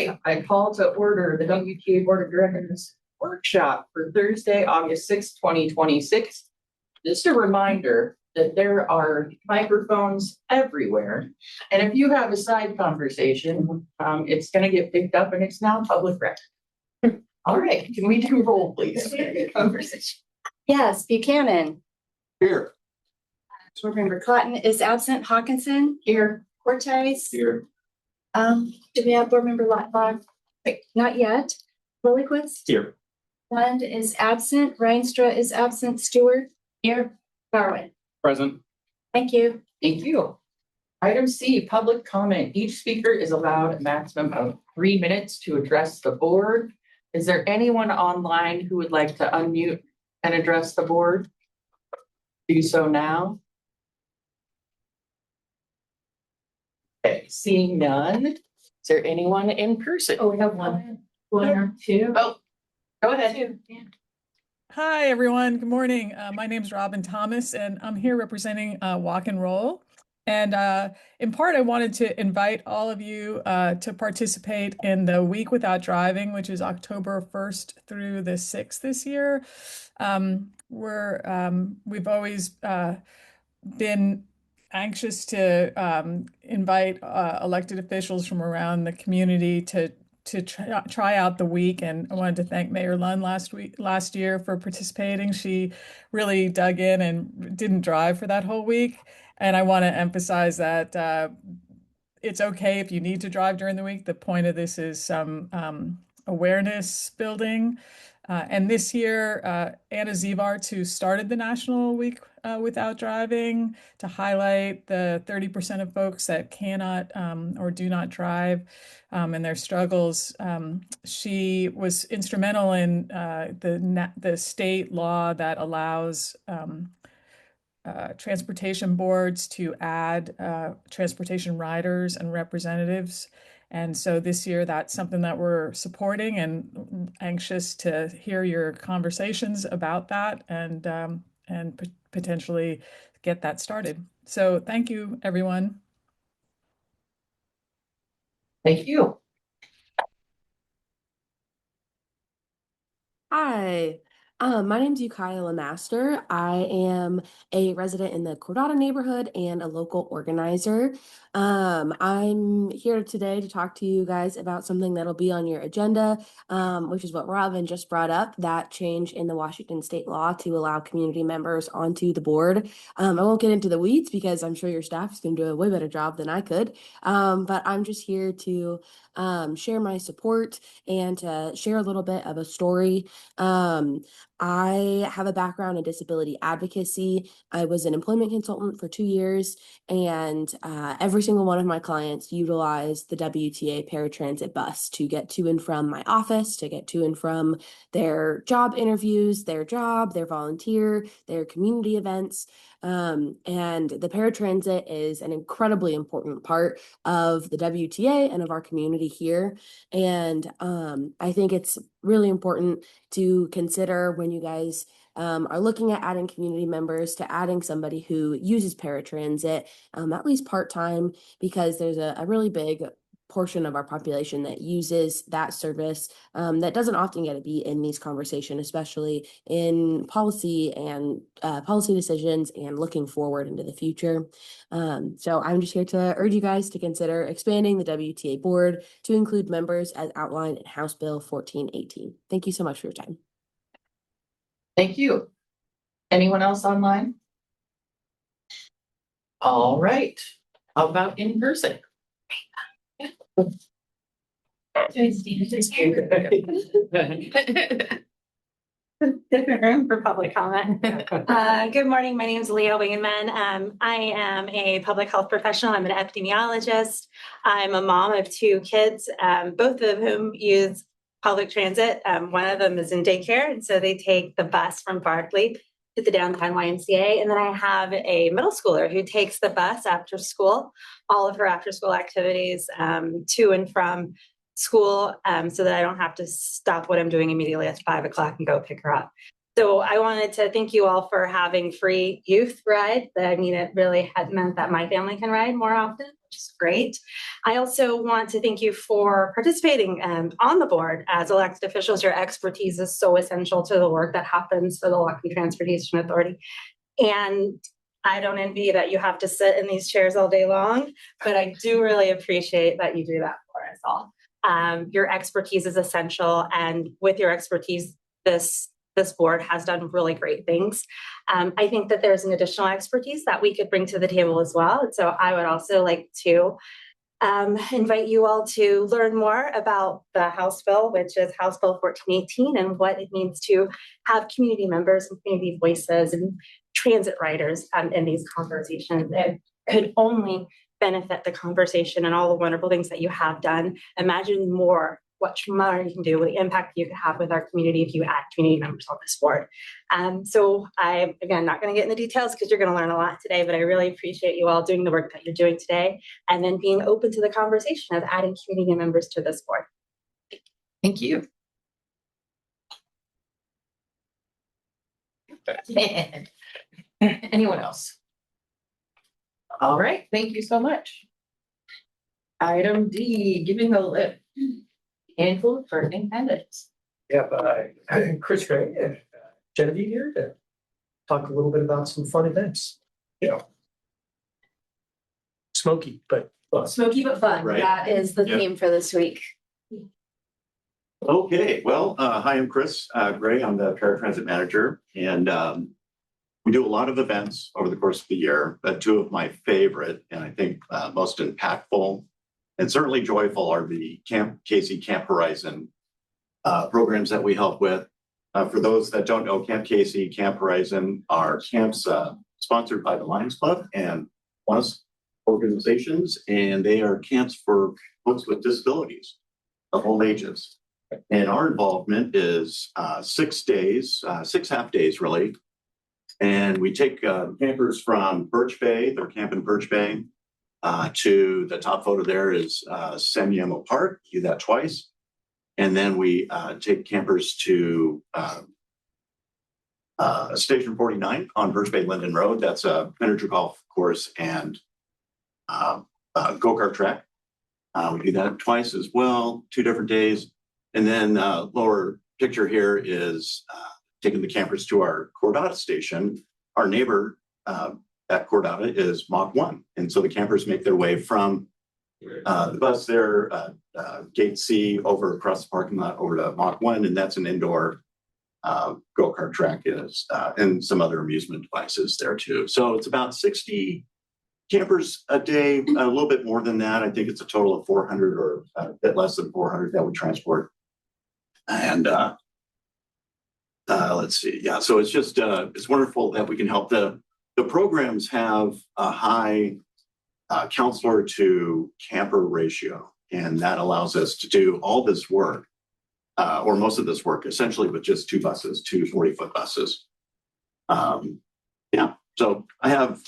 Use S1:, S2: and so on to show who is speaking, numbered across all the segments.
S1: right, I call to order the WTA Board of Directors workshop for Thursday, August 6th, 2026. Just a reminder that there are microphones everywhere. And if you have a side conversation, it's going to get picked up and it's now public record. All right, can we do roll, please? Conversation.
S2: Yes, Buchanan.
S3: Here.
S2: Board Member Cotton is absent. Hawkinson.
S1: Here.
S2: Cortez.
S3: Here.
S2: Do we have Board Member Lockbach? Not yet. Lilliquist.
S3: Here.
S2: Lund is absent. Reinstra is absent. Stewart. Here. Darwin.
S3: Present.
S2: Thank you.
S1: Thank you. Item C, public comment. Each speaker is allowed a maximum of 3 minutes to address the board. Is there anyone online who would like to unmute and address the board? Do so now. Okay, seeing none. Is there anyone in person?
S2: Oh, we have one or two.
S1: Oh, go ahead.
S4: Hi, everyone. Good morning. My name is Robin Thomas, and I'm here representing Walk and Roll. And in part, I wanted to invite all of you to participate in the Week Without Driving, which is October 1st through the 6th this year. We've always been anxious to invite elected officials from around the community to try out the week, and I wanted to thank Mayor Lund last year for participating. She really dug in and didn't drive for that whole week, and I want to emphasize that it's okay if you need to drive during the week. The point of this is some awareness building. And this year, Anna Zivart, who started the National Week Without Driving, to highlight the 30% of folks that cannot or do not drive and their struggles. She was instrumental in the state law that allows transportation boards to add transportation riders and representatives. And so this year, that's something that we're supporting and anxious to hear your conversations about that and potentially get that started. So thank you, everyone.
S1: Thank you.
S5: Hi, my name's Ukiah Master. I am a resident in the Cordata neighborhood and a local organizer. I'm here today to talk to you guys about something that'll be on your agenda, which is what Robin just brought up, that change in the Washington state law to allow community members onto the board. I won't get into the weeds because I'm sure your staff is going to do a way better job than I could, but I'm just here to share my support and to share a little bit of a story. I have a background in disability advocacy. I was an employment consultant for 2 years, and every single one of my clients utilized the WTA paratransit bus to get to and from my office, to get to and from their job interviews, their job, their volunteer, their community events. And the paratransit is an incredibly important part of the WTA and of our community here. And I think it's really important to consider when you guys are looking at adding community members to adding somebody who uses paratransit, at least part-time, because there's a really big portion of our population that uses that service that doesn't often get to be in these conversations, especially in policy and policy decisions and looking forward into the future. So I'm just here to urge you guys to consider expanding the WTA board to include members as outlined in House Bill 1418. Thank you so much for your time.
S1: Thank you. Anyone else online? All right. How about in person?
S6: Different room for public comment. Good morning. My name is Leah Wingenman. I am a public health professional. I'm an epidemiologist. I'm a mom of 2 kids, both of whom use public transit. One of them is in daycare, and so they take the bus from Barclay to the downtown YMCA. And then I have a middle schooler who takes the bus after school, all of her after school activities to and from school, so that I don't have to stop what I'm doing immediately at 5 o'clock and go pick her up. So I wanted to thank you all for having free youth ride. I mean, it really has meant that my family can ride more often, which is great. I also want to thank you for participating on the board as elected officials. Your expertise is so essential to the work that happens for the Whatcom Transportation Authority. And I don't envy that you have to sit in these chairs all day long, but I do really appreciate that you do that for us all. Your expertise is essential, and with your expertise, this board has done really great things. I think that there's an additional expertise that we could bring to the table as well. And so I would also like to invite you all to learn more about the House bill, which is House Bill 1418, and what it means to have community members and community voices and transit riders in these conversations. It could only benefit the conversation and all the wonderful things that you have done. Imagine what more you can do, the impact you could have with our community if you add community members on this board. So I'm, again, not going to get into details because you're going to learn a lot today, but I really appreciate you all doing the work that you're doing today and then being open to the conversation of adding community members to this board.
S1: Thank you. Anyone else? All right, thank you so much. Item D, giving the lip. Handful for independence.
S3: Yep, Chris Gray and Genevieve here to talk a little bit about some fun events. Smoky, but fun.
S2: Smoky but fun.
S7: Right.
S2: That is the
S7: Yep.
S2: theme for this week.
S7: Okay, well, hi, I'm Chris Gray. I'm the paratransit manager, and we do a lot of events over the course of the year, but two of my favorite and I think most impactful and certainly joyful are the Camp Casey, Camp Horizon programs that we help with. For those that don't know, Camp Casey, Camp Horizon are camps sponsored by the Lions Club and ONUS organizations, and they are camps for folks with disabilities of all ages. And our involvement is 6 days, 6 half days really. And we take campers from Birch Bay, they're camping Birch Bay, to the top photo there is Semiemo Park, do that twice. And then we take campers to Station 49 on Birch Bay Linden Road. That's a miniature golf course and go-kart track. We do that twice as well, 2 different days. And then lower picture here is taking the campers to our Cordata station. Our neighbor at Cordata is Mach 1. And so the campers make their way from the bus there, Gate C, over across the parking lot over to Mach 1. And that's an indoor go-kart track and some other amusement devices there too. So it's about 60 campers a day, a little bit more than that. I think it's a total of 400 or a bit less than 400 that we transport. And let's see. Yeah, so it's just, it's wonderful that we can help. The programs have a high counselor to camper ratio, and that allows us to do all this work, or most of this work, essentially with just 2 buses, 2 40-foot buses. Yeah, so I have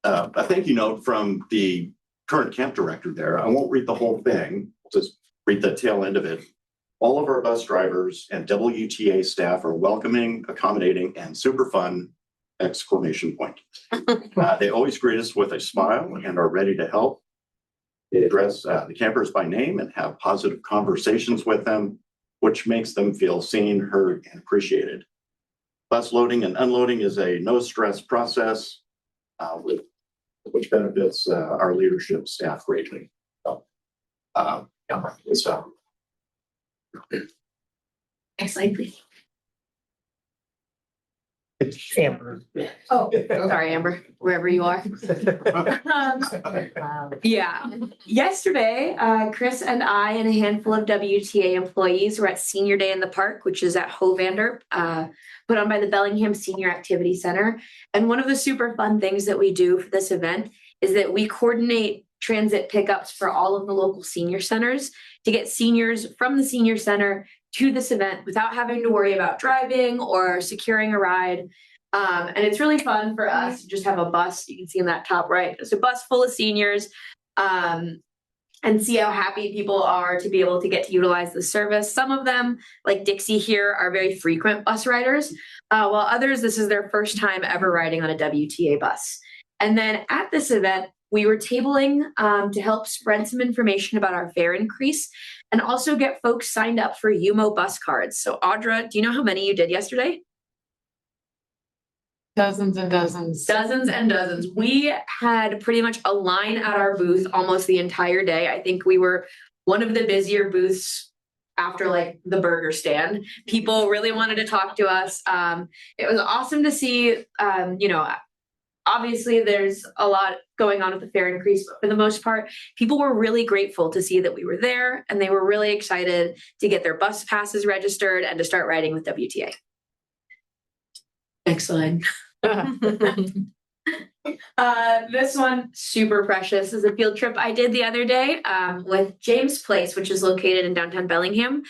S7: a thank you note from the current camp director there. I won't read the whole thing, I'll just read the tail end of it. All of our bus drivers and WTA staff are welcoming, accommodating, and super fun! Exclamation point. They always greet us with a smile and are ready to help. They address the campers by name and have positive conversations with them, which makes them feel seen, heard, and appreciated. Bus loading and unloading is a no-stress process, which benefits our leadership staff greatly. So, yeah, it's
S2: Next slide, please.
S3: It's Amber.
S2: Oh, sorry, Amber, wherever you are. Yeah, yesterday, Chris and I and a handful of WTA employees were at Senior Day in the Park, which is at Hovander, put on by the Bellingham Senior Activity Center. And one of the super fun things that we do for this event is that we coordinate transit pickups for all of the local senior centers to get seniors from the senior center to this event without having to worry about driving or securing a ride. And it's really fun for us to just have a bus. You can see in that top right, it's a bus full of seniors. And and see how happy people are to be able to get to utilize the service. Some of them, like Dixie here, are very frequent bus riders, while others, this is their first time ever riding on a WTA bus. And then at this event, we were tabling to help spread some information about our fare increase and also get folks signed up for UMO bus cards. So Audra, do you know how many you did yesterday?
S8: Dozens and dozens.
S2: Dozens and dozens. We had pretty much a line at our booth almost the entire day. I think we were one of the busier booths after like the burger stand. People really wanted to talk to us. It was awesome to see, obviously there's a lot going on with the fare increase, but for the most part, people were really grateful to see that we were there, and they were really excited to get their bus passes registered and to start riding with WTA. Excellent. This one, super precious, is a field trip I did the other day with James Place, which is located in downtown Bellingham.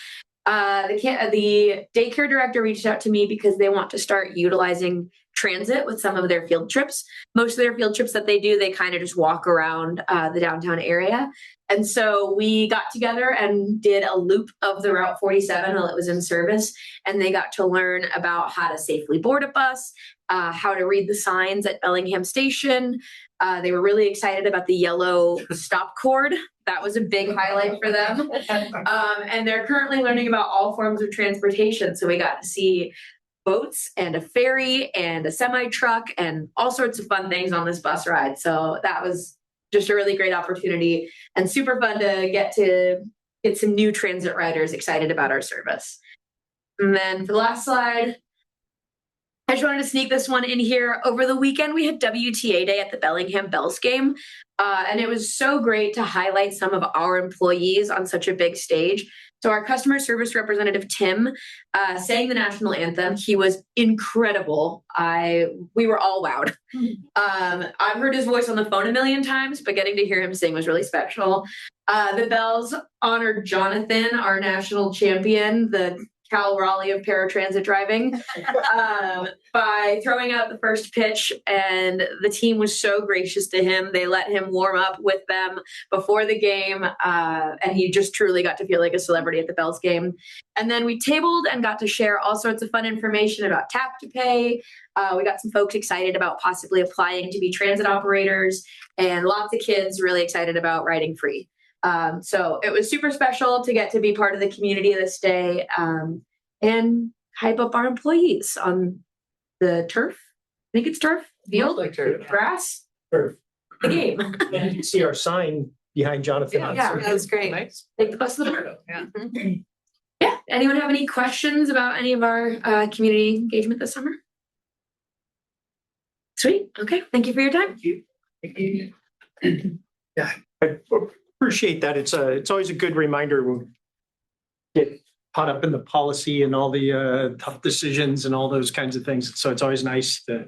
S2: The daycare director reached out to me because they want to start utilizing transit with some of their field trips. Most of their field trips that they do, they kind of just walk around the downtown area. And so we got together and did a loop of the Route 47 while it was in service. And they got to learn about how to safely board a bus, how to read the signs at Bellingham Station. They were really excited about the yellow stop cord. That was a big highlight for them. And they're currently learning about all forms of transportation. So we got to see boats and a ferry and a semi truck and all sorts of fun things on this bus ride. So that was just a really great opportunity and super fun to get some new transit riders excited about our service. And then for the last slide, I just wanted to sneak this one in here. Over the weekend, we had WTA Day at the Bellingham Bells game. And it was so great to highlight some of our employees on such a big stage. So our customer service representative, Tim, sang the national anthem. He was incredible. We were all wowed. I've heard his voice on the phone a million times, but getting to hear him sing was really special. The Bells honored Jonathan, our national champion, the Cal Raleigh of paratransit driving, by throwing out the first pitch, and the team was so gracious to him. They let him warm up with them before the game, and he just truly got to feel like a celebrity at the Bells game. And then we tabled and got to share all sorts of fun information about Tap to Pay. We got some folks excited about possibly applying to be transit operators, and lots of kids really excited about riding free. So it was super special to get to be part of the community this day, and hype up our employees on the turf. I think it's turf, field,
S3: Like turf.
S2: grass,
S3: Turf.
S2: the game.
S3: And you can see our sign behind Jonathan. on
S2: Yeah,
S3: Surrey.
S8: That was great.
S4: Nice.
S2: Take the bus to the park.
S8: Yeah.
S2: Yeah. Anyone have any questions about any of our community engagement this summer? Sweet. Okay. Thank you for your time.
S3: Yeah, I appreciate that. It's always a good reminder when we get caught up in the policy and all the tough decisions and all those kinds of things. So it's always nice to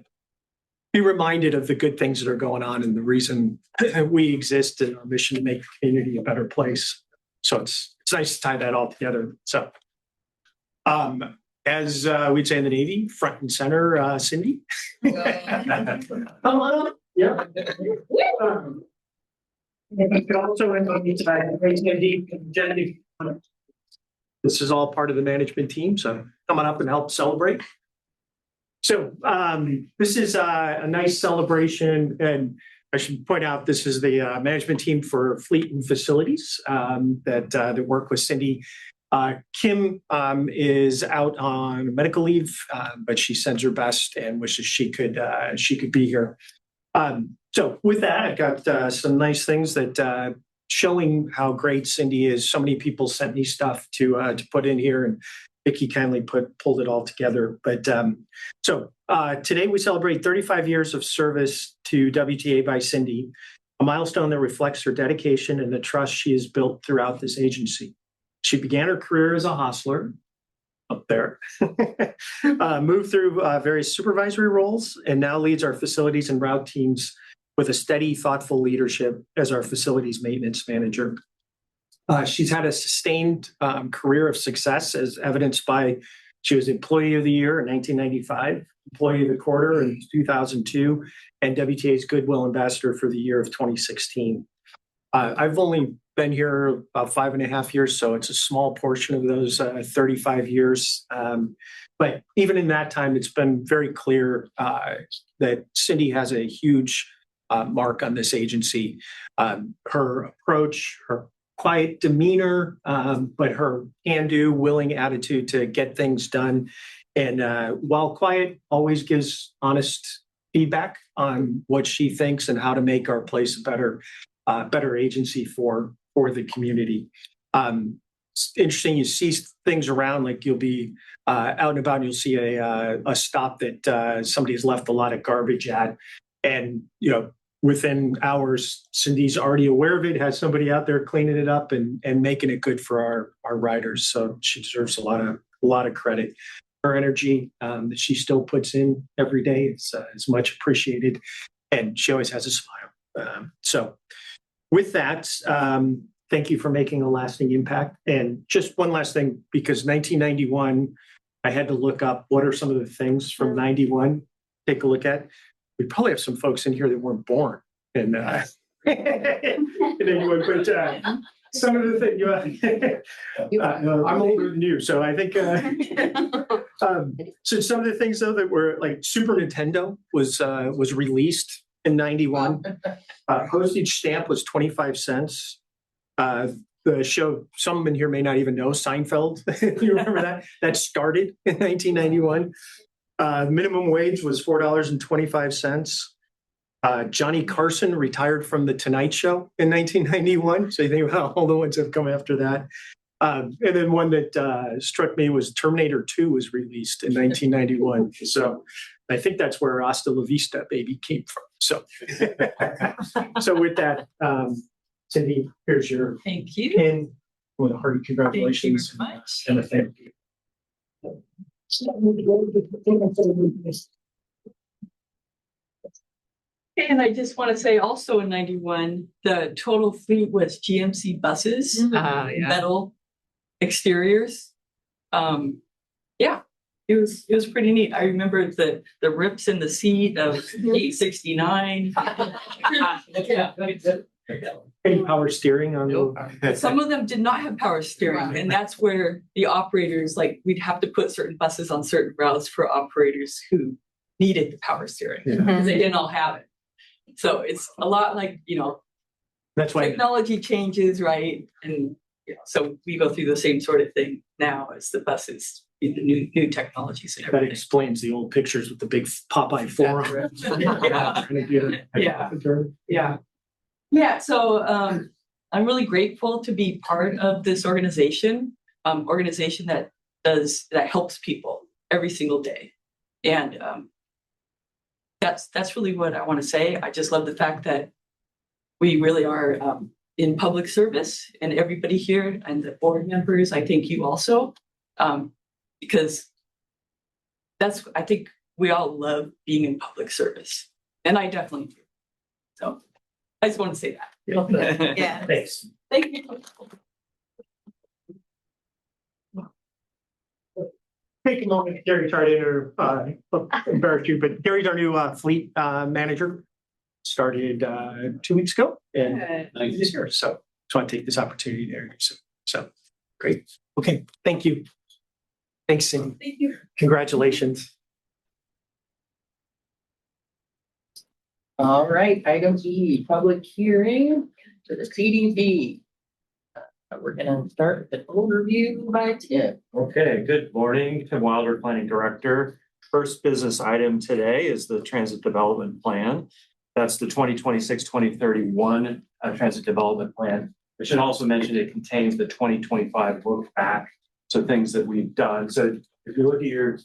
S3: be reminded of the good things that are going on and the reason we exist and our mission to make the community a better place. So it's nice to tie that all together. So as we'd say in the Navy, front and center, Cindy. Hello. Yeah. Also, this is all part of the management team, so come on up and help celebrate. So this is a nice celebration, and I should point out this is the management team for fleet and facilities that work with Cindy. Kim is out on medical leave, but she sends her best and wishes she could be here. So with that, I've got some nice things that showing how great Cindy is. So many people sent me stuff to put in here, and Vicki kindly pulled it all together. But so today we celebrate 35 years of service to WTA by Cindy, a milestone that reflects her dedication and the trust she has built throughout this agency. She began her career as a hostler up there, moved through various supervisory roles, and now leads our facilities and route teams with a steady, thoughtful leadership as our facilities maintenance manager. She's had a sustained career of success, as evidenced by she was Employee of the Year in 1995, Employee of the Quarter in 2002, and WTA's Goodwill Ambassador for the year of 2016. I've only been here about 5.5 years, so it's a small portion of those 35 years. But even in that time, it's been very clear that Cindy has a huge mark on this agency. Her approach, her quiet demeanor, but her can-do, willing attitude to get things done. And while quiet, always gives honest feedback on what she thinks and how to make our place a better agency for the community. It's interesting, you see things around, like you'll be out and about and you'll see a stop that somebody has left a lot of garbage at. And, within hours, Cindy's already aware of it, has somebody out there cleaning it up and making it good for our riders. So she deserves a lot of credit. Her energy that she still puts in every day is much appreciated. And she always has a smile. So with that, thank you for making a lasting impact. And just one last thing, because 1991, I had to look up what are some of the things from 91, take a look at. We probably have some folks in here that weren't born in 91, but some of the things, I'm older than you, so I think, so some of the things though that were like Super Nintendo was released in 91. Postage stamp was 25 cents. The show, some in here may not even know, Seinfeld. You remember that? That started in 1991. Minimum wage was $4.25. Johnny Carson retired from The Tonight Show in 1991. So you think about all the ones that have come after that. And then one that struck me was Terminator 2 was released in 1991. So I think that's where Hasta La Vista Baby came from. So, so with that, Cindy, here's your
S1: Thank you.
S3: pin. With a hearty congratulations.
S1: Thank you very much.
S3: And a thank you.
S8: And I just want to say also in 91, the total fleet was GMC buses, metal exteriors. Yeah, it was pretty neat. I remember the rips in the seat of 869.
S3: Any power steering on the
S8: Some of them did not have power steering, and that's where the operators, like, we'd have to put certain buses on certain routes for operators who needed the power steering because they didn't all have it. So it's a lot like,
S3: that's why
S8: technology changes, right? And so we go through the same sort of thing now as the buses, the new technologies and
S3: that
S8: everything.
S3: explains the old pictures with the big Popeye forearm.
S8: Yeah. So I'm really grateful to be part of this organization that helps people every single day. And that's really what I want to say. I just love the fact that we really are in public service, and everybody here and the board members, I thank you also, because I think we all love being in public service, and I definitely do. So I just want to say that.
S1: Yeah.
S3: Thanks.
S8: Thank you.
S3: Take a moment, Gary, try to embarrass you, but Gary's our new fleet manager. Started 2 weeks ago, and this year. So just want to take this opportunity to introduce him. So great. Okay, thank you. Thanks, Cindy.
S8: Thank you.
S3: Congratulations.
S1: All right, item E, public hearing to the CDP. We're gonna start with an overview by Tim.
S9: Okay, good morning. Tim Wilder, Planning Director. First business item today is the Transit Development Plan. That's the 2026-2031 Transit Development Plan. I should also mention it contains the 2025 look back, so things that we've done. So if you look at your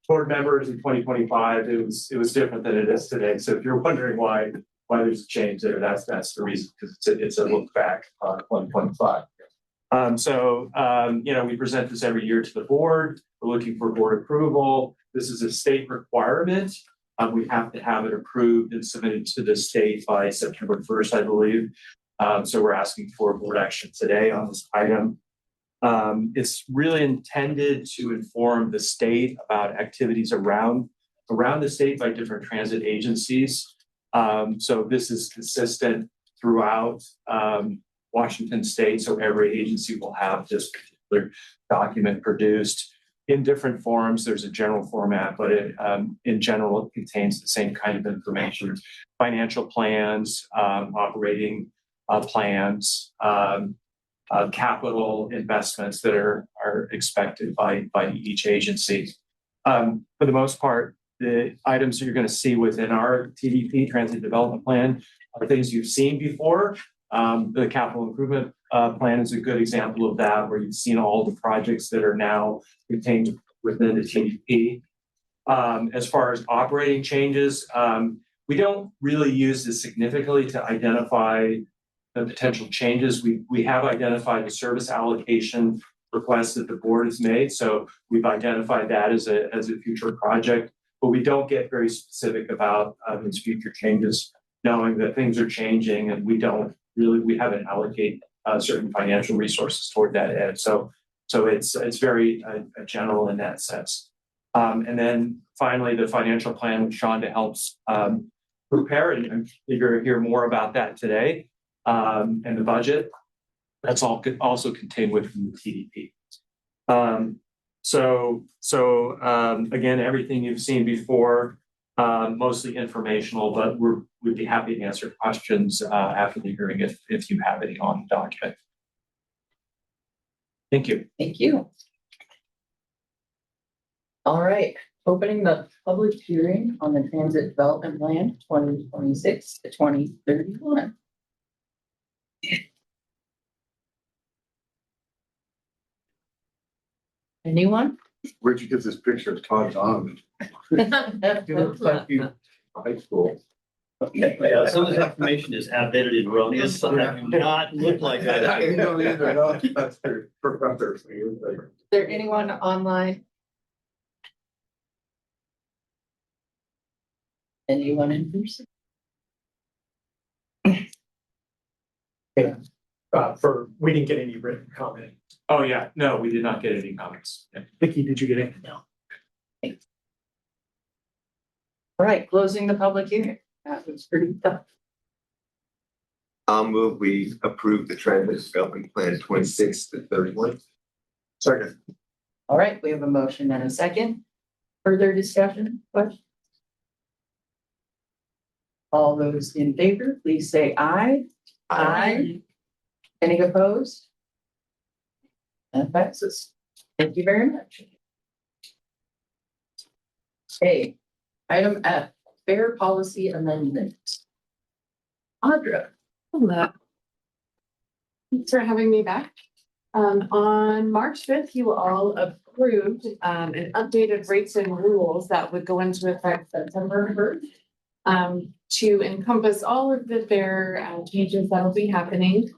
S9: board members in 2025, it was different than it is today. So if you're wondering why there's a change there, that's the reason, because it's a look back on 2025. We present this every year to the board. We're looking for board approval. This is a state requirement. We have to have it approved and submitted to the state by September 1st, I believe. So we're asking for board action today on this item. It's really intended to inform the state about activities around the state by different transit agencies. So this is consistent throughout Washington State. So every agency will have this particular document produced in different forms. There's a general format, but in general, it contains the same kind of information: financial plans, operating plans, capital investments that are expected by each agency. For the most part, the items that you're going to see within our TDP, Transit Development Plan, are things you've seen before. The capital improvement plan is a good example of that, where you've seen all the projects that are now contained within the TDP. As far as operating changes, we don't really use this significantly to identify the potential changes. We have identified the service allocation request that the board has made, so we've identified that as a future project, but we don't get very specific about its future changes, knowing that things are changing and we haven't allocated certain financial resources toward that end. So it's very general in that sense. And then finally, the financial plan, which Shonda helps prepare, and I'm eager to hear more about that today. And the budget, that's all also contained within the TDP. Again, everything you've seen before, mostly informational, but we'd be happy to answer questions after the hearing if you have any on the document. Thank you.
S1: Thank you. All right, opening the public hearing on the Transit Development Plan 2026 to 2031. Anyone?
S10: Where'd you get this picture of Todd Donovan? It looks like you high school.
S11: Yeah, some of the information is outdated and erroneous, so that do not look like that.
S10: I don't either, no, that's their professor.
S1: Is there anyone online? Anyone in person?
S3: We didn't get any written comment.
S9: Oh yeah, no, we did not get any comments. Yeah.
S3: Vicky, did you get any?
S1: No. Thanks. All right, closing the public hearing. That was pretty tough.
S12: I'll move we approve the Transit Development Plan 26 to 31.
S10: Second.
S1: All right, we have a motion and a second. Further discussion, questions? All those in favor, please say aye. Aye. Any opposed? That passes. Thank you very much. Okay, item F, fair policy amendment. Audra.
S13: Hello. Thanks for having me back. On March 5th, you all approved an updated rates and rules that would go into effect September 1st to encompass all of the fare changes that will be happening.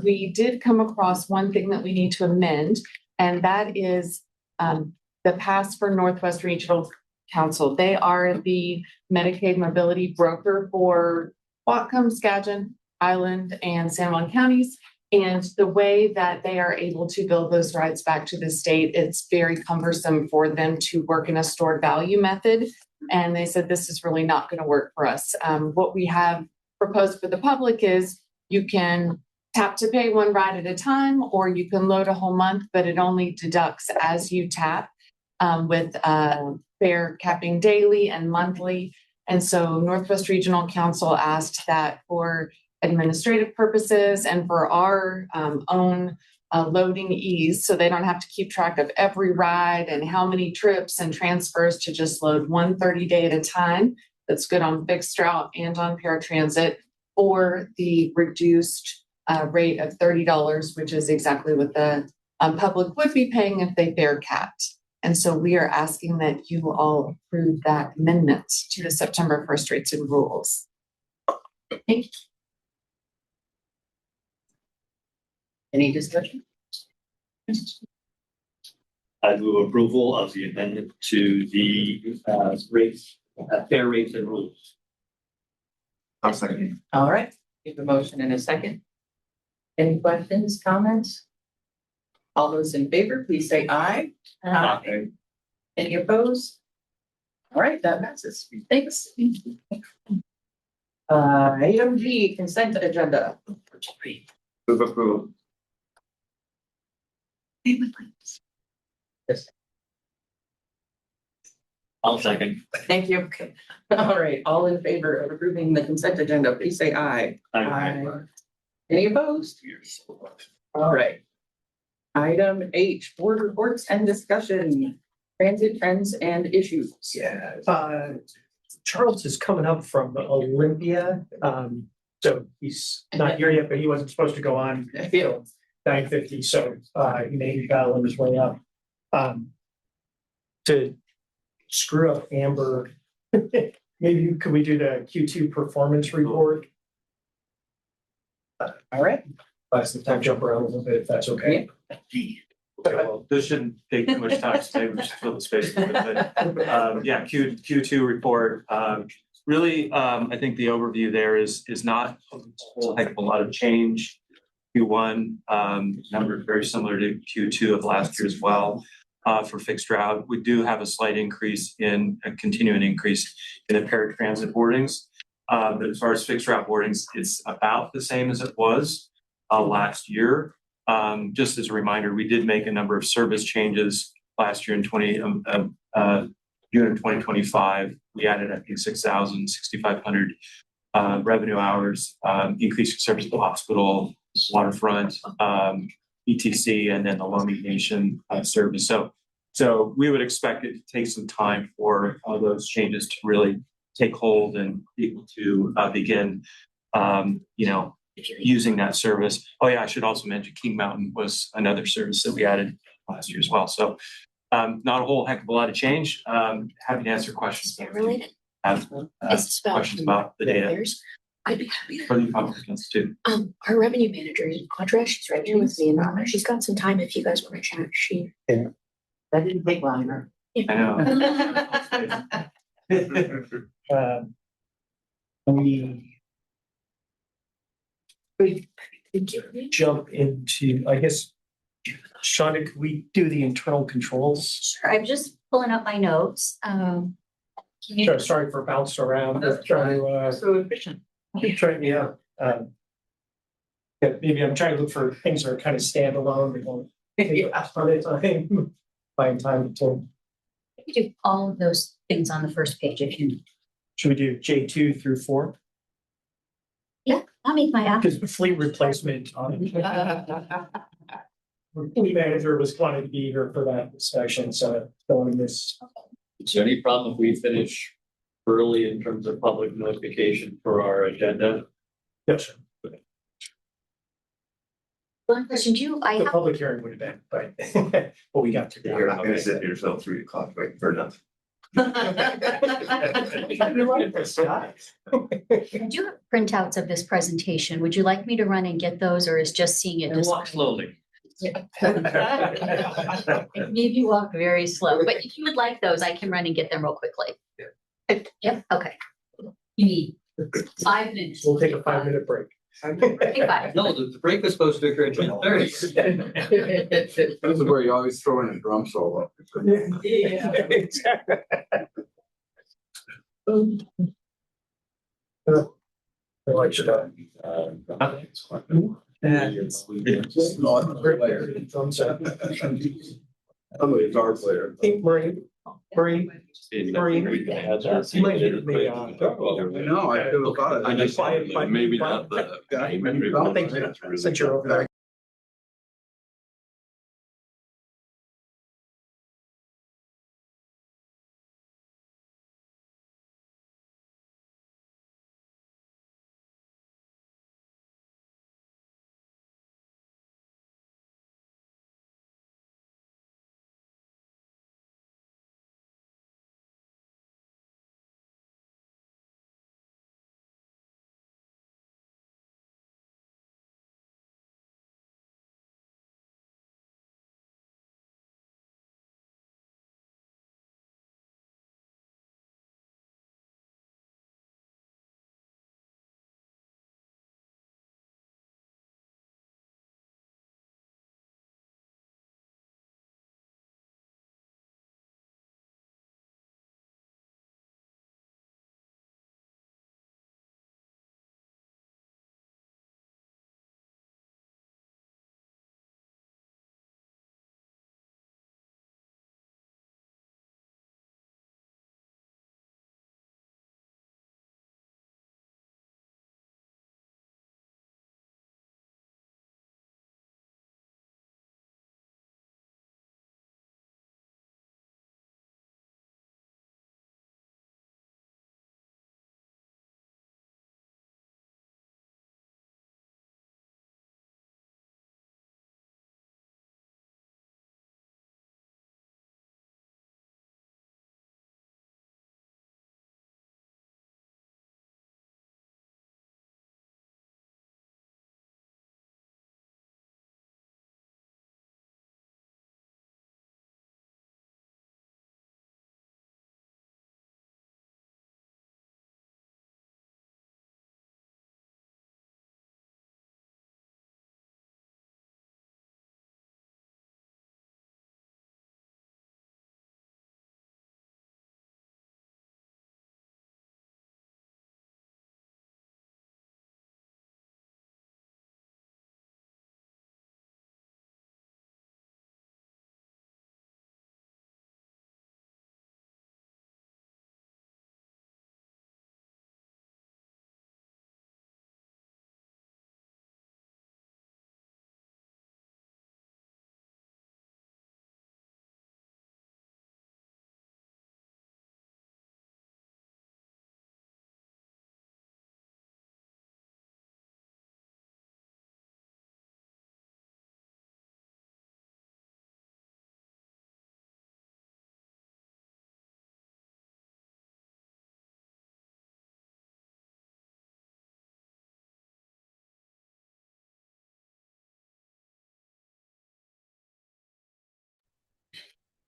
S13: We did come across one thing that we need to amend, and that is the pass for Northwest Regional Council. They are the Medicaid mobility broker for Whatcom, Skagit, Island, and San Juan counties. And the way that they are able to build those rides back to the state, it's very cumbersome for them to work in a stored value method. And they said, this is really not going to work for us. What we have proposed for the public is you can tap to pay one ride at a time, or you can load a whole month, but it only deducts as you tap with fare capping daily and monthly. And so Northwest Regional Council asked that for administrative purposes and for our own loading ease, so they don't have to keep track of every ride and how many trips and transfers, to just load 1 30-day at a time. That's good on fixed route and on paratransit, or the reduced rate of $30, which is exactly what the public would be paying if they fare capped. And so we are asking that you all approve that amendment to the September 1st rates and rules. Thank you.
S1: Any discussion?
S11: I move approval of the amendment to the rates, fare rates and rules.
S12: I'll second.
S1: All right, we have a motion and a second. Any questions, comments? All those in favor, please say aye. Aye. Any opposed? All right, that passes. Thanks. Item G, consent agenda.
S12: Move approval.
S11: I'll second.
S1: Thank you. All right, all in favor of approving the consent agenda, please say aye. Any opposed? All right. Item H, board reports and discussion, transit trends and issues.
S3: Yeah, Charles is coming up from Olympia. So he's not here yet, but he wasn't supposed to go on till 9:50, so he may be battling his way up. To screw up Amber, maybe could we do the Q2 performance report?
S1: All right.
S3: Last the time jump around a little bit, if that's okay.
S9: Well, this shouldn't take too much time today, we just fill the space with it. Yeah, Q2 report, really, I think the overview there is not a whole heck of a lot of change. Q1, numbers very similar to Q2 of last year as well. For fixed route, we do have a slight increase in a continuing increase in the paratransit boardings. But as far as fixed route boardings, it's about the same as it was last year. Just as a reminder, we did make a number of service changes last year in June of 2025. We added, I think, 6,500 revenue hours, increasing service to the hospital, waterfront, ETC, and then the Loamy Nation service. So we would expect it to take some time for those changes to really take hold and people to begin, using that service. Oh yeah, I should also mention King Mountain was another service that we added last year as well. So not a whole heck of a lot of change. Happy to answer questions.
S2: Related.
S9: Have questions about the data.
S2: I'd be happy to.
S9: For the applicants too.
S2: Our revenue manager is in Quadra. She's right here with me, and she's got some time if you guys want to chat. She.
S1: That didn't take long.
S9: I know.
S3: We jump into, I guess, Shonda, could we do the internal controls?
S14: Sure, I'm just pulling up my notes.
S3: Sure, sorry for bouncing around. Trying to,
S1: So efficient.
S3: yeah. Yeah, maybe I'm trying to look for things that are kind of standalone. They won't take a ton of time. Find time to.
S14: We do all of those things on the first page if you.
S3: Should we do J2 through 4?
S14: Yeah, I'll make my app.
S3: Because the fleet replacement on it. Fleet manager was wanting to be here for that discussion, so don't miss.
S11: Is there any problem if we finish early in terms of public notification for our agenda?
S3: Yes, sir.
S14: One question,
S3: The public hearing would have been, but what we got to do.
S12: You're not gonna sit here till 3 o'clock waiting for nothing.
S14: I do have printouts of this presentation. Would you like me to run and get those, or is just seeing it?
S11: And walk slowly.
S14: Maybe walk very slow, but if you would like those, I can run and get them real quickly. Yep, okay. You need 5 minutes.
S3: We'll take a 5-minute break.
S14: Take 5.
S11: No, the break was supposed to occur at 10:30.
S10: This is where you always throw in a drum solo.
S3: Yeah. Exactly. Like stuff.
S10: I'm a guitar player.
S3: Marie.
S11: We can add that.
S3: You might hit me,
S10: I know, I feel about it.
S3: I just-
S10: Maybe not the.
S3: Thank you. Since you're over there.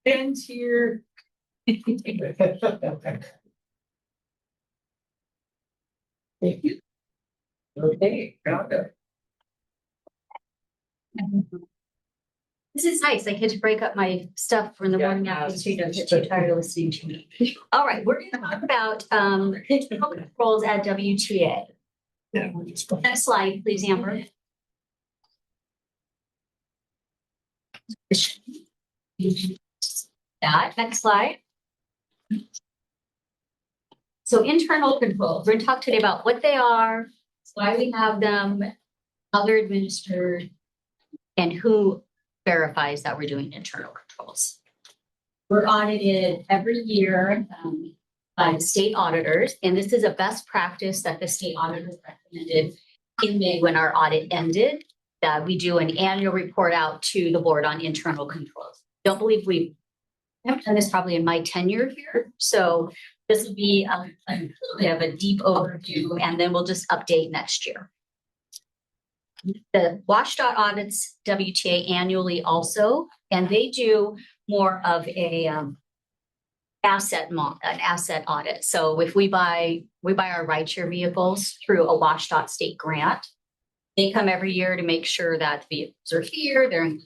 S1: Ben's here. Thank you. Okay, got it.
S14: This is nice. I get to break up my stuff from the morning after you don't get too tired of listening to me. All right, we're going to talk about internal controls at WTA. Next slide, please, Amber. That next slide. So internal controls. We're going to talk today about what they are, why we have them, how they're administered, and who verifies that we're doing internal controls. We're audited every year by the state auditors, and this is a best practice that the state auditors recommended in May when our audit ended, that we do an annual report out to the board on internal controls. Don't believe we have done this probably in my tenure here, so this will be a little bit of a deep overview, and then we'll just update next year. The WashDOT audits WTA annually also, and they do more of a asset audit. So if we buy our rideshare vehicles through a WashDOT state grant, they come every year to make sure that the vehicles are here, they're in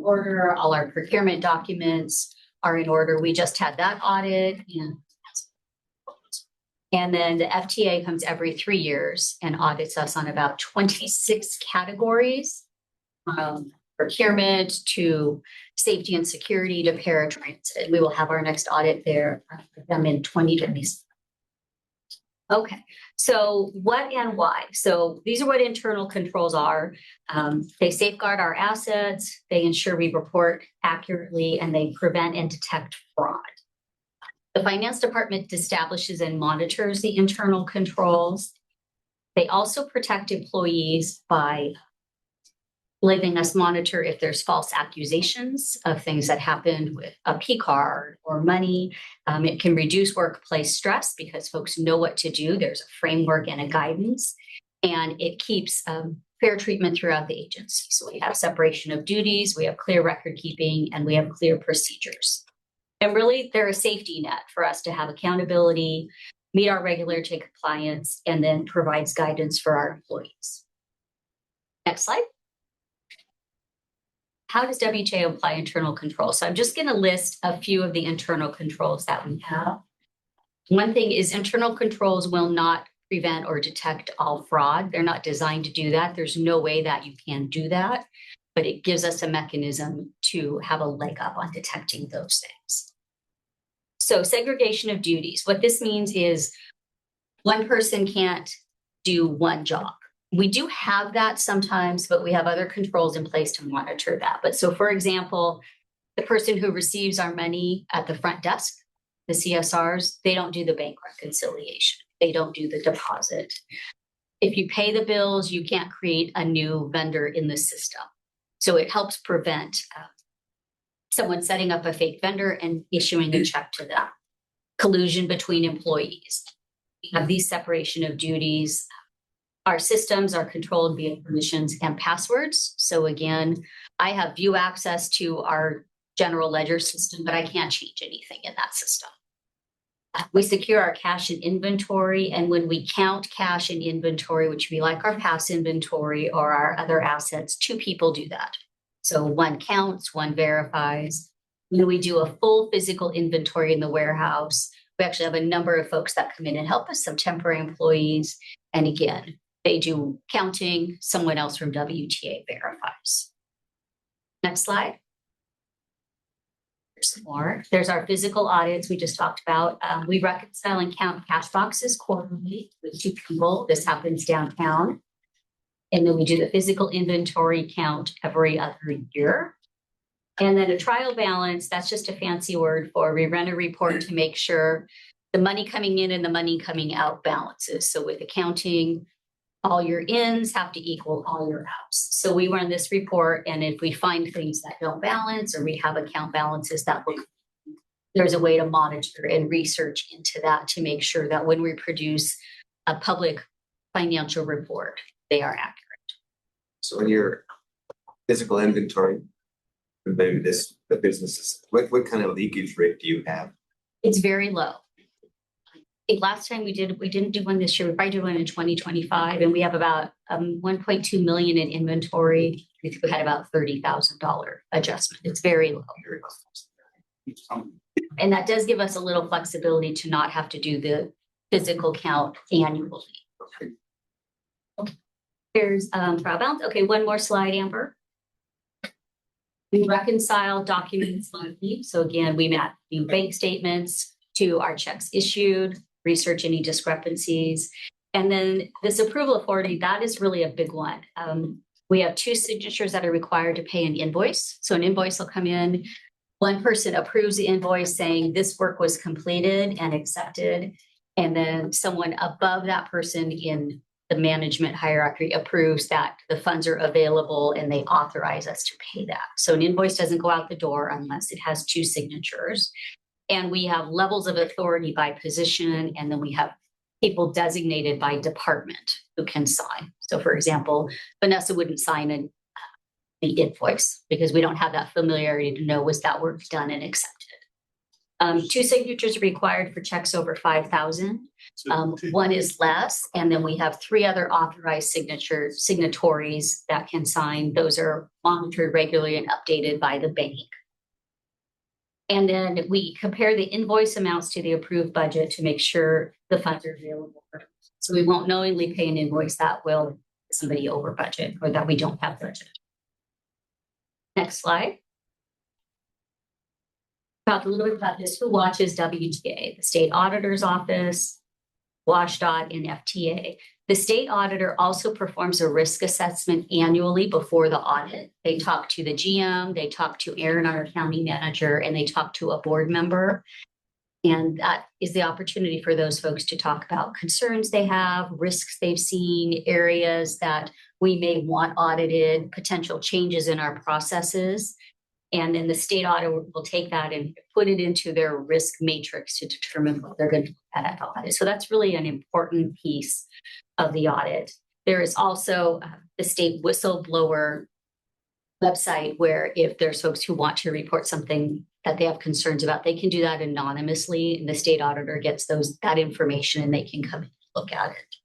S14: order, all our procurement documents are in order. We just had that audit, and then the FTA comes every 3 years and audits us on about 26 categories, from procurement to safety and security to paratransit. We will have our next audit there for them in 2026. Okay, so what and why? So these are what internal controls are. They safeguard our assets, they ensure we report accurately, and they prevent and detect fraud. The finance department establishes and monitors the internal controls. They also protect employees by letting us monitor if there's false accusations of things that happened with a P card or money. It can reduce workplace stress because folks know what to do. There's a framework and a guidance, and it keeps fair treatment throughout the agency. So we have separation of duties, we have clear record keeping, and we have clear procedures. And really, they're a safety net for us to have accountability, meet our regulatory compliance, and then provides guidance for our employees. Next slide. How does WTA apply internal controls? So I'm just going to list a few of the internal controls that we have. One thing is internal controls will not prevent or detect all fraud. They're not designed to do that. There's no way that you can do that, but it gives us a mechanism to have a leg up on detecting those things. So segregation of duties. What this means is one person can't do one job. We do have that sometimes, but we have other controls in place to monitor that. But so, for example, the person who receives our money at the front desk, the CSRs, they don't do the bank reconciliation. They don't do the deposit. If you pay the bills, you can't create a new vendor in the system. So it helps prevent someone setting up a fake vendor and issuing a check to them. Collusion between employees. We have these separation of duties. Our systems are controlled via permissions and passwords. So again, I have view access to our general ledger system, but I can't change anything in that system. We secure our cash and inventory, and when we count cash and inventory, which would be like our pass inventory or our other assets, 2 people do that. So one counts, one verifies. When we do a full physical inventory in the warehouse, we actually have a number of folks that come in and help us, some temporary employees. And again, they do counting, someone else from WTA verifies. Next slide. There's some more. There's our physical audits we just talked about. We reconcile and count cash boxes quarterly with 2 people. This happens downtown. And then we do the physical inventory count every other year. And then a trial balance, that's just a fancy word for we run a report to make sure the money coming in and the money coming out balances. So with accounting, all your ins have to equal all your outs. So we run this report, and if we find things that don't balance or we have account balances that look, there's a way to monitor and research into that to make sure that when we produce a public financial report, they are accurate.
S12: So in your physical inventory, maybe this the businesses? What kind of leakage rate do you have?
S14: It's very low. I think last time we didn't do one this year. We probably did one in 2025, and we have about 1.2 million in inventory. We had about $30,000 adjustment. It's very low. And that does give us a little flexibility to not have to do the physical count annually. Okay. Here's trial balance. Okay, one more slide, Amber. We reconcile documents monthly. So again, we map the bank statements to our checks issued, research any discrepancies. And then this approval authority, that is really a big one. We have 2 signatures that are required to pay an invoice. So an invoice will come in. One person approves the invoice saying this work was completed and accepted. And then someone above that person in the management hierarchy approves that the funds are available and they authorize us to pay that. So an invoice doesn't go out the door unless it has 2 signatures. And we have levels of authority by position, and then we have people designated by department who can sign. So for example, Vanessa wouldn't sign the invoice because we don't have that familiarity to know was that work done and accepted. 2 signatures are required for checks over 5,000. One is less, and then we have 3 other authorized signatories that can sign. Those are monitored regularly and updated by the bank. And then we compare the invoice amounts to the approved budget to make sure the funds are available. So we won't knowingly pay an invoice that will somebody over budget or that we don't have budget. Next slide. Talk a little bit about this. Who watches WTA? The State Auditor's Office, WSDOT, and FTA. The state auditor also performs a risk assessment annually before the audit. They talk to the GM, they talk to Aaron, our county manager, and they talk to a board member. And that is the opportunity for those folks to talk about concerns they have, risks they've seen, areas that we may want audited, potential changes in our processes. And then the state auditor will take that and put it into their risk matrix to determine what they're going to look at the audit. So that's really an important piece of the audit. There is also the state whistleblower website where if there's folks who want to report something that they have concerns about, they can do that anonymously, and the state auditor gets that information and they can come and look at it.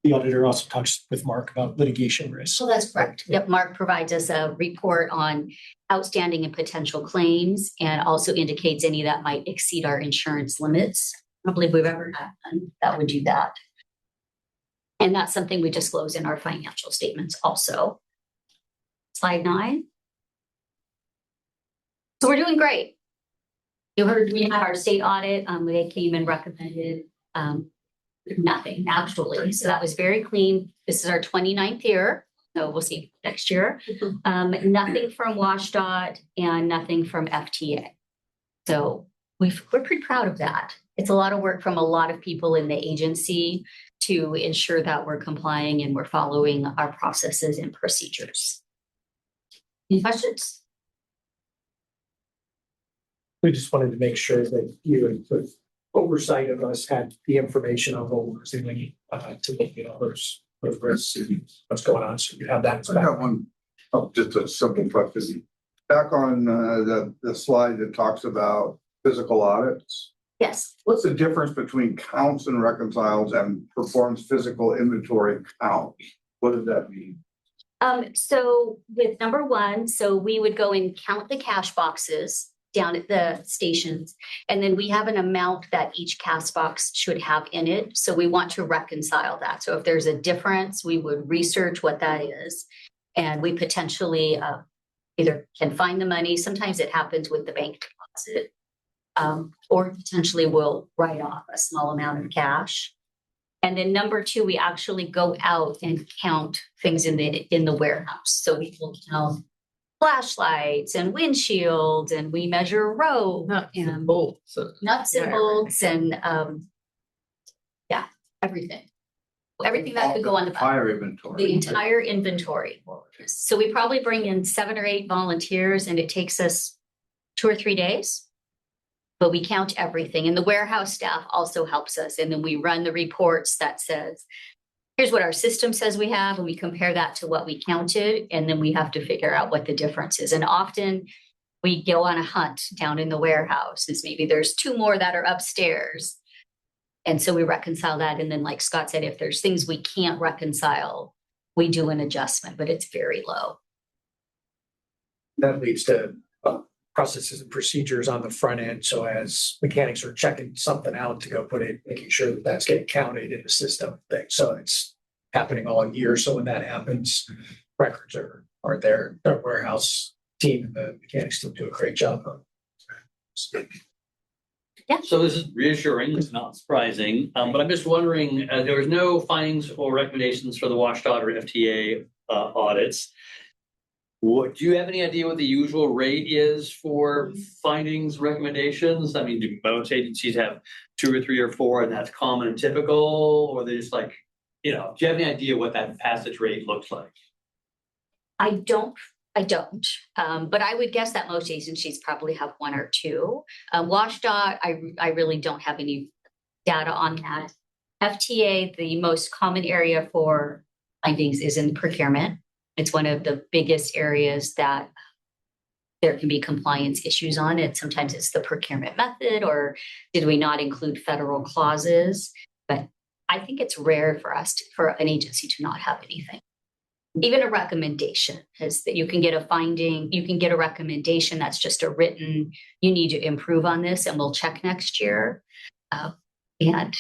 S3: The auditor also talks with Mark about litigation risk.
S14: So that's correct. Yep, Mark provides us a report on outstanding and potential claims and also indicates any that might exceed our insurance limits. I don't believe we've ever had one that would do that. And that's something we disclose in our financial statements also. Slide 9. So we're doing great. You heard we had our state audit. They came and recommended nothing actually. So that was very clean. This is our 29th year. So we'll see next year. Nothing from WSDOT and nothing from FTA. So we're pretty proud of that. It's a lot of work from a lot of people in the agency to ensure that we're complying and we're following our processes and procedures. Any questions?
S3: We just wanted to make sure that you and the oversight of us had the information of what we're doing to look at all those risks and what's going on. So you have that.
S10: I got one, just a simple question. Back on the slide that talks about physical audits.
S14: Yes.
S10: What's the difference between counts and reconciles and performs physical inventory count? What does that mean?
S14: So with number 1, so we would go and count the cash boxes down at the stations. And then we have an amount that each cash box should have in it. So we want to reconcile that. So if there's a difference, we would research what that is. And we potentially either can find the money. Sometimes it happens with the bank deposit. Or potentially we'll write off a small amount of cash. And then number 2, we actually go out and count things in the warehouse. So we will count flashlights and windshields, and we measure rope and bolts and everything. Everything that could go on the
S10: entire inventory.
S14: The entire inventory. So we probably bring in 7 or 8 volunteers, and it takes us 2 or 3 days. But we count everything, and the warehouse staff also helps us. And then we run the reports that says, here's what our system says we have, and we compare that to what we counted, and then we have to figure out what the difference is. And often we go on a hunt down in the warehouse, is maybe there's 2 more that are upstairs. And so we reconcile that. And then like Scott said, if there's things we can't reconcile, we do an adjustment, but it's very low.
S3: That leads to processes and procedures on the front end. So as mechanics are checking something out to go put it, making sure that that's getting counted in the system thing. So it's happening all year. So when that happens, records are there. The warehouse team and the mechanics team do a great job on it.
S11: So this is reassuring, it's not surprising, but I'm just wondering, there was no findings or recommendations for the WSDOT or FTA audits. Do you have any idea what the usual rate is for findings, recommendations? I mean, do most agencies have 2 or 3 or 4 and that's common and typical? Or they just like, do you have any idea what that passage rate looks like?
S14: I don't, but I would guess that most agencies probably have 1 or 2. WSDOT, I really don't have any data on that. FTA, the most common area for findings is in procurement. It's one of the biggest areas that there can be compliance issues on it. Sometimes it's the procurement method, or did we not include federal clauses? But I think it's rare for an agency to not have anything. Even a recommendation is that you can get a finding, you can get a recommendation that's just a written, you need to improve on this and we'll check next year. And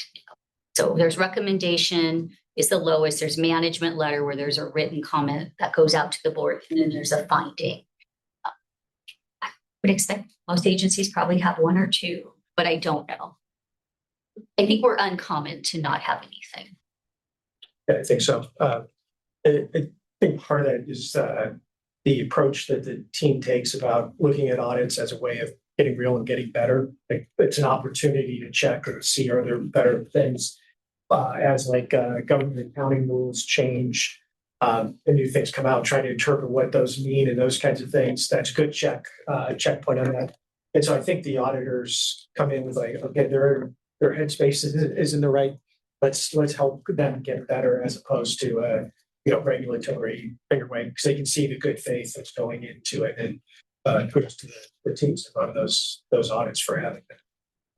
S14: so there's recommendation is the lowest. There's management letter where there's a written comment that goes out to the board, and then there's a finding. I would expect most agencies probably have 1 or 2, but I don't know. I think we're uncommon to not have anything.
S3: Yeah, I think so. I think part of that is the approach that the team takes about looking at audits as a way of getting real and getting better. It's an opportunity to check or see are there better things as like government accounting rules change and new things come out, trying to interpret what those mean and those kinds of things. That's a good checkpoint on that. And so I think the auditors come in with like, okay, their headspace isn't the right. Let's help them get better as opposed to regulatory finger wag, because they can see the good faith that's going into it. And kudos to the teams that run those audits for having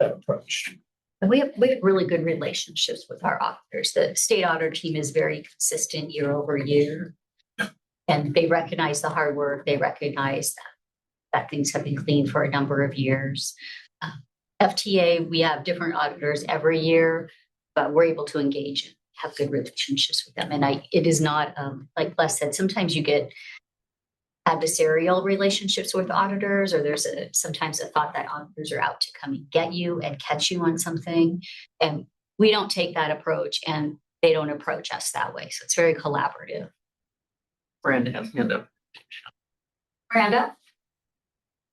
S3: that approach.
S14: And we have really good relationships with our auditors. The state auditor team is very consistent year over year. And they recognize the hard work. They recognize that things have been clean for a number of years. FTA, we have different auditors every year, but we're able to engage and have good relationships with them. And it is not, like Les said, sometimes you get adversarial relationships with auditors, or there's sometimes a thought that auditors are out to come and get you and catch you on something. And we don't take that approach, and they don't approach us that way. So it's very collaborative.
S1: Miranda has hand up.
S14: Miranda?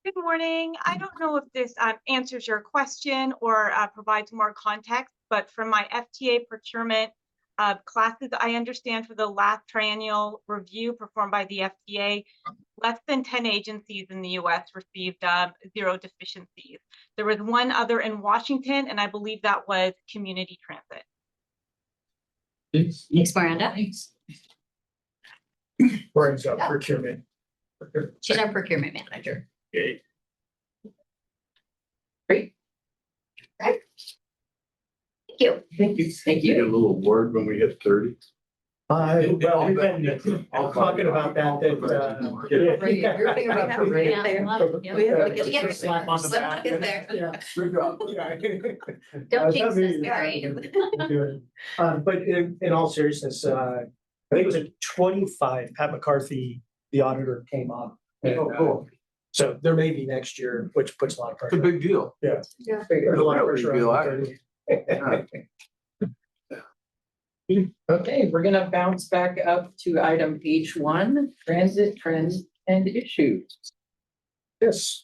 S15: Good morning. I don't know if this answers your question or provides more context, but from my FTA procurement classes, I understand for the last triennial review performed by the FTA, less than 10 agencies in the US received 0 deficiencies. There was 1 other in Washington, and I believe that was community transit.
S14: Thanks, Miranda.
S3: Miranda's got procurement.
S14: She's our procurement manager.
S3: Okay.
S14: Great. Right. Thank you.
S10: Thank you. Get a little award when we hit 30.
S3: Well, we've been talking about that.
S14: Don't jinx us,
S3: but in all seriousness, I think it was a 25. Pat McCarthy, the auditor, came on. Cool. So there may be next year, which puts a lot of pressure.
S12: It's a big deal.
S3: Yeah.
S5: Yeah.
S3: There's a lot of pressure.
S1: Okay, we're gonna bounce back up to item H1, transit trends and issues.
S3: Yes,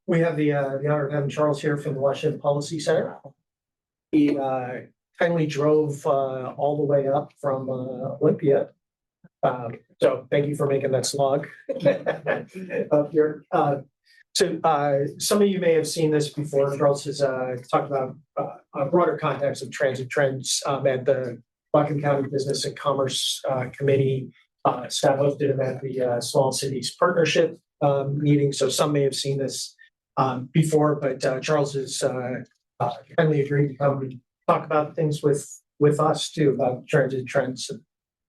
S3: we have the honor of having Charles here from the Washington Policy Center. He kindly drove all the way up from Olympia. So thank you for making that slog up here. So some of you may have seen this before. Charles has talked about a broader context of transit trends at the Whatcom County Business and Commerce Committee. Staff hosted him at the Small Cities Partnership meeting, so some may have seen this before, but Charles has kindly agreed to come and talk about things with us too, about transit trends and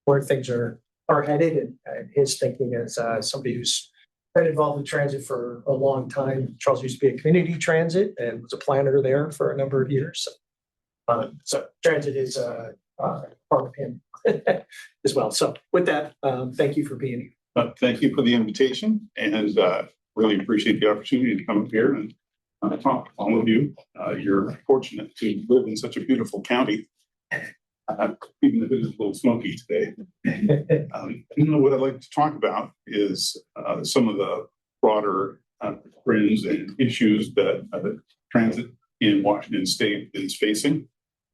S3: where things are headed, and his thinking as somebody who's been involved in transit for a long time. Charles used to be a community transit and was a planner there for a number of years. So transit is part of him as well. So with that, thank you for being here.
S16: Thank you for the invitation, and really appreciate the opportunity to come up here and talk to all of you. You're fortunate to live in such a beautiful county, even if it is a little smoky today. What I'd like to talk about is some of the broader trends and issues that transit in Washington State is facing.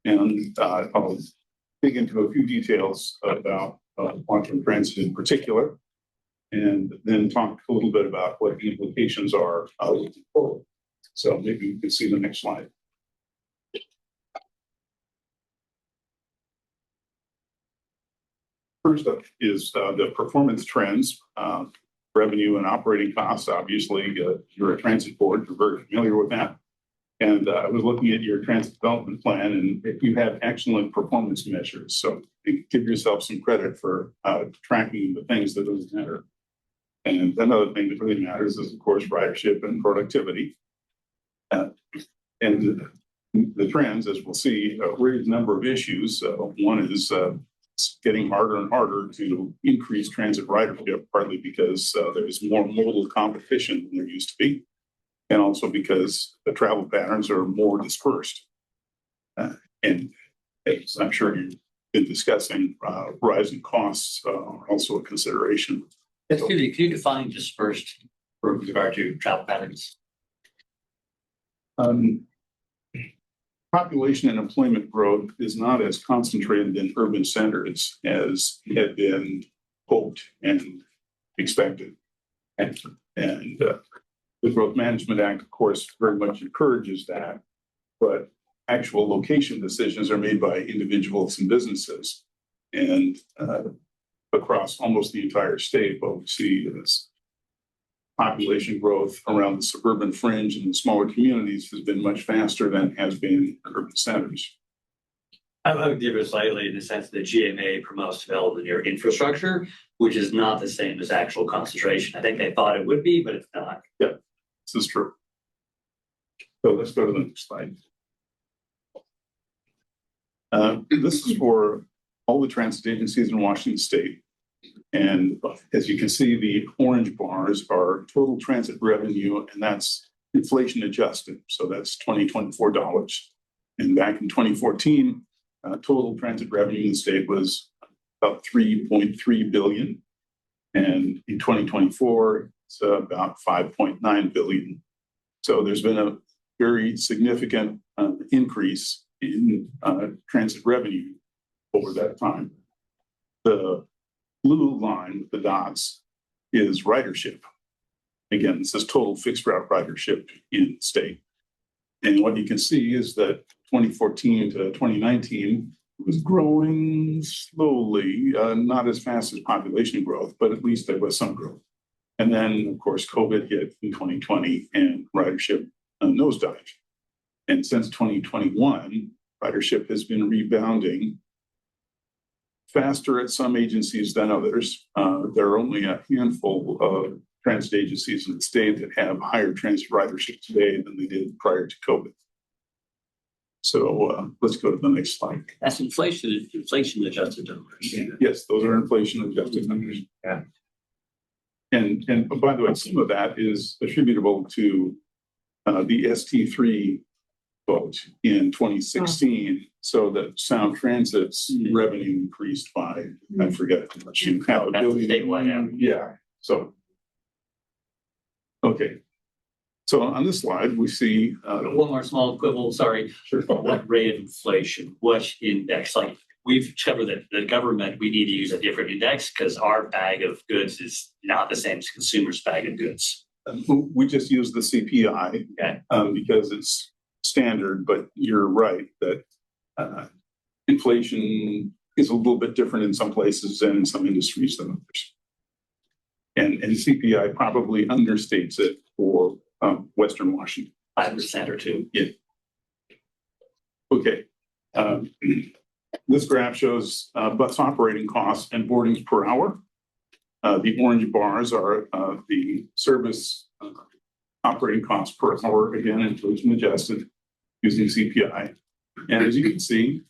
S16: And I'll dig into a few details about Washington Transit in particular, and then talk a little bit about what the implications are looking forward. So maybe we can see the next slide. First up is the performance trends, revenue and operating costs. Obviously, you're a transit board, you're very familiar with that. And I was looking at your transit development plan, and you have excellent performance measures. So give yourself some credit for tracking the things that really matter. And another thing that really matters is, of course, ridership and productivity. And the trends, as we'll see, raise a number of issues. One is it's getting harder and harder to increase transit ridership, partly because there's more modal competition than there used to be, and also because the travel patterns are more dispersed. And as I'm sure you've been discussing, rising costs are also a consideration.
S11: Excuse me, can you define dispersed with regard to travel patterns?
S16: Population and employment growth is not as concentrated in urban centers as had been hoped and expected. And the Growth Management Act, of course, very much encourages that, but actual location decisions are made by individuals and businesses. And across almost the entire state, what we see is population growth around the suburban fringe and the smaller communities has been much faster than has been in urban centers.
S11: I would give it slightly in the sense that GMA promotes development near infrastructure, which is not the same as actual concentration. I think they thought it would be, but it's not.
S16: Yeah, this is true. So let's go to the next slide. This is for all the transit agencies in Washington State. And as you can see, the orange bars are total transit revenue, and that's inflation adjusted. So that's 2024 dollars. And back in 2014, total transit revenue in the state was about 3.3 billion. And in 2024, it's about 5.9 billion. So there's been a very significant increase in transit revenue over that time. The blue line with the dots is ridership. Again, this is total fixed route ridership in the state. And what you can see is that 2014 to 2019 was growing slowly, not as fast as population growth, but at least there was some growth. And then, of course, COVID hit in 2020 and ridership nosedived. And since 2021, ridership has been rebounding faster at some agencies than others. There are only a handful of transit agencies in the state that have higher transit ridership today than they did prior to COVID. So let's go to the next slide.
S11: That's inflation adjusted numbers.
S16: Yes, those are inflation adjusted numbers. Yeah. And by the way, some of that is attributable to the ST3 vote in 2016. So that Sound Transit's revenue increased by, I forget how much, half a billion. Yeah. So, okay. So on this slide, we see
S11: one more small quibble. Sorry.
S16: Sure.
S11: What rate of inflation? What index? Like we've covered that the government, we need to use a different index because our bag of goods is not the same as consumers' bag of goods.
S16: We just use the CPI because it's standard, but you're right that inflation is a little bit different in some places and in some industries than others. And CPI probably understates it for Western Washington.
S11: 5% or 2%.
S16: Yeah. Okay. This graph shows bus operating costs and boardings per hour. The orange bars are the service operating costs per hour, again, inflation adjusted using CPI. And as you can see,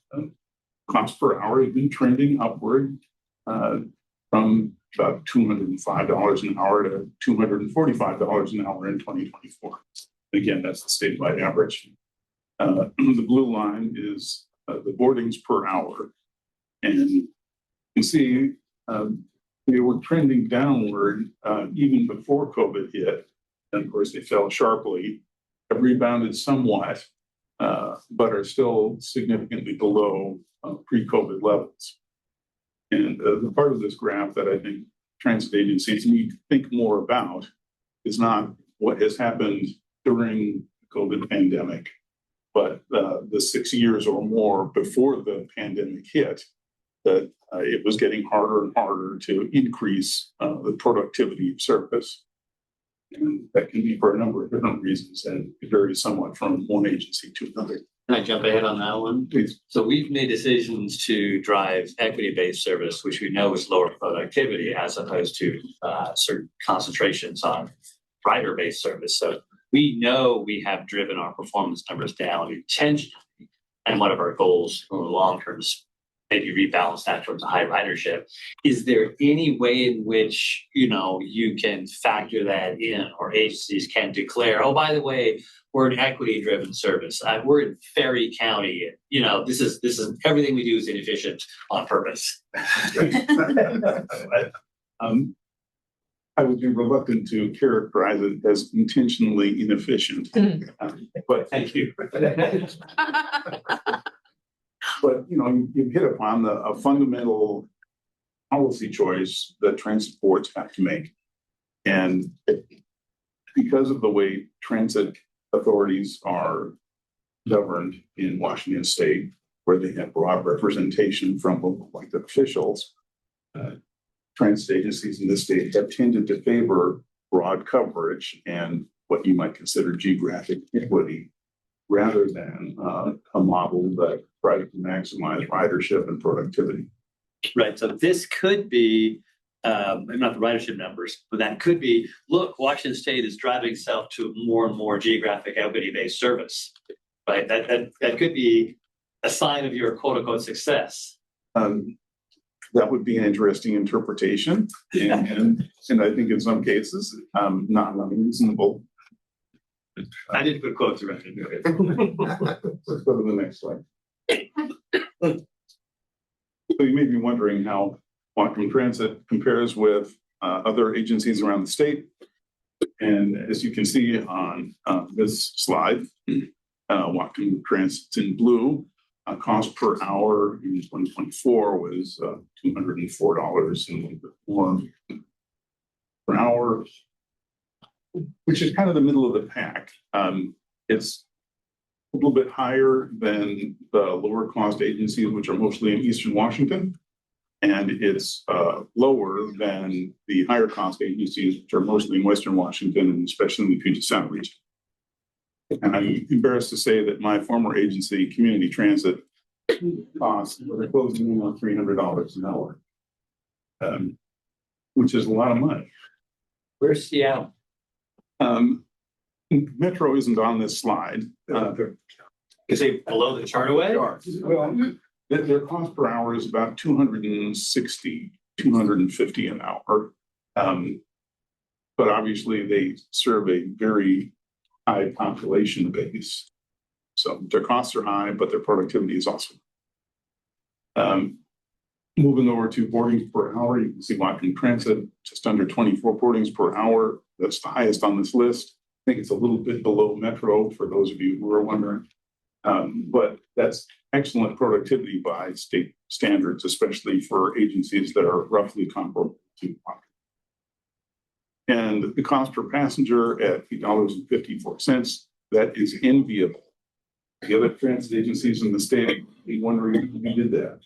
S16: cost per hour has been trending upward from about $205 an hour to $245 an hour in 2024. Again, that's the statewide average. The blue line is the boardings per hour. And you see they were trending downward even before COVID hit. And of course, they fell sharply, have rebounded somewhat, but are still significantly below pre-COVID levels. And the part of this graph that I think transit agencies need to think more about is not what has happened during the COVID pandemic, but the 6 years or more before the pandemic hit, that it was getting harder and harder to increase the productivity of service. And that can be for a number of different reasons, and it varies somewhat from one agency to another.
S11: Can I jump ahead on that one?
S16: Please.
S11: So we've made decisions to drive equity-based service, which we know is lower productivity as opposed to certain concentrations on rider-based service. So we know we have driven our performance numbers down intentionally. And one of our goals over the long term is maybe rebalance that towards a high ridership. Is there any way in which, you can factor that in, or agencies can declare, oh, by the way, we're an equity-driven service. We're in Ferry County. This is everything we do is inefficient on purpose.
S16: I would be reluctant to characterize it as intentionally inefficient, but thank you. But you hit upon a fundamental policy choice that transit boards have to make, and because of the way transit authorities are governed in Washington State, where they have broad representation from local elected officials, transit agencies in this state have tended to favor broad coverage and what you might consider geographic equity, rather than a model that tries to maximize ridership and productivity.
S11: Right. So this could be, not the ridership numbers, but that could be, look, Washington State is driving itself to more and more geographic equity-based service. Right. That could be a sign of your quote unquote success.
S16: That would be an interesting interpretation, and I think in some cases, not unreasonable.
S11: I did put quotes around it.
S16: Let's go to the next slide. So you may be wondering how Whatcom Transit compares with other agencies around the state. And as you can see on this slide, Whatcom Transit's in blue. Cost per hour in 2024 was $204 and a little bit more per hour, which is kind of the middle of the pack. It's a little bit higher than the lower cost agencies, which are mostly in Eastern Washington. And it's lower than the higher cost agencies, which are mostly in Western Washington and especially in the Puget Sound region. And I'm embarrassed to say that my former agency, Community Transit, costs were closing in on $300 an hour, which is a lot of money.
S11: Where's Seattle?
S16: Metro isn't on this slide.
S11: Is it below the chart away?
S16: Well, their cost per hour is about $260, $250 an hour. But obviously they serve a very high population base. So their costs are high, but their productivity is awesome. Moving over to boardings per hour, you can see Whatcom Transit, just under 24 boardings per hour. That's the highest on this list. I think it's a little bit below Metro for those of you who are wondering. But that's excellent productivity by state standards, especially for agencies that are roughly comparable to Whatcom. And the cost per passenger at $8.54, that is enviable. The other transit agencies in the state be wondering who did that.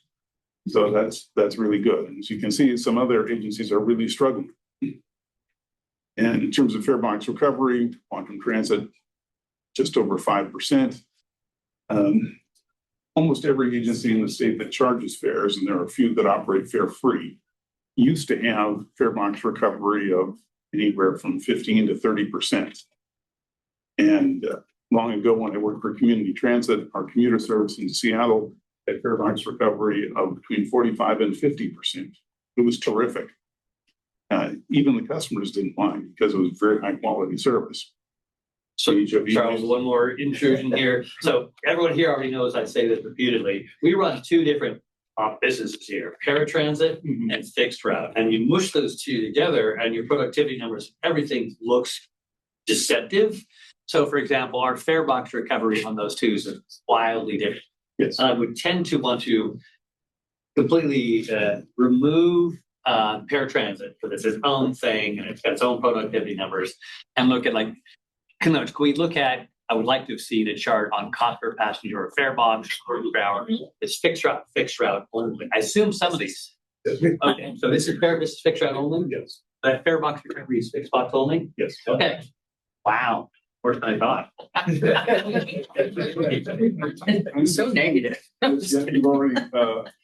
S16: So that's really good. And as you can see, some other agencies are really struggling. And in terms of fare box recovery, Whatcom Transit, just over 5%. Almost every agency in the state that charges fares, and there are a few that operate fare free, used to have fare box recovery of anywhere from 15 to 30%. And long ago, when I worked for Community Transit, our commuter service in Seattle had fare box recovery of between 45 and 50%. It was terrific. Even the customers didn't mind because it was very high quality service.
S11: So Charles, one more intrusion here. So everyone here already knows I say this repeatedly. We run two different businesses here, paratransit and fixed route. And you mush those two together and your productivity numbers, everything looks deceptive. So for example, our fare box recovery on those two is wildly different.
S16: Yes.
S11: I would tend to want to completely remove paratransit for this its own thing, and it's got its own productivity numbers, and look at like, can we look at, I would like to have seen a chart on cost per passenger or fare box per hour. It's fixed route only. I assume some of these. Okay, so this is fixed route only?
S16: Yes.
S11: That fare box recovery is fixed box only?
S16: Yes.
S11: Okay. Wow. Worse than I thought. I'm so negative.
S16: You've already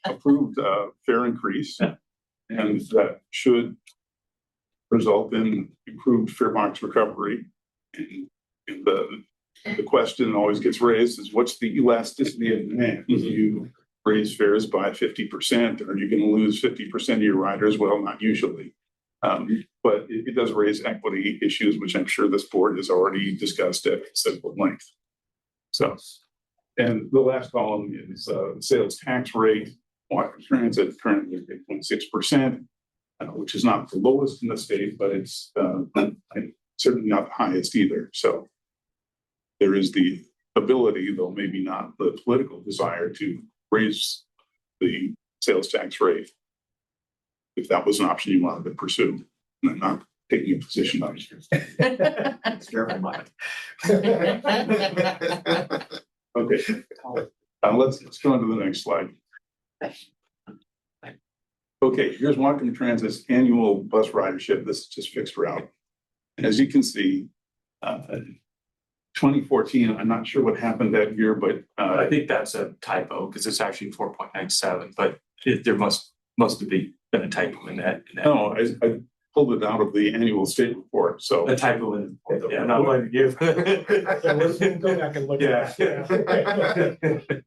S16: approved fare increase, and that should result in improved fare box recovery. And the question always gets raised is, what's the elasticity of demand? If you raise fares by 50%, are you going to lose 50% of your riders? Well, not usually. But it does raise equity issues, which I'm sure this board has already discussed at considerable length. So, and the last column is sales tax rate. Whatcom Transit currently at 8.6%, which is not the lowest in the state, but it's certainly not the highest either. So there is the ability, though maybe not the political desire, to raise the sales tax rate if that was an option you wanted to pursue. And I'm not taking a position on it. Okay, let's go on to the next slide. Okay, here's Whatcom Transit's annual bus ridership. This is just fixed route. And as you can see, 2014, I'm not sure what happened that year, but
S9: I think that's a typo because it's actually 4.97, but there must have been a typo in that.
S16: No, I pulled it out of the annual state report. So
S9: a typo in the report. Yeah, not going to give.
S3: Go back and look at that.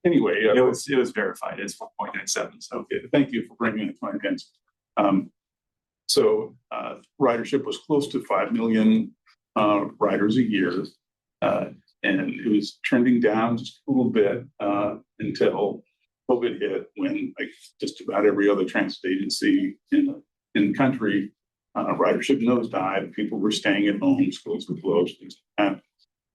S16: Anyway,
S9: it was verified. It's 4.97. So
S16: okay, thank you for bringing it to my attention. So ridership was close to 5 million riders a year, and it was trending down just a little bit until COVID hit, when like just about every other transit agency in the country, ridership nosedived. People were staying at home, schools were closed, and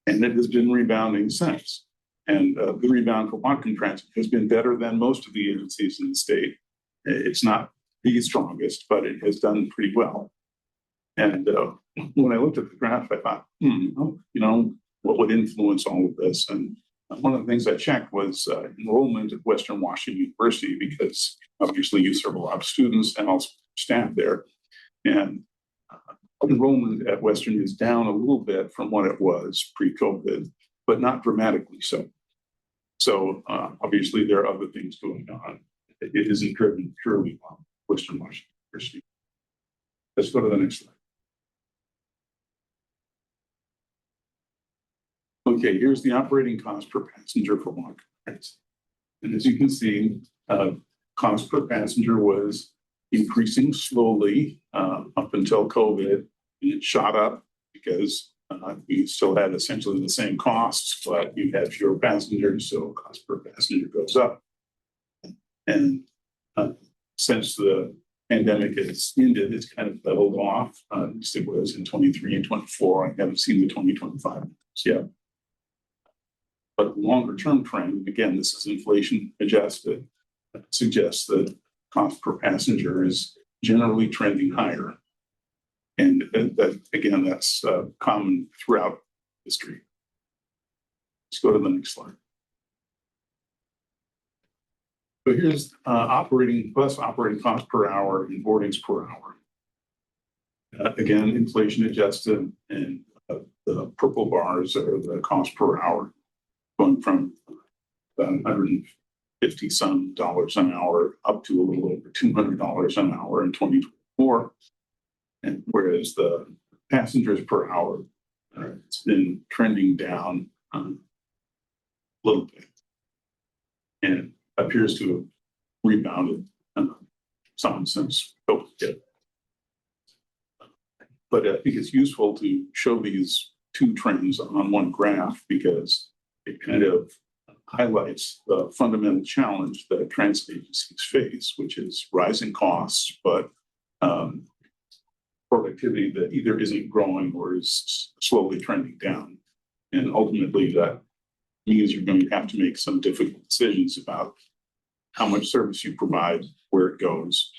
S16: it has been rebounding since. And the rebound for Whatcom Transit has been better than most of the agencies in the state. It's not the strongest, but it has done pretty well. And when I looked at the graph, I thought, what would influence all of this? And one of the things I checked was enrollment at Western Washington University, because obviously you serve a lot of students and also staff there. And enrollment at Western is down a little bit from what it was pre-COVID, but not dramatically so. So obviously there are other things going on. It isn't driven purely by Western Washington University. Let's go to the next slide. Okay, here's the operating cost per passenger for Whatcom Transit. And as you can see, cost per passenger was increasing slowly up until COVID, and it shot up because we still had essentially the same costs, but you had fewer passengers, so cost per passenger goes up. And since the pandemic has ended, it's kind of leveled off. It was in 23 and 24. I haven't seen the 2025 yet. But longer term trend, again, this is inflation adjusted, suggests that cost per passenger is generally trending higher. And that, again, that's common throughout history. Let's go to the next slide. So here's bus operating cost per hour and boardings per hour. Again, inflation adjusted, and the purple bars are the cost per hour, going from about $150 some an hour up to a little over $200 an hour in 2024. And whereas the passengers per hour, it's been trending down a little bit and appears to have rebounded some since COVID. But I think it's useful to show these two trends on one graph because it kind of highlights the fundamental challenge that transit agencies face, which is rising costs, but productivity that either isn't growing or is slowly trending down. And ultimately, that means you're going to have to make some difficult decisions about how much service you provide, where it goes,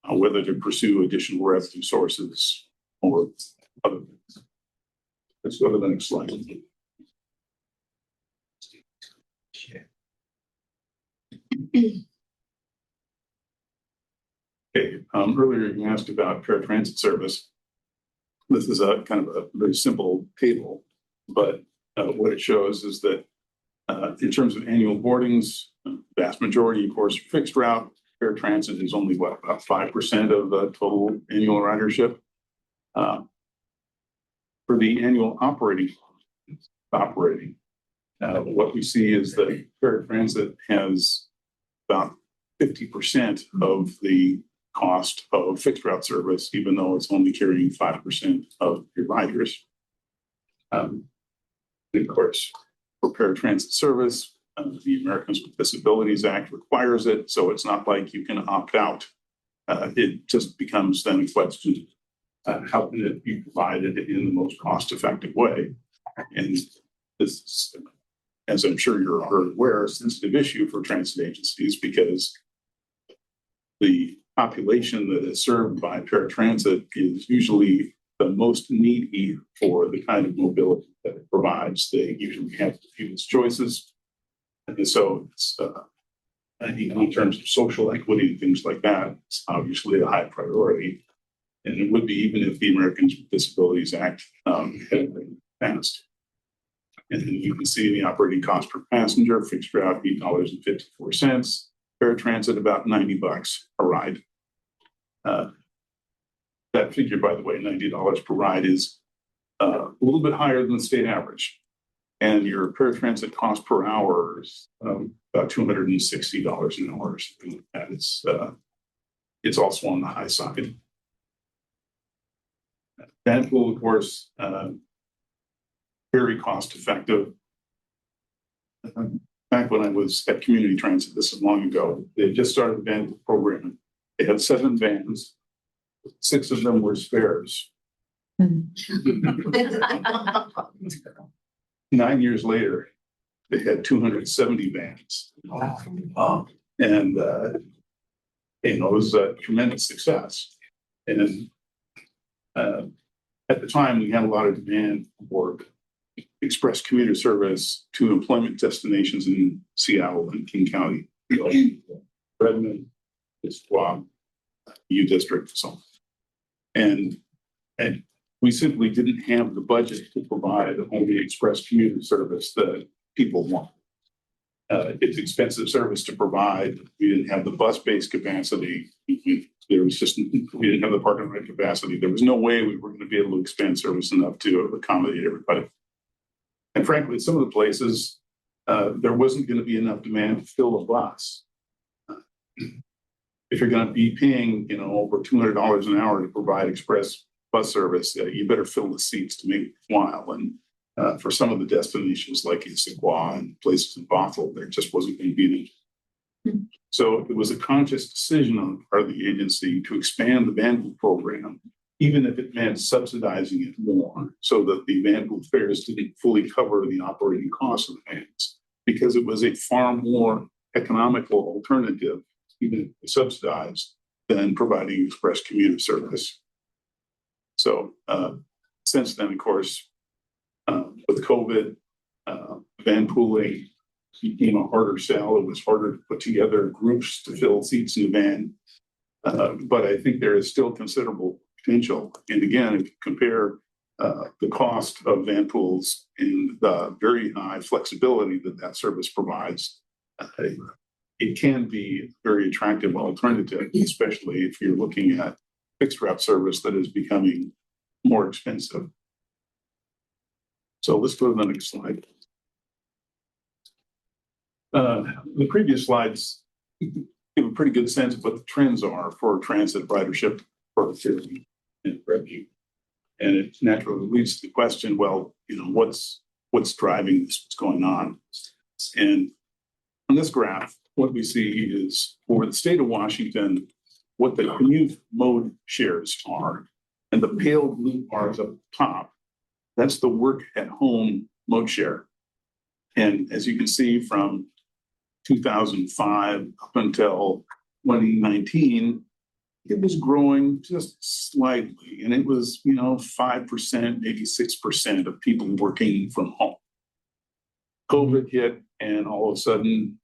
S16: whether to pursue additional revenue sources or other things. Let's go to the next slide. Okay, earlier you asked about paratransit service. This is a kind of a very simple table, but what it shows is that in terms of annual boardings, vast majority, of course, fixed route. Paratransit is only about 5% of the total annual ridership. For the annual operating, what we see is that paratransit has about 50% of the cost of fixed route service, even though it's only carrying 5% of your riders. Of course, for paratransit service, the Americans with Disabilities Act requires it, so it's not like you can opt out. It just becomes then a question, how can it be provided in the most cost-effective way? And this is, as I'm sure you're aware, a sensitive issue for transit agencies because the population that is served by paratransit is usually the most needy for the kind of mobility that it provides. They usually have the fewest choices. And so it's, in terms of social equity and things like that, it's obviously a high priority. And it would be even if the Americans with Disabilities Act had been passed. And then you can see the operating cost per passenger, fixed route, $8.54. Paratransit, about $90 a ride. That figure, by the way, $90 per ride is a little bit higher than the state average. And your paratransit cost per hour is about $260 an hour or something like that. It's also on the high side. Van pool, of course, very cost effective. Back when I was at Community Transit, this is long ago, they just started the van pool program. They had 7 vans, 6 of them were spares. 9 years later, they had 270 vans. Wow. And it was a tremendous success. And at the time, we had a lot of demand for express commuter service to employment destinations in Seattle and King County, Redmond, Issaquah, U District, and so on. And we simply didn't have the budget to provide only express commuter service that people want. It's expensive service to provide. We didn't have the bus-based capacity. We didn't have the parking lot capacity. There was no way we were going to be able to expand service enough to accommodate everybody. And frankly, some of the places, there wasn't going to be enough demand to fill a bus. If you're going to be paying, over $200 an hour to provide express bus service, you better fill the seats to make it worthwhile. And for some of the destinations like Issaquah and places in Bothell, there just wasn't going to be any. So it was a conscious decision on the part of the agency to expand the van pool program, even if it meant subsidizing it more, so that the van pool fares didn't fully cover the operating costs of the vans, because it was a far more economical alternative, even if subsidized, than providing express commuter service. So since then, of course, with COVID, van pooling became a harder sell. It was harder to put together groups to fill seats in the van. But I think there is still considerable potential. And again, if you compare the cost of van pools and the very high flexibility that that service provides, it can be a very attractive alternative, especially if you're looking at fixed route service that is becoming more expensive. So let's go to the next slide. The previous slides give a pretty good sense of what the trends are for transit ridership, productivity, and revenue. And it naturally leads to the question, well, what's driving this, what's going on? And on this graph, what we see is for the state of Washington, what the commute mode shares are. And the pale blue bars up top, that's the work at home mode share. And as you can see from 2005 up until 2019, it was growing just slightly. And it was, 5%, maybe 6% of people working from home. COVID hit, and all of a sudden,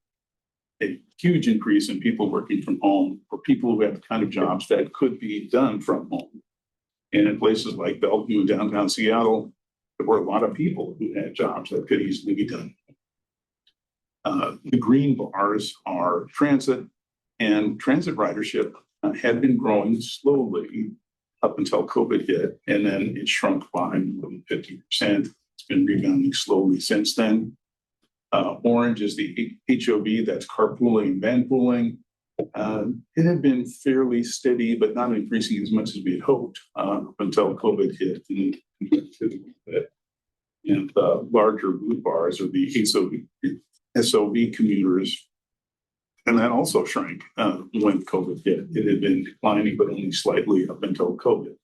S16: a huge increase in people working from home, or people who have the kind of jobs that could be done from home. And in places like Bellevue and downtown Seattle, there were a lot of people who had jobs that could easily be done. The green bars are transit, and transit ridership had been growing slowly up until COVID hit, and then it shrunk by more than 50%. It's been rebounding slowly since then. Orange is the HOV, that's carpooling and van pooling. It had been fairly steady, but not increasing as much as we had hoped up until COVID hit. And the larger blue bars are the SOV commuters. And that also shrank when COVID hit. It had been declining, but only slightly up until COVID.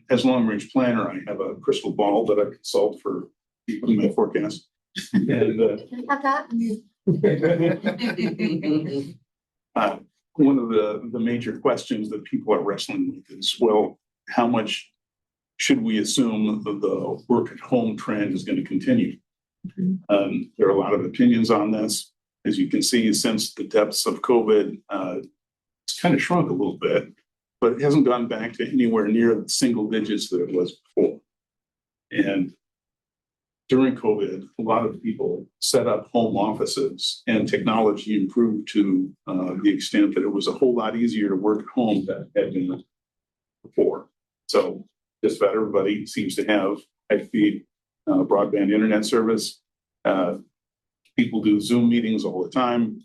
S16: As a long-range planner, I have a crystal ball that I consult for my forecast. And one of the major questions that people are wrestling with is, well, how much should we assume the work at home trend is going to continue? There are a lot of opinions on this. As you can see, since the depths of COVID, it's kind of shrunk a little bit, but it hasn't gone back to anywhere near the single digits that it was before. And during COVID, a lot of people set up home offices, and technology improved to the extent that it was a whole lot easier to work at home than it had been before. So just about everybody seems to have high-speed broadband internet service. People do Zoom meetings all the time.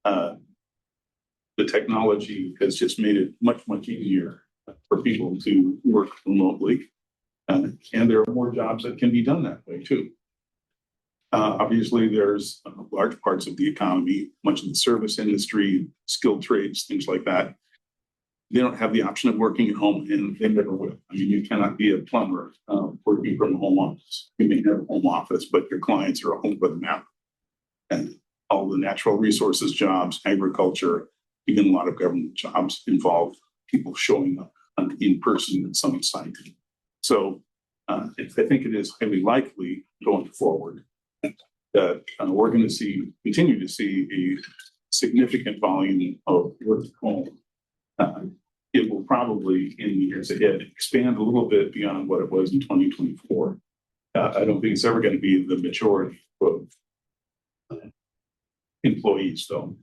S16: The technology has just made it much, much easier for people to work remotely. And there are more jobs that can be done that way too. Obviously, there's large parts of the economy, much of the service industry, skilled trades, things like that. They don't have the option of working at home, and they never will. I mean, you cannot be a plumber working from a home office. You may have a home office, but your clients are all over the map. And all the natural resources jobs, agriculture, even a lot of government jobs involve people showing up in person at some site. So I think it is highly likely going forward that we're going to continue to see a significant volume of work at home. It will probably, in the years ahead, expand a little bit beyond what it was in 2024. I don't think it's ever going to be the majority of employees, though,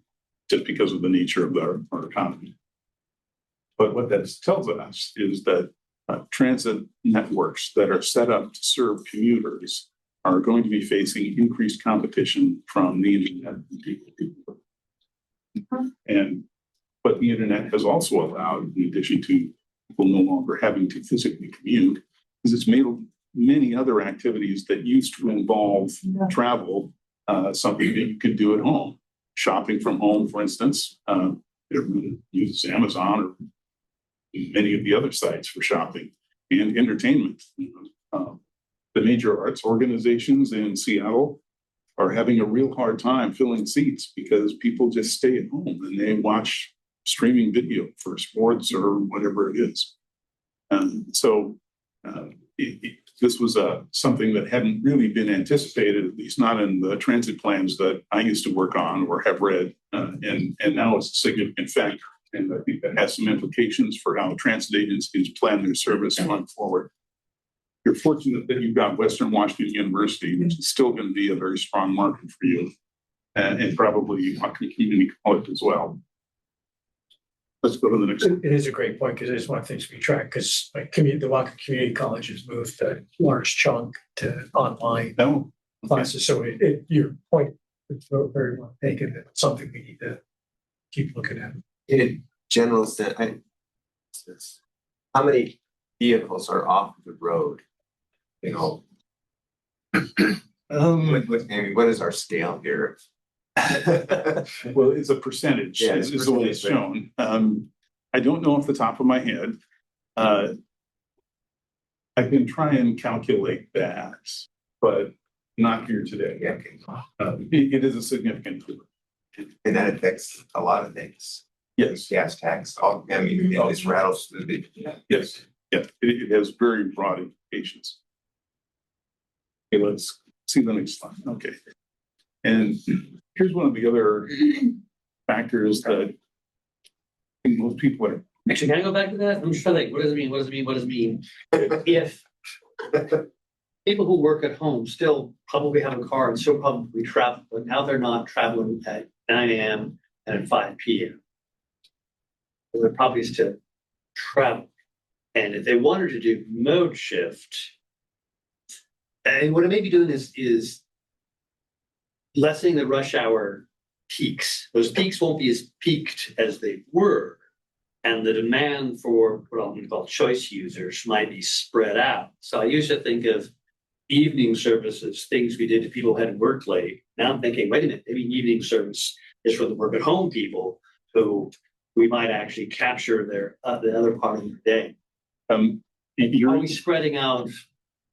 S16: just because of the nature of our economy. But what that tells us is that transit networks that are set up to serve commuters are going to be facing increased competition from the internet. But the internet has also allowed, in addition to people no longer having to physically commute, is it's made many other activities that used to involve travel something that you could do at home. Shopping from home, for instance, everyone uses Amazon or many of the other sites for shopping, and entertainment. The major arts organizations in Seattle are having a real hard time filling seats because people just stay at home and they watch streaming video for sports or whatever it is. So this was something that hadn't really been anticipated, at least not in the transit plans that I used to work on or have read, and now it's a significant factor And I think that has some implications for how transit agencies plan their service going forward. You're fortunate that you've got Western Washington University, which is still going to be a very strong market for you, and probably Whatcom Community College as well. Let's go to the next one.
S3: It is a great point because it's one of the things we track because the Whatcom Community College has moved a large chunk to online classes. So your point is very well taken. It's something we need to keep looking at.
S12: In general sense, how many vehicles are off the road? You know, what is our scale here?
S16: Well, it's a percentage,
S12: Yeah,
S16: is the way it's shown. I don't know off the top of my head. I can try and calculate that, but not here today.
S12: Yeah.
S16: It is a significant group.
S12: And that affects a lot of things.
S16: Yes.
S12: Gas tax, all, I mean, this rattles through the.
S16: Yes. Yeah, it has very broad implications. Okay, let's see the next slide. Okay. And here's one of the other factors that I think most people are.
S11: Actually, can I go back to that? I'm just trying to think, what does it mean? What does it mean? What does it mean? If people who work at home still probably have a car and still probably travel, but now they're not traveling at 9 a.m. and at 5 p.m. So they're probably still traveling. And if they wanted to do mode shift, and what it may be doing is lessening the rush hour peaks. Those peaks won't be as peaked as they were. And the demand for what I'm going to call choice users might be spread out. So I used to think of evening services, things we did to people who had to work late. Now I'm thinking, wait a minute, maybe evening service is for the work at home people who we might actually capture their the other part of the day. Are we spreading out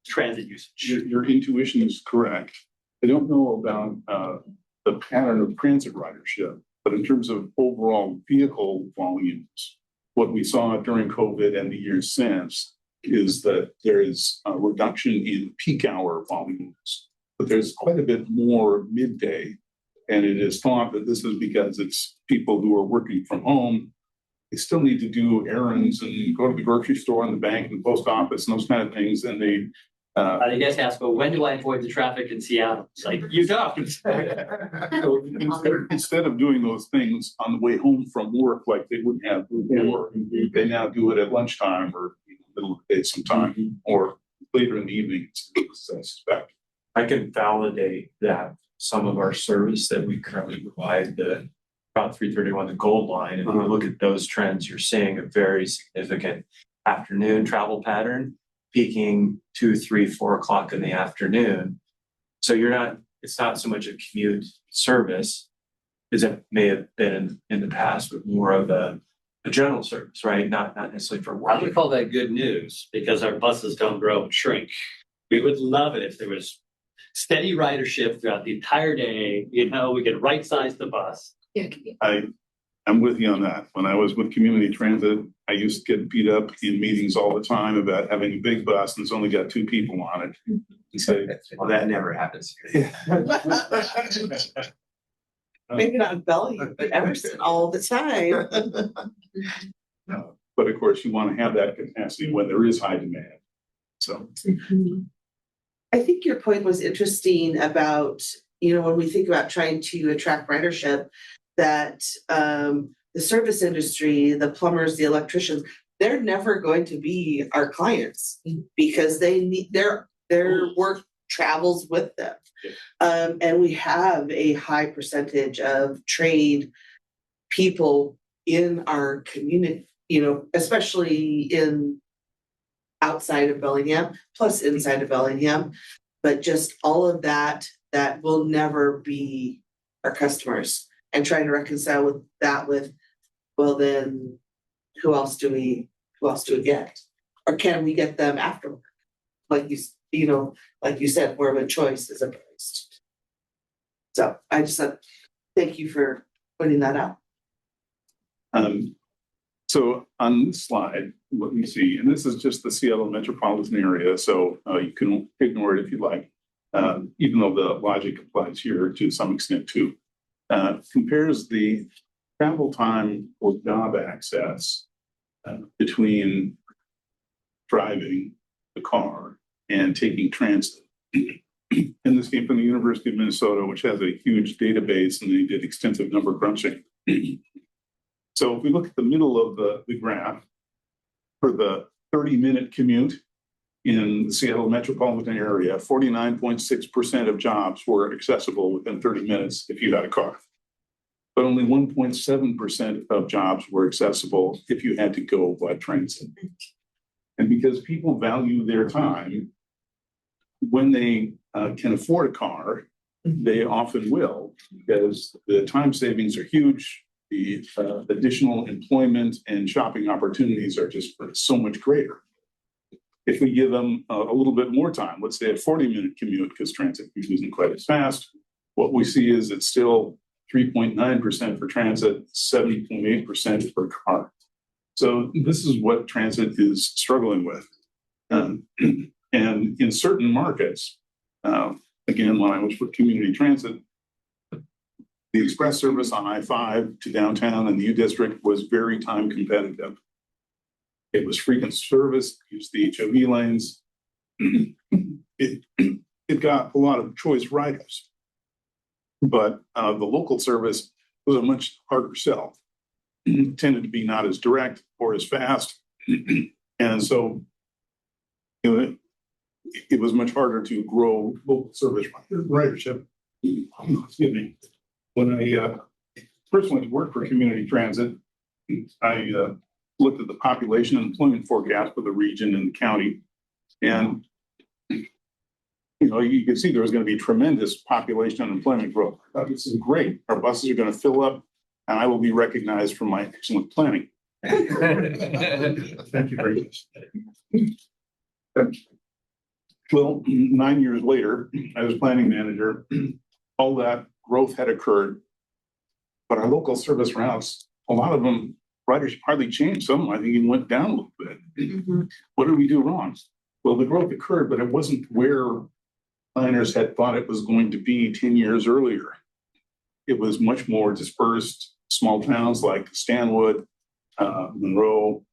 S11: transit usage?
S16: Your intuition is correct. I don't know about the pattern of transit ridership, but in terms of overall vehicle volumes, what we saw during COVID and the years since is that there is a reduction in peak hour volumes, but there's quite a bit more midday. And it is thought that this is because it's people who are working from home. They still need to do errands and go to the grocery store and the bank and the post office and those kind of things. And they
S11: I guess ask, well, when do I avoid the traffic in Seattle? It's like, you don't.
S16: so instead of doing those things on the way home from work like they wouldn't have before, they now do it at lunchtime or middle of the day sometime or later in the evening, I suspect.
S9: I can validate that some of our service that we currently provide, the Route 331, the Gold Line, if you look at those trends, you're seeing a very significant afternoon travel pattern, peaking 2, 3, 4 o'clock in the afternoon. So it's not so much a commute service as it may have been in the past, but more of a general service, right? Not necessarily for work.
S11: I would call that good news because our buses don't grow and shrink. We would love it if there was steady ridership throughout the entire day. You know, we could right size the bus.
S16: I'm with you on that. When I was with community transit, I used to get beat up in meetings all the time about having a big bus and it's only got 2 people on it. So,
S12: well, that never happens.
S17: Maybe not in Bellingham, but Emerson all the time.
S16: But of course, you want to have that capacity when there is high demand. So
S17: I think your point was interesting about, when we think about trying to attract ridership, that the service industry, the plumbers, the electricians, they're never going to be our clients because they need their work travels with them. And we have a high percentage of trained people in our community, especially in outside of Bellingham, plus inside of Bellingham, but just all of that will never be our customers. And trying to reconcile with that well, then who else do we get? Or can we get them afterward? Like you said, more of a choice as opposed. So I just said, thank you for pointing that out.
S16: So on this slide, what we see, and this is just the Seattle metropolitan area, so you can ignore it if you like, even though the logic applies here to some extent too. Compares the travel time or job access between driving the car and taking transit. And this came from the University of Minnesota, which has a huge database, and they did extensive number crunching. So if we look at the middle of the graph, for the 30-minute commute in the Seattle metropolitan area, 49.6% of jobs were accessible within 30 minutes if you had a car. But only 1.7% of jobs were accessible if you had to go by transit. And because people value their time, when they can afford a car, they often will, because the time savings are huge. The additional employment and shopping opportunities are just so much greater. If we give them a little bit more time, let's say a 40-minute commute, because transit isn't quite as fast, what we see is it's still 3.9% for transit, 70.8% for car. So this is what transit is struggling with. And in certain markets, again, when I was with community transit, the express service on I-5 to downtown and the U District was very time competitive. It was frequent service, used the HOV lanes. It got a lot of choice riders, but the local service was a much harder sell. It tended to be not as direct or as fast. And so it was much harder to grow local service ridership. Excuse me. When I first went to work for community transit, I looked at the population and employment forecast for the region and the county. And, you could see there was going to be tremendous population and employment growth. I thought, this is great. Our buses are going to fill up, and I will be recognized for my excellent planning. Thank you very much. Well, 9 years later, I was planning manager. All that growth had occurred, but our local service routes, a lot of them, riders hardly changed. Some, I think, even went down a little bit. What did we do wrong? Well, the growth occurred, but it wasn't where planners had thought it was going to be 10 years earlier. It was much more dispersed. Small towns like Stanwood, Monroe,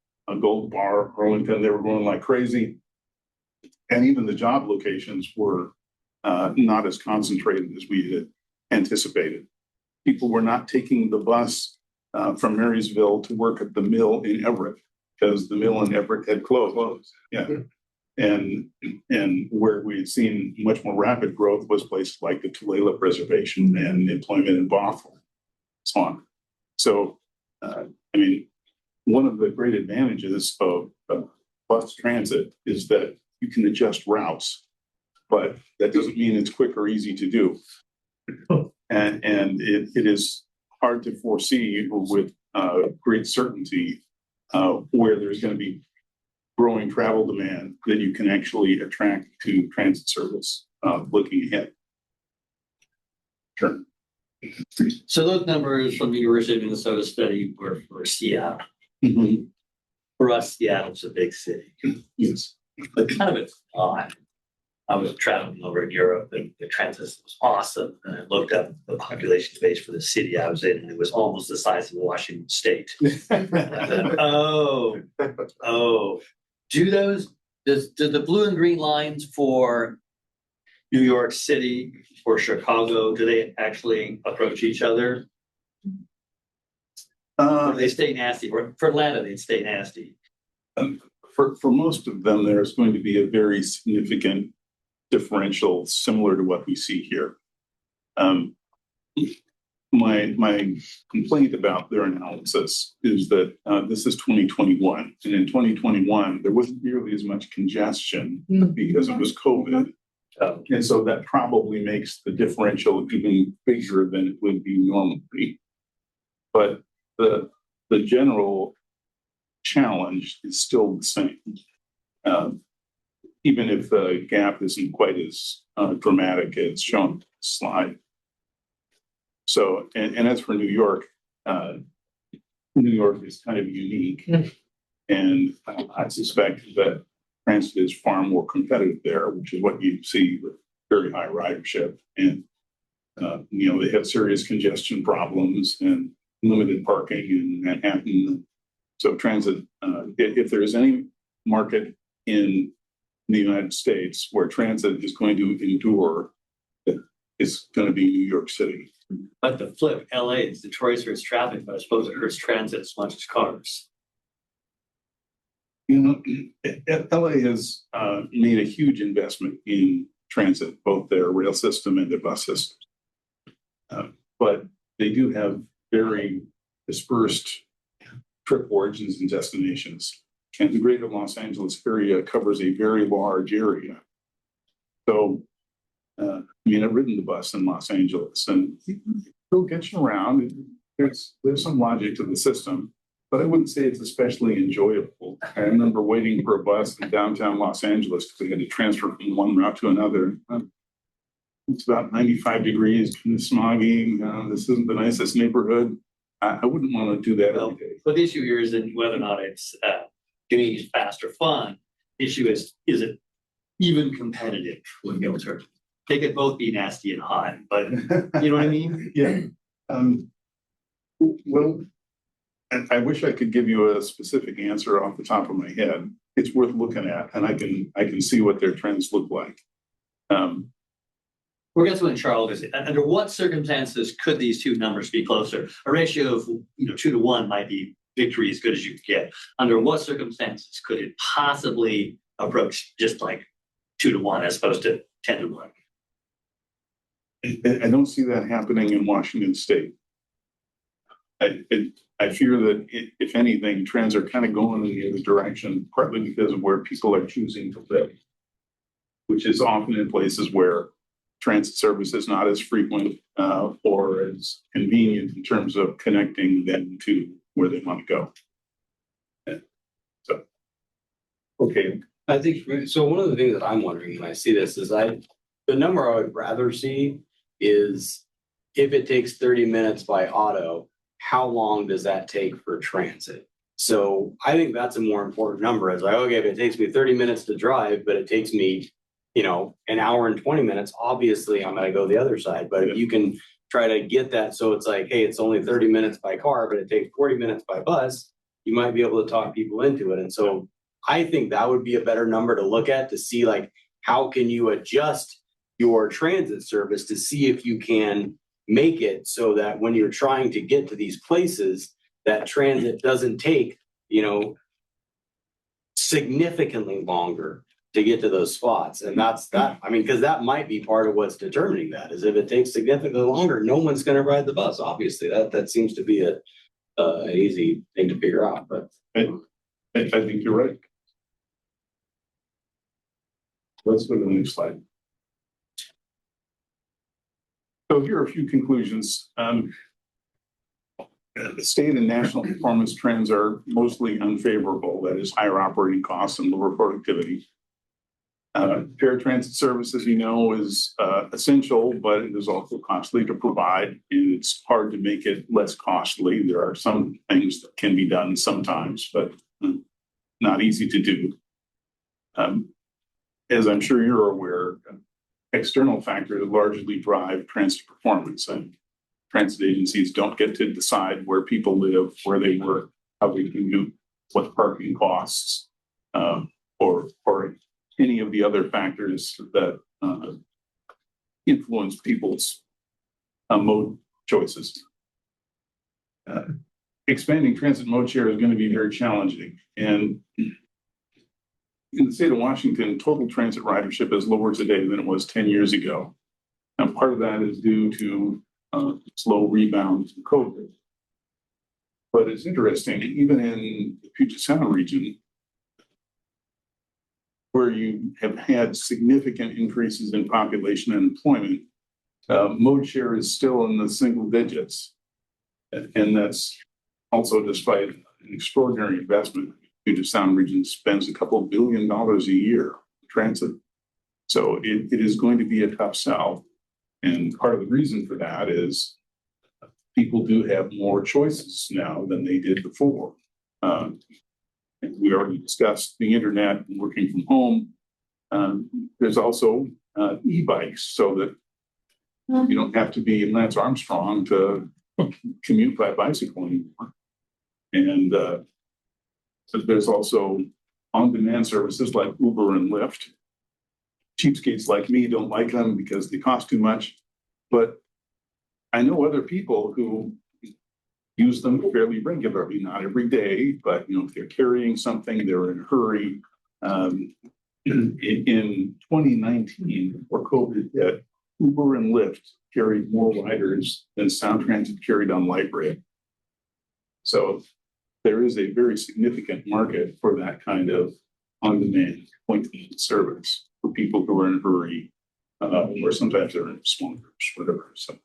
S16: Gold Bar, Burlington, they were growing like crazy. And even the job locations were not as concentrated as we had anticipated. People were not taking the bus from Marysville to work at the mill in Everett, because the mill in Everett had closed. Yeah. And where we had seen much more rapid growth was places like the Tulalip Reservation and employment in Bothell, so on. So, one of the great advantages of bus transit is that you can adjust routes, but that doesn't mean it's quick or easy to do. And it is hard to foresee with great certainty where there's going to be growing travel demand that you can actually attract to transit service looking ahead. Sure.
S11: So those numbers from the University of Minnesota study were for Seattle. For us, Seattle's a big city.
S16: Yes.
S11: But kind of it's odd. I was traveling over in Europe and the transit was awesome. And I looked up the population base for the city I was in, and it was almost the size of Washington State. Oh. Do the blue and green lines for New York City or Chicago, do they actually approach each other? Or they stay nasty? For Atlanta, they'd stay nasty.
S16: For most of them, there's going to be a very significant differential similar to what we see here. My complaint about their analysis is that this is 2021, and in 2021 there wasn't nearly as much congestion because it was COVID, and so that probably makes the differential even bigger than it would be normally. But the general challenge is still the same. Even if the gap isn't quite as dramatic as shown on the slide. So, and as for New York is kind of unique. And I suspect that transit is far more competitive there, which is what you see with very high ridership. And, they have serious congestion problems, and limited parking in Manhattan. So transit, if there is any market in the United States where transit is going to endure, it's going to be New York City.
S11: But the flip, LA, Detroit hurts traffic, but I suppose it hurts transit as much as cars.
S16: You know, LA has made a huge investment in transit, both their rail system and their bus system. But they do have very dispersed trip origins and destinations. And the greater Los Angeles area covers a very large area. So, I mean, I've ridden the bus in Los Angeles and it'll get you around. There's some logic to the system, but I wouldn't say it's especially enjoyable. I remember waiting for a bus in downtown Los Angeles because we had to transfer from one route to another. It's about 95 degrees, kind of smoggy. This isn't the nicest neighborhood. I wouldn't want to do that every day.
S11: But the issue here isn't whether or not it's convenient, fast, or fun. The issue is it even competitive with the alternative? They could both be nasty and hot, but you know what I mean?
S16: Yeah. Well, I wish I could give you a specific answer off the top of my head. It's worth looking at, and I can see what their trends look like.
S11: We're going to Charles. Under what circumstances could these two numbers be closer? A ratio of 2 to 1 might be victory as good as you could get. Under what circumstances could it possibly approach just like 2 to 1 as opposed to 10 to 1?
S16: I don't see that happening in Washington State. I fear that if anything, trends are kind of going in the other direction, partly because of where people are choosing to live, which is often in places where transit service is not as frequent or as convenient in terms of connecting them to where they want to go. So, okay.
S18: I think so. One of the things that I'm wondering when I see this is the number I would rather see is if it takes 30 minutes by auto, how long does that take for transit? So I think that's a more important number. It's like, okay, if it takes me 30 minutes to drive, but it takes me, an hour and 20 minutes, obviously I'm going to go the other side. But if you can try to get that so it's like, hey, it's only 30 minutes by car, but it takes 40 minutes by bus, you might be able to talk people into it. And so I think that would be a better number to look at to see like, how can you adjust your transit service to see if you can make it so that when you're trying to get to these places, that transit doesn't take, significantly longer to get to those spots. And that's that. I mean, because that might be part of what's determining that is if it takes significantly longer, no one's going to ride the bus. Obviously, that seems to be an easy thing to figure out. But
S16: I think you're right. Let's go to the next slide. So here are a few conclusions. The state and national performance trends are mostly unfavorable. That is higher operating costs and lower productivity. Paratransit service, as you know, is essential, but it is also costly to provide, and it's hard to make it less costly. There are some things that can be done sometimes, but not easy to do. As I'm sure you're aware, external factors largely drive transit performance, and transit agencies don't get to decide where people live, where they work, how they commute, what parking costs, or any of the other factors that influence people's mode choices. Expanding transit mode share is going to be very challenging, and in the state of Washington, total transit ridership is lower today than it was 10 years ago. And part of that is due to slow rebound from COVID. But it's interesting, even in the Puget Sound region, where you have had significant increases in population and employment, mode share is still in the single digits. And that's also despite an extraordinary investment. Puget Sound region spends a couple $2 billion a year on transit. So it is going to be a tough sell. And part of the reason for that is people do have more choices now than they did before. We already discussed the internet and working from home. There's also e-bikes, so that you don't have to be Lance Armstrong to commute by bicycle anymore. And so there's also on-demand services like Uber and Lyft. Cheapskates like me don't like them because they cost too much, but I know other people who use them fairly regularly, not every day, but if they're carrying something, they're in a hurry. In 2019, before COVID hit, Uber and Lyft carried more riders than Sound Transit carried on light rail. So there is a very significant market for that kind of on-demand point-to-point service for people who are in a hurry, or sometimes they're in small groups, whatever. So,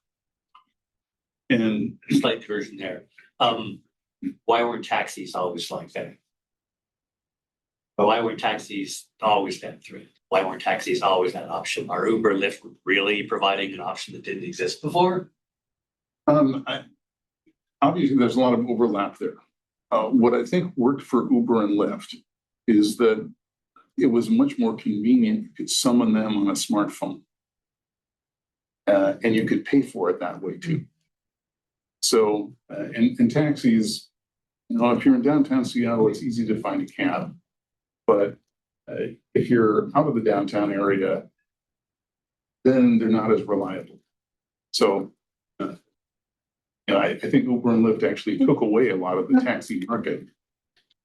S16: and
S11: slight diversion there. Why weren't taxis always like that? But why weren't taxis always that threat? Why weren't taxis always that option? Are Uber and Lyft really providing an option that didn't exist before?
S16: Obviously, there's a lot of overlap there. What I think worked for Uber and Lyft is that it was much more convenient. You could summon them on a smartphone, and you could pay for it that way too. So, and taxis, if you're in downtown Seattle, it's easy to find a cab. But if you're out of the downtown area, then they're not as reliable. So, I think Uber and Lyft actually took away a lot of the taxi market,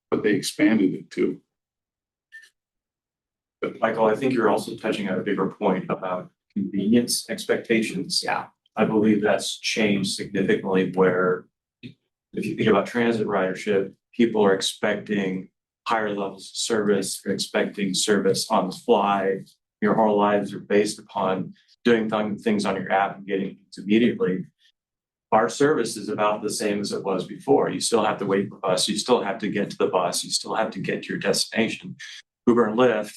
S16: but they expanded it too.
S9: But Michael, I think you're also touching on a bigger point about convenience expectations.
S1: Yeah.
S9: I believe that's changed significantly where if you think about transit ridership, people are expecting higher levels of service, they're expecting service on the fly. Your whole lives are based upon doing things on your app and getting things immediately. Our service is about the same as it was before. You still have to wait for a bus, you still have to get to the bus, you still have to get to your destination. Uber and Lyft,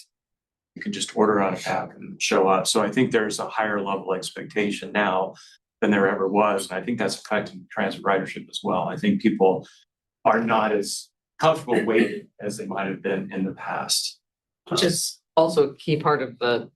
S9: you can just order on an app and show up. So I think there's a higher level expectation now than there ever was. And I think that's affecting transit ridership as well. I think people are not as comfortable waiting as they might have been in the past.
S1: Which is also a key part of the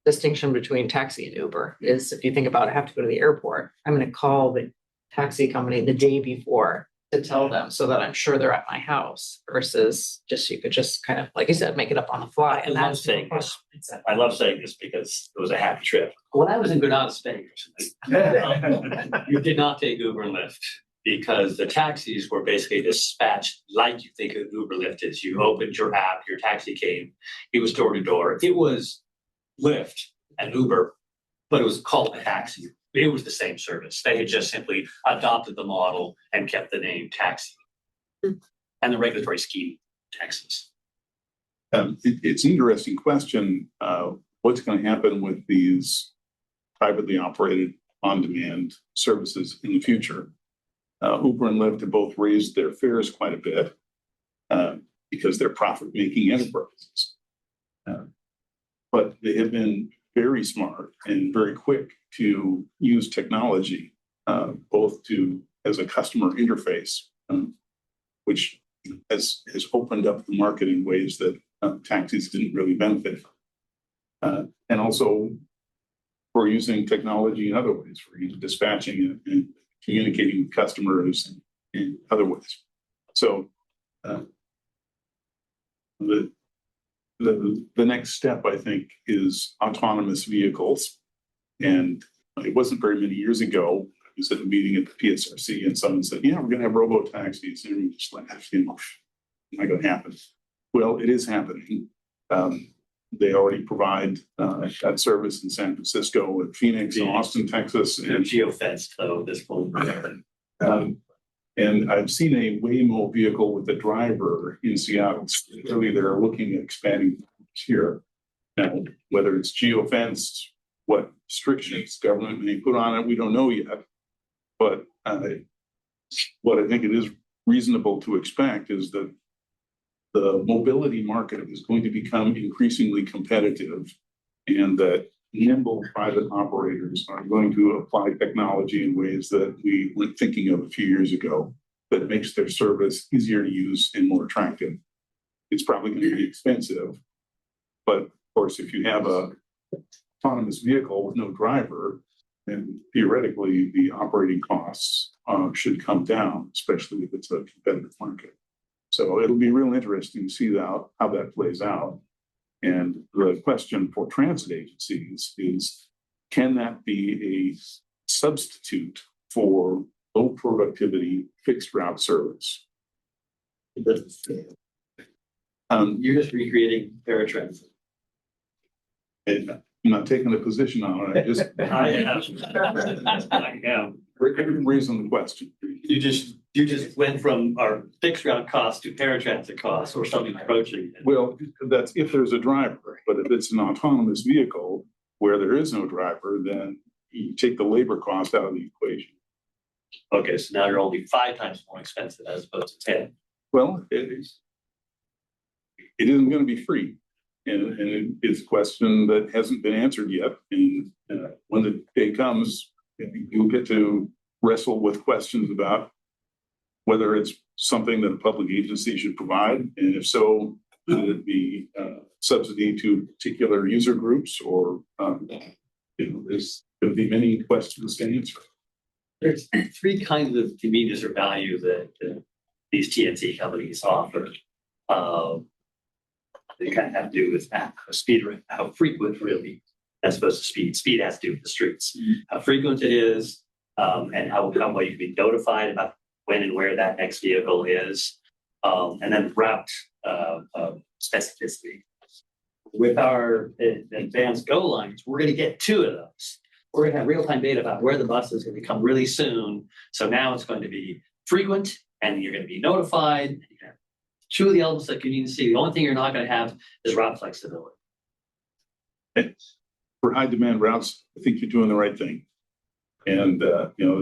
S1: distinction between taxi and Uber is if you think about I have to go to the airport, I'm going to call the taxi company the day before to tell them so that I'm sure they're at my house versus you could just kind of, like you said, make it up on the fly.
S11: And I love saying this because it was a happy trip. When I was in Granada, Spain, you did not take Uber and Lyft because the taxis were basically dispatched like you think of Uber Lyft is. You opened your app, your taxi came, it was door to door. It was Lyft and Uber, but it was called a taxi. It was the same service. They had just simply adopted the model and kept the name taxi and the regulatory scheme taxis.
S16: It's an interesting question. What's going to happen with these privately operated on-demand services in the future? Uber and Lyft have both raised their fares quite a bit because they're profit-making enterprises. But they have been very smart and very quick to use technology, both as a customer interface, which has opened up the market in ways that taxis didn't really benefit from. And also for using technology in other ways, for dispatching and communicating with customers in other ways. So the next step, I think, is autonomous vehicles. And it wasn't very many years ago, I was at a meeting at the PSRC and someone said, yeah, we're going to have robo-taxis. And we just laughed, not going to happen. Well, it is happening. They already provide that service in San Francisco and Phoenix and Austin, Texas.
S11: And geofenced, though, this point.
S16: And I've seen a Waymo vehicle with a driver in Seattle. Clearly, they're looking at expanding here. Now, whether it's geofenced, what restrictions government may put on it, we don't know yet. But what I think it is reasonable to expect is that the mobility market is going to become increasingly competitive, and that nimble private operators are going to apply technology in ways that we weren't thinking of a few years ago that makes their service easier to use and more attractive. It's probably going to be expensive, but of course, if you have a autonomous vehicle with no driver, then theoretically the operating costs should come down, especially if it's a competitive market. So it'll be real interesting to see how that plays out. And the question for transit agencies is, can that be a substitute for low productivity fixed route service?
S11: You're just recreating paratransit.
S16: I'm not taking a position on it. I just
S11: I am.
S16: Reason the question.
S11: You just went from our fixed route cost to paratransit costs or something approaching.
S16: Well, that's if there's a driver, but if it's an autonomous vehicle where there is no driver, then you take the labor cost out of the equation.
S11: Okay, so now you're only 5 times more expensive as opposed to 10.
S16: Well, it isn't going to be free. And it's a question that hasn't been answered yet. And when the day comes, you'll get to wrestle with questions about whether it's something that a public agency should provide. And if so, should it be subsidy to particular user groups, or there's going to be many questions to answer.
S11: There's 3 kinds of convenience or value that these TNC companies offer. They kind of have to do with speed, how frequent really, as opposed to speed. Speed has to do with the streets, how frequent it is, and how well you can be notified about when and where that next vehicle is, and then route specificity. With our advanced GO lines, we're going to get 2 of those. We're going to have real-time data about where the bus is going to come really soon. So now it's going to be frequent, and you're going to be notified. 2 of the elements that you need to see. The only thing you're not going to have is route flexibility.
S16: For high demand routes, I think you're doing the right thing. And,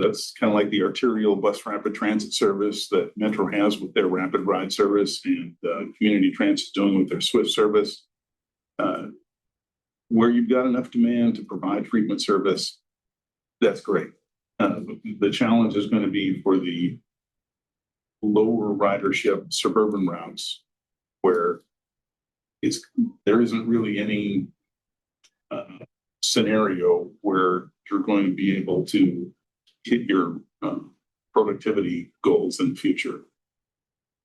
S16: that's kind of like the arterial bus rapid transit service that Metro has with their rapid ride service, and Community Transit doing with their Swift service. Where you've got enough demand to provide frequent service, that's great. The challenge is going to be for the lower ridership suburban routes where there isn't really any scenario where you're going to be able to hit your productivity goals in the future.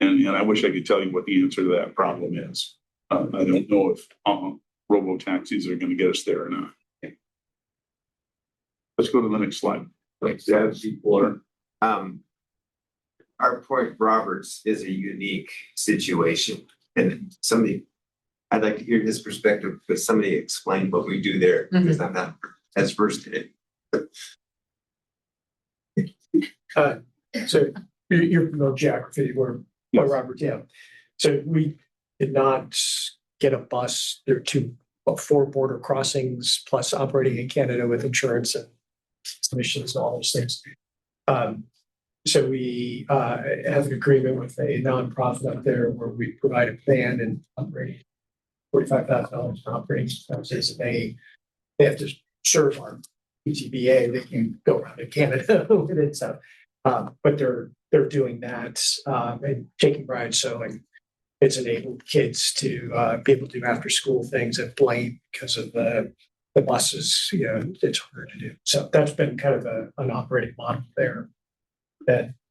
S16: And I wish I could tell you what the answer to that problem is. I don't know if robo taxis are going to get us there or not. Let's go to the next slide.
S12: Our Point Roberts is a unique situation, and I'd like to hear his perspective, but somebody explain what we do there, because I'm not as versed in it.
S3: So you're familiar with geography, where Robert, yeah. So we did not get a bus. There are 4 border crossings plus operating in Canada with insurance and emissions and all those things. So we have an agreement with a nonprofit up there where we provide a van and operating $45,000 for operating expenses. They have to serve our PTBA. They can go around to Canada with it. So, but they're doing that and taking rides. So it's enabled kids to be able to do after school things at Blaine because of the buses. It's harder to do. So that's been kind of an operating model there.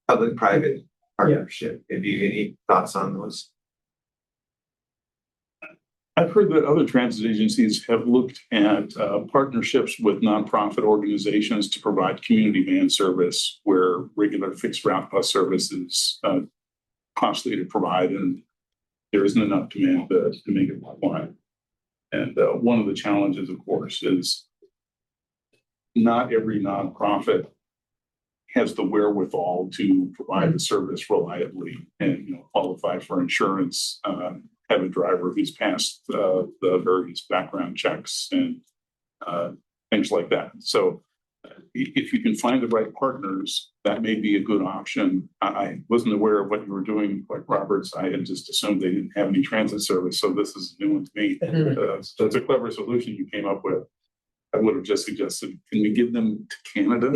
S12: Public-private partnership. Have you any thoughts on those?
S16: I've heard that other transit agencies have looked at partnerships with nonprofit organizations to provide community van service where regular fixed route bus service is costly to provide, and there isn't enough demand to make it worthwhile. And one of the challenges, of course, is not every nonprofit has the wherewithal to provide the service reliably and qualify for insurance, have a driver who's passed the various background checks and things like that. So if you can find the right partners, that may be a good option. I wasn't aware of what you were doing, like Roberts. I had just assumed they didn't have any transit service. So this is a new one to me. That's a clever solution you came up with. I would have just suggested, can we give them to Canada?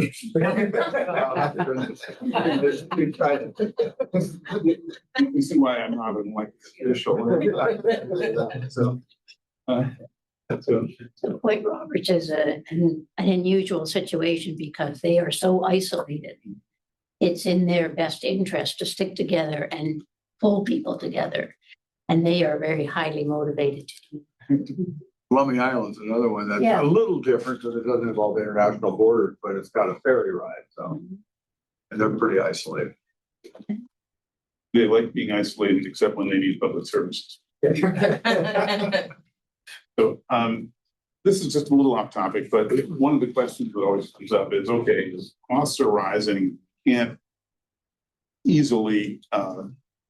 S16: You see why I'm not an elected official.
S19: Point Roberts is an unusual situation because they are so isolated. it's in their best interest to stick together and pull people together. And they are very highly motivated to do.
S10: Lummi Island's another one that's
S19: Yeah.
S10: a little different because it doesn't involve international borders, but it's got a ferry ride, so. And they're pretty isolated.
S16: They like being isolated except when they need public services. So, this is just a little off topic, but one of the questions that always comes up is, okay, costs are rising, can't easily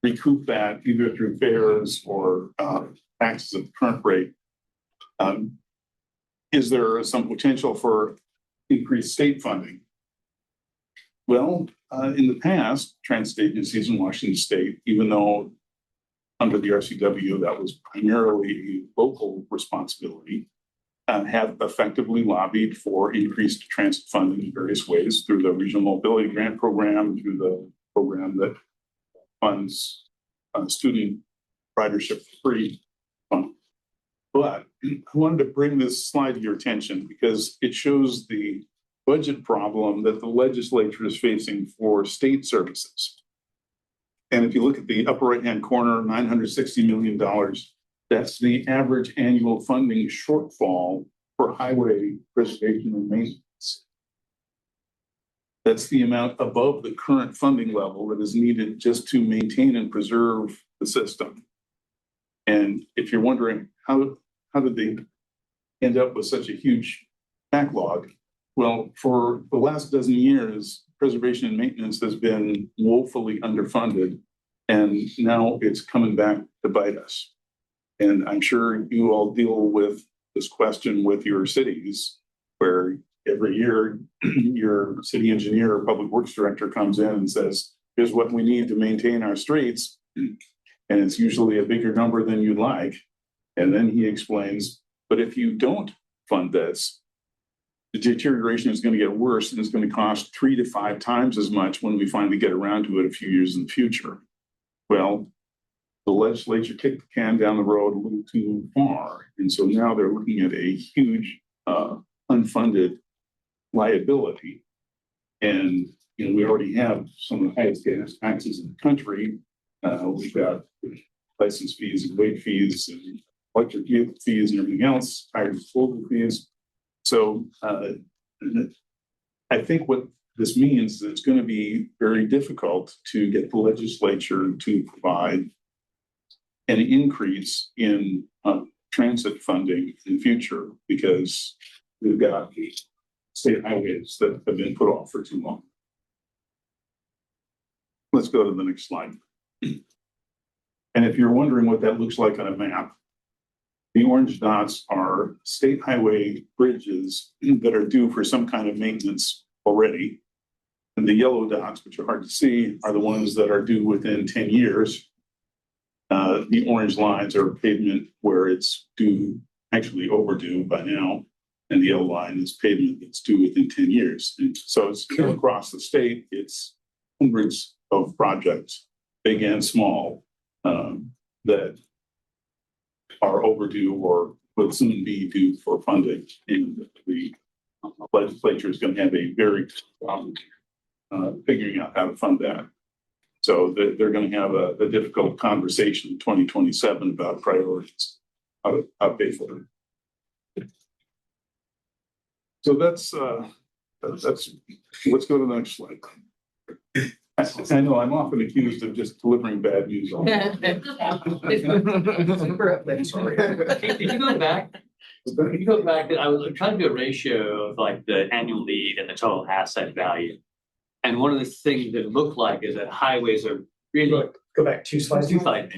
S16: recoup that either through fares or taxes at the current rate. Is there some potential for increased state funding? Well, in the past, transit agencies in Washington State, even though under the RCW that was primarily a local responsibility, have effectively lobbied for increased transit funding in various ways through the Regional Mobility Grant Program, through the program that funds student ridership free. But I wanted to bring this slide to your attention because it shows the budget problem that the legislature is facing for state services. And if you look at the upper right-hand corner, $960 million, that's the average annual funding shortfall for highway preservation and maintenance. That's the amount above the current funding level that is needed just to maintain and preserve the system. And if you're wondering how did they end up with such a huge backlog? Well, for the last dozen years, preservation and maintenance has been woefully underfunded, and now it's coming back to bite us. And I'm sure you all deal with this question with your cities, where every year your city engineer or public works director comes in and says, here's what we need to maintain our streets. And it's usually a bigger number than you'd like. And then he explains, but if you don't fund this, the deterioration is going to get worse and it's going to cost 3 to 5 times as much when we finally get around to it a few years in the future. Well, the legislature kicked the can down the road a little too far. And so now they're looking at a huge unfunded liability. And we already have some of the highest gas taxes in the country. We've got license fees and weight fees and electric vehicle fees and everything else, tire disposal fees. So I think what this means is it's going to be very difficult to get the legislature to provide an increase in transit funding in the future because we've got state highways that have been put off for too long. Let's go to the next slide. And if you're wondering what that looks like on a map, the orange dots are state highway bridges that are due for some kind of maintenance already. And the yellow dots, which are hard to see, are the ones that are due within 10 years. The orange lines are pavement where it's due, actually overdue by now. And the yellow line is pavement that's due within 10 years. And so it's across the state, it's hundreds of projects, big and small, that are overdue or will soon be due for funding. And the legislature is going to have a very problem figuring out how to fund that. So they're going to have a difficult conversation in 2027 about priorities, how to pay for it. So that's let's go to the next slide. I know I'm often accused of just delivering bad news.
S11: If you go back, I was trying to do a ratio of like the annual need and the total asset value. And one of the things that it looked like is that highways are really
S3: go back 2 slides.
S11: 2 slides.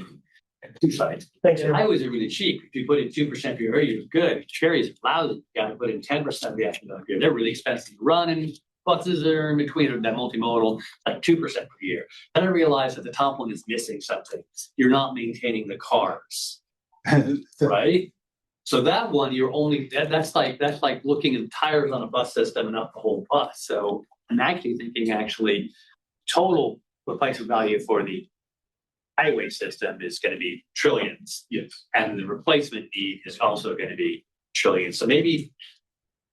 S11: 2 slides.
S3: Thanks.
S11: Highways are really cheap. If you put in 2% for your area, you're good. Ferries are lousy. You got to put in 10% of the actual year. They're really expensive to run, and buses are in between that multimodal, like 2% per year. Then I realized that the top one is missing something. You're not maintaining the cars, right? So that one, you're only that's like looking at tires on a bus system and not the whole bus. So I'm actually thinking total replacement value for the highway system is going to be trillions.
S16: Yes.
S11: And the replacement need is also going to be trillions. So maybe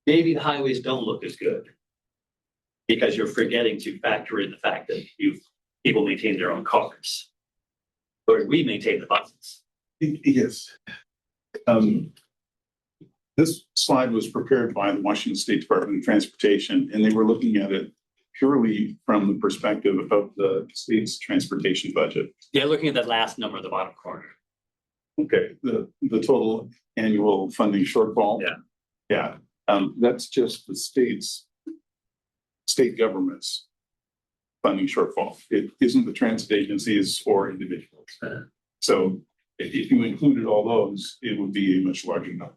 S11: the highways don't look as good. because you're forgetting to factor in the fact that people maintain their own cars. Or we maintain the buses.
S16: Yes. This slide was prepared by the Washington State Department of Transportation, and they were looking at it purely from the perspective of the state's transportation budget.
S11: Yeah, looking at that last number at the bottom corner.
S16: Okay, the total annual funding shortfall. Yeah. That's just the state government's funding shortfall. It isn't the transit agencies or individuals. So if you included all those, it would be a much larger number.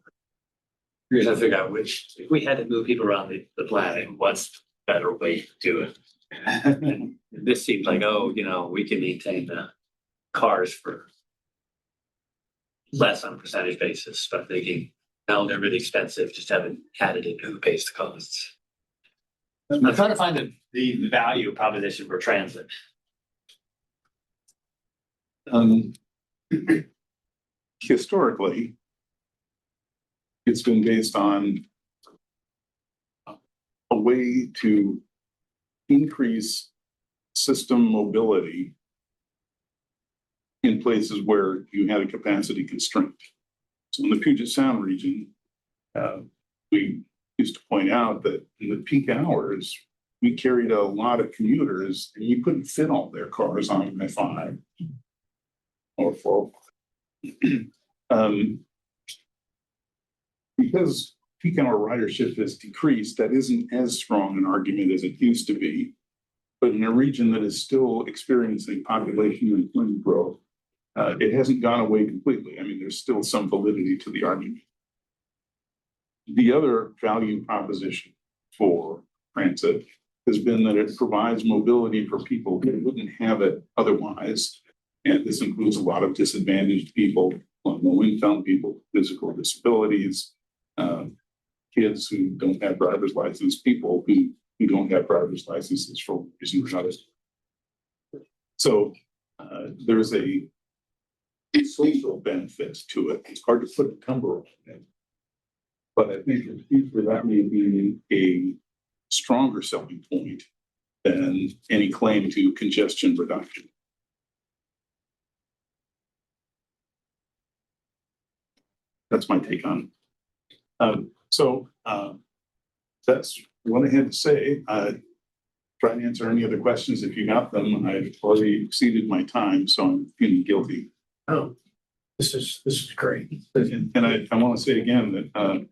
S11: You're trying to figure out if we had to move people around the planet, what's the better way to do it? And this seems like, we can maintain the cars for less on a percentage basis, but thinking, no, they're really expensive, just haven't added in who pays the costs. I'm trying to find the value proposition for transit.
S16: Historically, it's been based on a way to increase system mobility in places where you had a capacity constraint. So in the Puget Sound region, we used to point out that in the peak hours, we carried a lot of commuters and you couldn't fit all their cars on I-5 or 4. Because peak hour ridership has decreased, that isn't as strong an argument as it used to be. But in a region that is still experiencing population and employment growth, it hasn't gone away completely. I mean, there's still some validity to the argument. The other value proposition for transit has been that it provides mobility for people who wouldn't have it otherwise. And this includes a lot of disadvantaged people, low-income people, physical disabilities, kids who don't have driver's license, people who don't have driver's licenses for one reason or another. So there's a social benefit to it. It's hard to put a number on it. But I think in the future that may be a stronger selling point than any claim to congestion reduction. That's my take on it. That's what I had to say. Try to answer any other questions if you got them. I've already exceeded my time, so I'm feeling guilty.
S3: Oh, this is great.
S16: And I want to say again that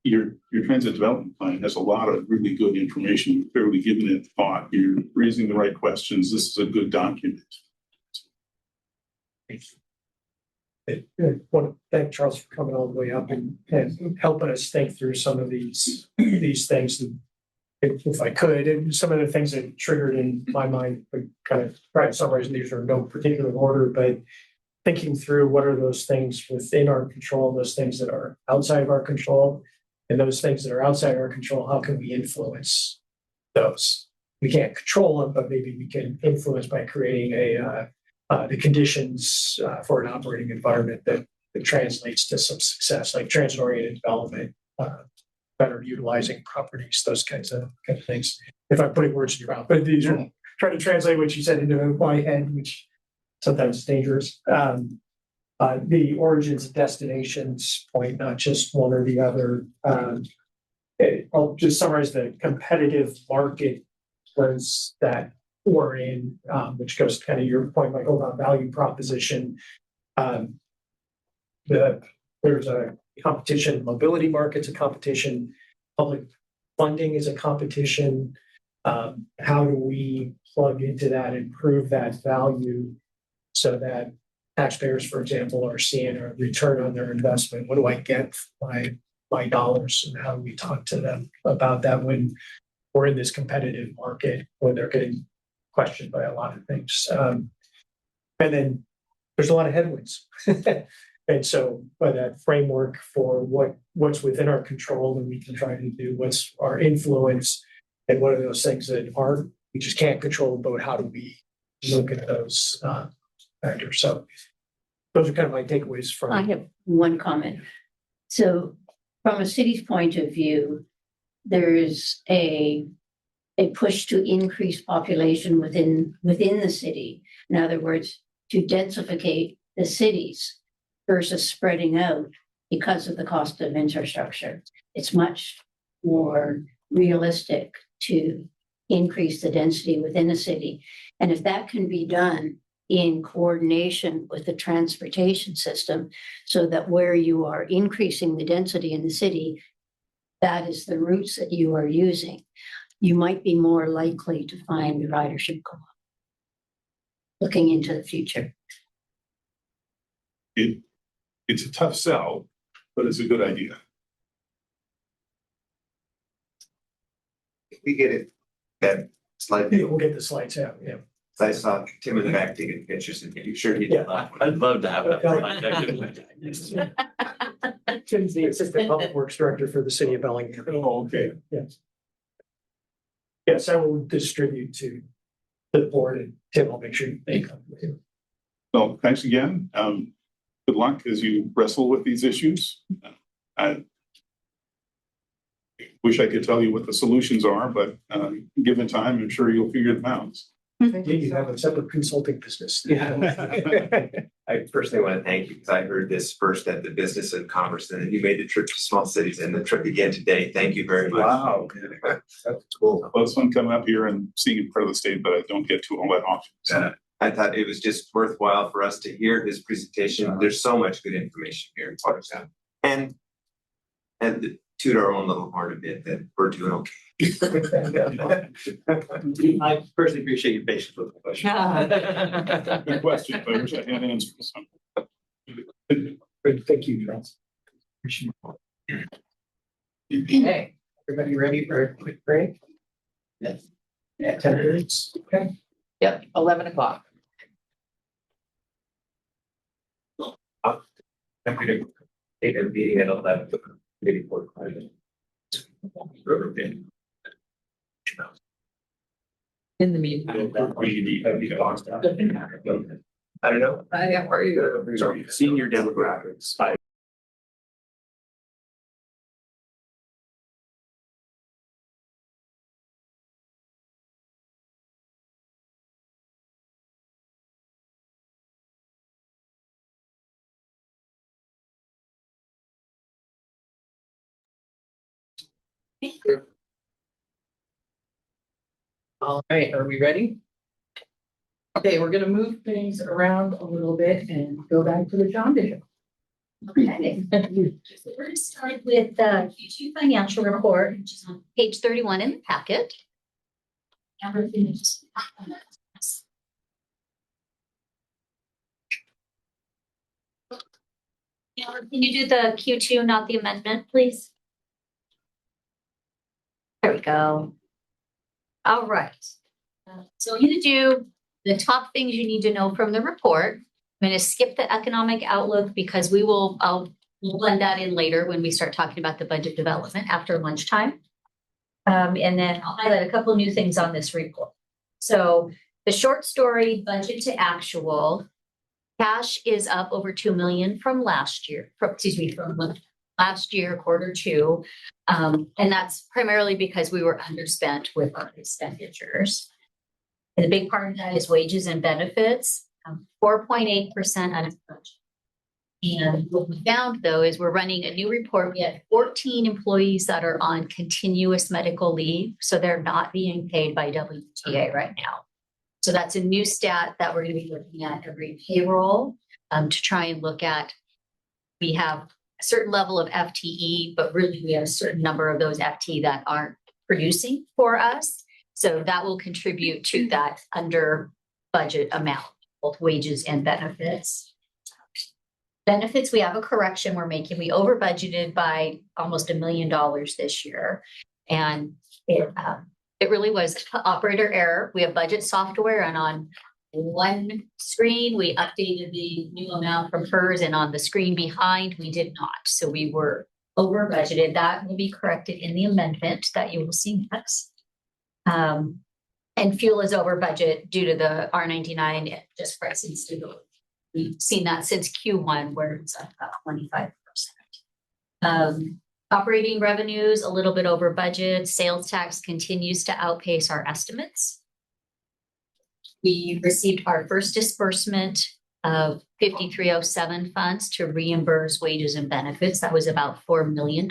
S16: your transit development plan has a lot of really good information. You've clearly given it thought. You're raising the right questions. This is a good document.
S3: I want to thank Charles for coming all the way up and helping us think through some of these things. And if I could, and some of the things that triggered in my mind, I kind of try to summarize, and these are in no particular order, but thinking through what are those things within our control, those things that are outside of our control, and those things that are outside our control, how can we influence those? We can't control them, but maybe we can influence by creating the conditions for an operating environment that translates to some success, like transit-oriented development, better utilizing properties, those kinds of things. If I'm putting words in your mouth, but these are trying to translate what you said into my head, which sometimes is dangerous. The origins and destinations point, not just one or the other. I'll just summarize the competitive market was that we're in, which goes to kind of your point, Michael, about value proposition. There's a competition, mobility market's a competition, public funding is a competition. How do we plug into that and prove that value so that taxpayers, for example, are seeing a return on their investment? What do I get for my dollars? And how do we talk to them about that when we're in this competitive market, when they're getting questioned by a lot of things? And then there's a lot of headwinds. And so by that framework for what's within our control and we can try to do, what's our influence, and what are those things that aren't, we just can't control, but how do we look at those factors? So those are kind of my takeaways from.
S19: I have one comment. So from a city's point of view, there's a a push to increase population within the city. In other words, to densificate the cities versus spreading out because of the cost of infrastructure. It's much more realistic to increase the density within a city. And if that can be done in coordination with the transportation system, so that where you are increasing the density in the city, that is the routes that you are using, you might be more likely to find the ridership go up. Looking into the future.
S16: It's a tough sell, but it's a good idea.
S12: We get it. That slide.
S3: Yeah, we'll get the slides out, yeah.
S12: I saw Tim in the back taking pictures and making sure he
S3: Yeah.
S12: did that.
S11: I'd love to have that.
S3: Tim's the Assistant Public Works Director for the City of Bellingham.
S16: Oh, okay.
S3: Yes. Yes, I will distribute to the board, and Tim will make sure they come with you.
S16: So thanks again. Good luck as you wrestle with these issues. I wish I could tell you what the solutions are, but given time, I'm sure you'll figure them out.
S3: Yeah, you have a separate consulting business.
S12: Yeah. I personally want to thank you because I heard this first at the Business and Commerce, and then you made the trip to small cities and the trip again today. Thank you very much.
S16: Wow. That's cool. Well, it's fun coming up here and seeing it part of the state, but I don't get to all that often. So.
S12: I thought it was just worthwhile for us to hear his presentation. There's so much good information here in Whatcom. And toot our own little horn a bit that we're doing okay.
S11: I personally appreciate your patience with the question.
S16: Good question, but I wish I had answers.
S3: Great, thank you, Charles. Appreciate it. Okay, everybody ready for a quick break? Yes. Yeah, 10 minutes. Okay. Yep, 11 o'clock.
S12: I'm going to take a meeting at 11, maybe 45 minutes.
S1: In the meantime.
S12: I don't know.
S1: Where are you?
S12: Sorry, senior demographics.
S1: All right, are we ready? Okay, we're gonna move things around a little bit and go back to the John Bishop.
S14: Okay. So we're gonna start with the Q2 financial report, which is on page 31 in the packet. Amber, can you just- Amber, can you do the Q2, not the amendment, please? There we go. All right. So I'm going to do the top things you need to know from the report. I'm going to skip the economic outlook because I'll blend that in later when we start talking about the budget development after lunchtime. And then I'll highlight a couple of new things on this report. So the short story, budget to actual, cash is up over 2 million from last year, from last year, quarter two. And that's primarily because we were underspent with our expenditures. And the big part of that is wages and benefits, 4.8% out of budget. And what we found though is we're running a new report. We had 14 employees that are on continuous medical leave, so they're not being paid by WTA right now. So that's a new stat that we're going to be looking at every payroll to try and look at. We have a certain level of FTE, but really we have a certain number of those FTE that aren't producing for us. So that will contribute to that under budget amount, both wages and benefits. Benefits, we have a correction we're making. We over budgeted by almost $1 million this year. And it really was operator error. We have budget software, and on one screen, we updated the new amount from hers, and on the screen behind, we did not. So we were over budgeted. That will be corrected in the amendment that you will see next. And fuel is over budget due to the R99 just pricing stability. We've seen that since Q1 where it's up about 25%. Operating revenues, a little bit over budget. Sales tax continues to outpace our estimates. We received our first disbursement of 5307 funds to reimburse wages and benefits. That was about $4 million.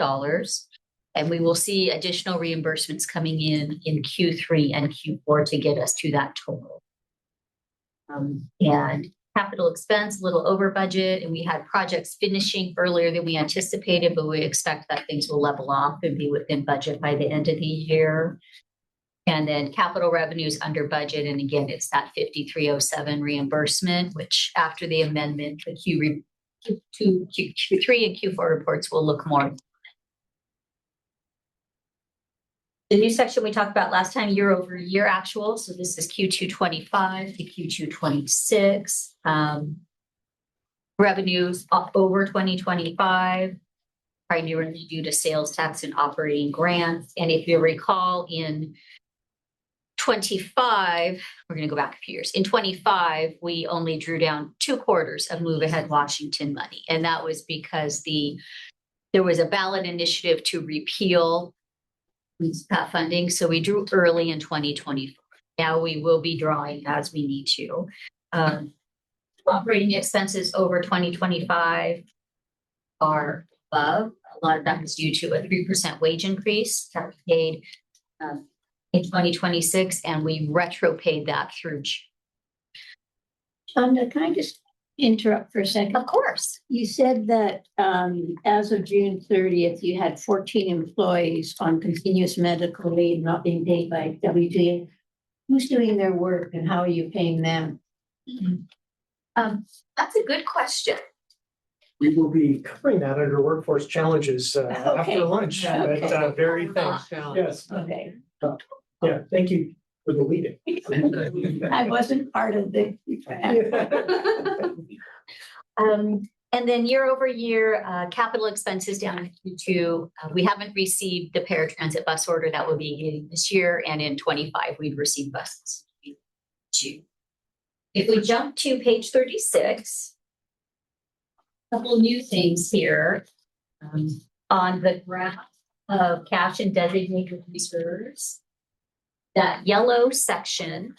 S14: And we will see additional reimbursements coming in Q3 and Q4 to get us to that total. And capital expense, a little over budget, and we had projects finishing earlier than we anticipated, but we expect that things will level off and be within budget by the end of the year. And then capital revenues under budget, and again, it's that 5307 reimbursement, which after the amendment, the Q3 and Q4 reports will look more. The new section we talked about last time, year over year actual. So this is Q2 25 to Q2 26. Revenues up over 2025, primarily due to sales tax and operating grants. And if you recall, in 25, we're going to go back a few years. In 25, we only drew down 2 quarters of Move Ahead Washington money. And that was because there was a ballot initiative to repeal funding. So we drew early in 2024. Now we will be drawing as we need to. Operating expenses over 2025 are above. A lot of that is due to a 3% wage increase that we paid in 2026, and we retro paid that through June.
S19: Shonda, can I just interrupt for a second?
S14: Of course.
S19: You said that as of June 30th, you had 14 employees on continuous medical leave not being paid by WTA. Who's doing their work and how are you paying them?
S14: That's a good question.
S3: We will be covering that under workforce challenges after lunch.
S19: Okay.
S3: But very thanks. Yes.
S19: Okay.
S3: Yeah. Thank you for the leading.
S19: I wasn't part of the.
S14: And then year over year, capital expenses down in Q2. We haven't received the paratransit bus order that we'll be getting this year. And in 25, we've received buses. If we jump to page 36, a couple new things here on the graph of cash and designated reserves. That yellow section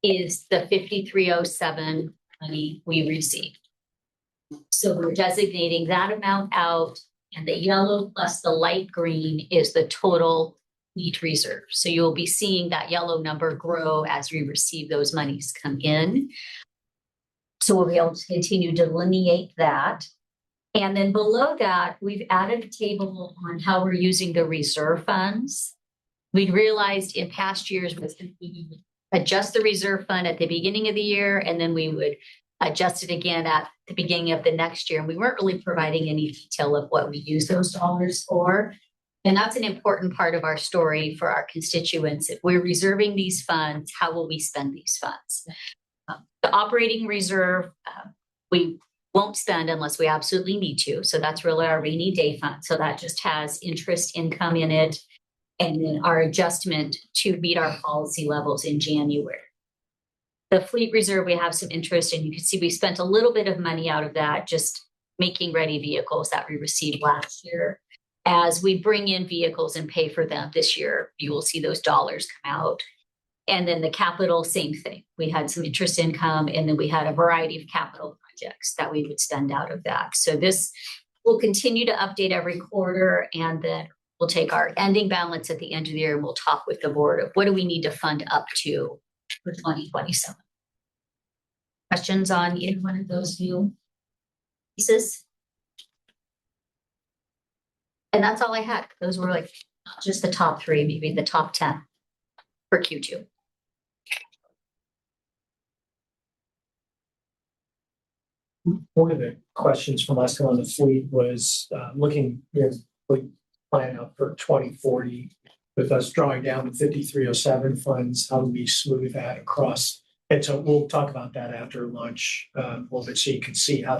S14: is the 5307 money we received. So we're designating that amount out, and the yellow plus the light green is the total fleet reserve. So you'll be seeing that yellow number grow as we receive those monies come in. So we'll be able to continue to delineate that. And then below that, we've added a table on how we're using the reserve funds. We'd realized in past years was that we adjust the reserve fund at the beginning of the year, and then we would adjust it again at the beginning of the next year. And we weren't really providing any detail of what we use those dollars for. And that's an important part of our story for our constituents. If we're reserving these funds, how will we spend these funds? The operating reserve, we won't spend unless we absolutely need to. So that's really our rainy day fund. So that just has interest income in it. And then our adjustment to meet our policy levels in January. The fleet reserve, we have some interest, and you can see we spent a little bit of money out of that, just making ready vehicles that we received last year. As we bring in vehicles and pay for them this year, you will see those dollars come out. And then the capital, same thing. We had some interest income, and then we had a variety of capital projects that we would spend out of that. So this will continue to update every quarter, and then we'll take our ending balance at the end of the year, and we'll talk with the board of what do we need to fund up to for 2027. Questions on either one of those new pieces? And that's all I had. Those were like just the top 3, maybe the top 10 for Q2.
S3: One of the questions from us on the fleet was looking fleet plan out for 2040 with us drawing down the 5307 funds, how do we smooth that across? And so we'll talk about that after lunch a little bit so you can see how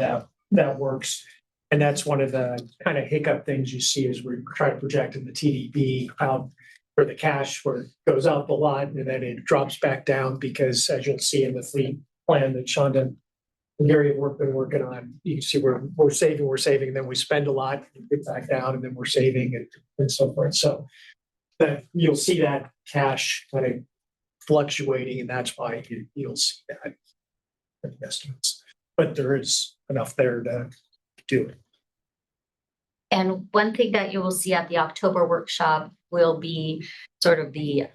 S3: that works. And that's one of the kind of hiccup things you see as we try to project in the TDB how for the cash where it goes up a lot and then it drops back down because as you'll see in the fleet plan that Shonda the area of work been working on. You can see we're saving, then we spend a lot, get back down, and then we're saving and so forth. So that you'll see that cash kind of fluctuating, and that's why you'll see that in the estimates. But there is enough there to do it.
S14: And one thing that you will see at the October workshop will be sort of the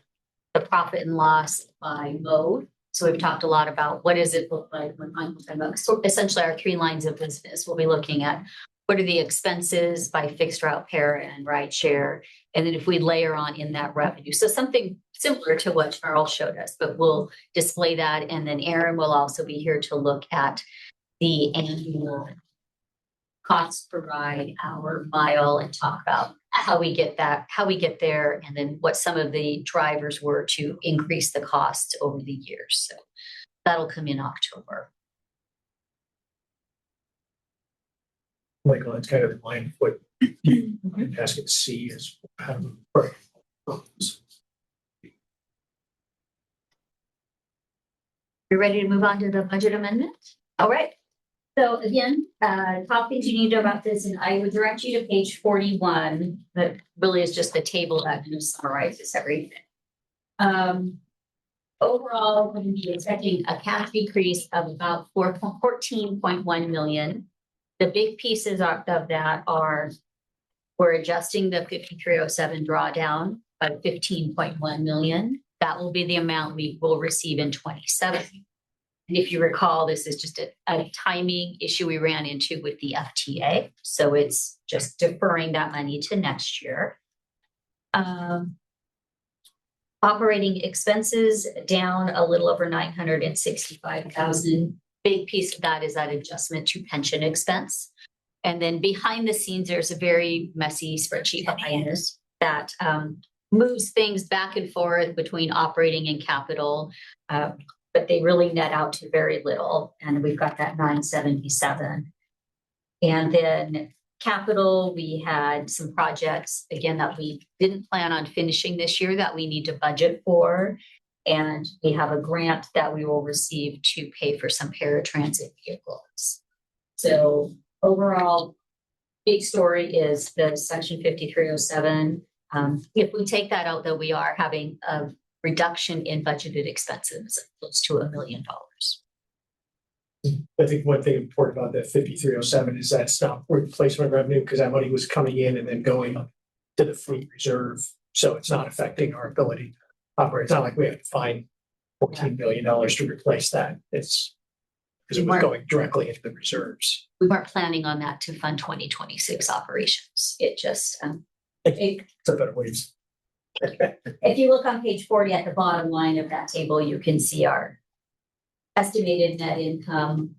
S14: profit and loss by mode. So we've talked a lot about what does it look like when I'm talking about, so essentially our 3 lines of business. We'll be looking at what are the expenses by fixed route pair and ride share. And then if we layer on in that revenue. So something similar to what Charles showed us, but we'll display that. And then Aaron will also be here to look at the annual costs per ride, hour, mile, and talk about how we get there, and then what some of the drivers were to increase the costs over the years. So that'll come in October.
S3: Michael, that's kind of in line with what you're asking to see is how to break.
S14: You ready to move on to the budget amendment? All right. So again, top things you need to know about this, and I would direct you to page 41. That really is just the table that kind of summarizes everything. Overall, we're going to be expecting a cash decrease of about 14.1 million. The big pieces of that are we're adjusting the 5307 drawdown by 15.1 million. That will be the amount we will receive in 27. And if you recall, this is just a timing issue we ran into with the FTA. So it's just deferring that money to next year. Operating expenses down a little over 965,000. Big piece of that is that adjustment to pension expense. And then behind the scenes, there's a very messy spreadsheet behind this that moves things back and forth between operating and capital. But they really net out to very little. And we've got that 977. And then capital, we had some projects, again, that we didn't plan on finishing this year that we need to budget for. And we have a grant that we will receive to pay for some paratransit vehicles. So overall, big story is the section 5307. If we take that out, though, we are having a reduction in budgeted expenses, close to $1 million.
S3: I think one thing important about that 5307 is that's not replacement revenue, because that money was coming in and then going to the fleet reserve. So it's not affecting our ability to operate. It's not like we have to find $14 million to replace that. It's because it was going directly into the reserves.
S14: We weren't planning on that to fund 2026 operations. It just
S3: it's a better way.
S14: If you look on page 40 at the bottom line of that table, you can see our estimated net income.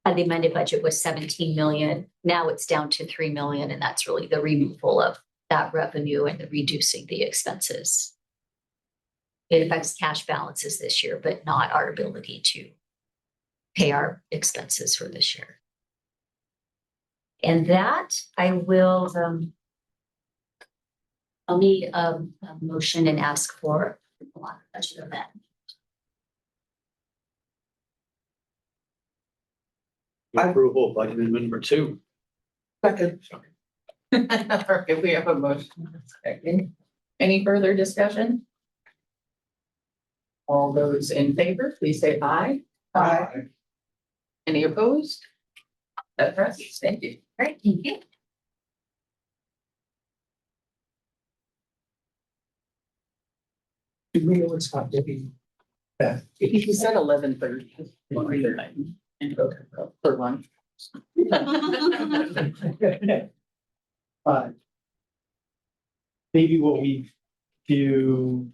S14: The amended budget was 17 million. Now it's down to 3 million, and that's really the removal of that revenue and the reducing the expenses. It affects cash balances this year, but not our ability to pay our expenses for this year. And that I will, I'll need a motion and ask for a lot of budget amendment.
S11: Approval of budget amendment number 2.
S1: Second. Okay, we have a motion. Second. Any further discussion? All those in favor, please say aye.
S17: Aye.
S1: Any opposed? That passes. Thank you.
S14: All right, thank you.
S3: Do we know what's not maybe that?
S1: He said 11:30. For one.
S3: Maybe what we do.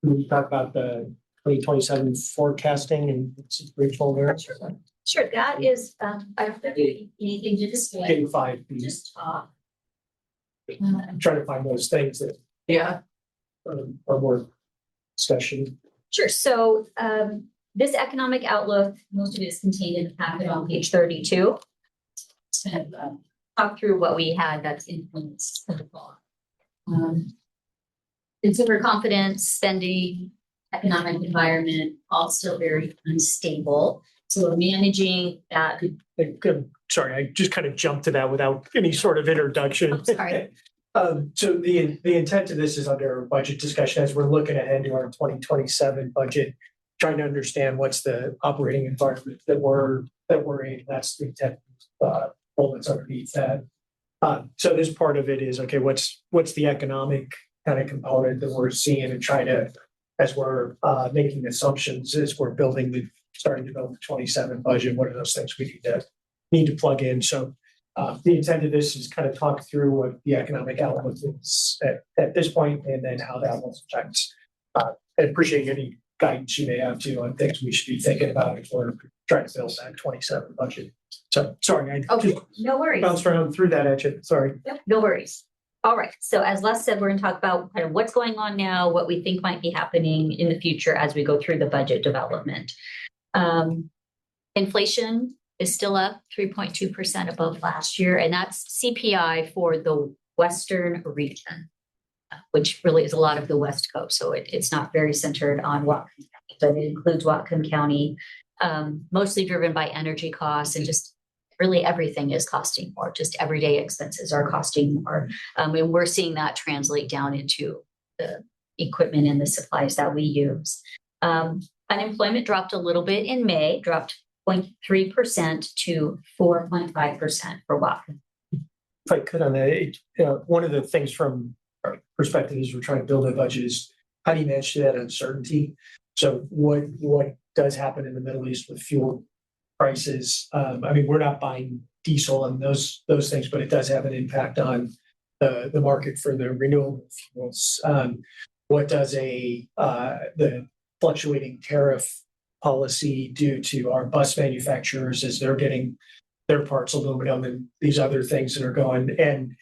S3: We talk about the 2027 forecasting and regional areas.
S14: Sure, that is, I don't think anything to display.
S3: K5.
S14: Just talk.
S3: I'm trying to find those things that are more discussion.
S14: Sure. So this economic outlook, most of it is contained in the packet on page 32. So talk through what we had that's influenced the fall. Consumer confidence, spending, economic environment, all still very unstable. So we're managing that.
S3: Sorry, I just kind of jumped to that without any sort of introduction.
S14: I'm sorry.
S3: So the intent of this is under budget discussion as we're looking ahead to our 2027 budget, trying to understand what's the operating environment that we're in. That's the intent, goal that's underneath that. So this part of it is, okay, what's the economic kind of component that we're seeing and trying to, as we're making assumptions, as we're starting to build the 27 budget, what are those things we need to plug in? So the intent of this is kind of talk through what the economic outlook is at this point, and then how that will affect. I appreciate any guidance you may have too on things we should be thinking about as we're trying to build that 27 budget. So sorry, I just
S14: No worries.
S3: bounced around through that at you. Sorry.
S14: Yep, no worries. All right. So as Les said, we're going to talk about kind of what's going on now, what we think might be happening in the future as we go through the budget development. Inflation is still up 3.2% above last year, and that's CPI for the Western region, which really is a lot of the West Coast. So it's not very centered on Whatcom County, but it includes Whatcom County, mostly driven by energy costs, and just really everything is costing more. Just everyday expenses are costing more. And we're seeing that translate down into the equipment and the supplies that we use. Unemployment dropped a little bit in May, dropped 0.3% to 4.5% for Whatcom.
S3: If I could on that, one of the things from our perspective as we're trying to build a budget is how do you manage that uncertainty? So what does happen in the Middle East with fuel prices? I mean, we're not buying diesel and those things, but it does have an impact on the market for the renewable fuels. What does the fluctuating tariff policy do to our bus manufacturers as they're getting their parts, aluminum and these other things that are going? And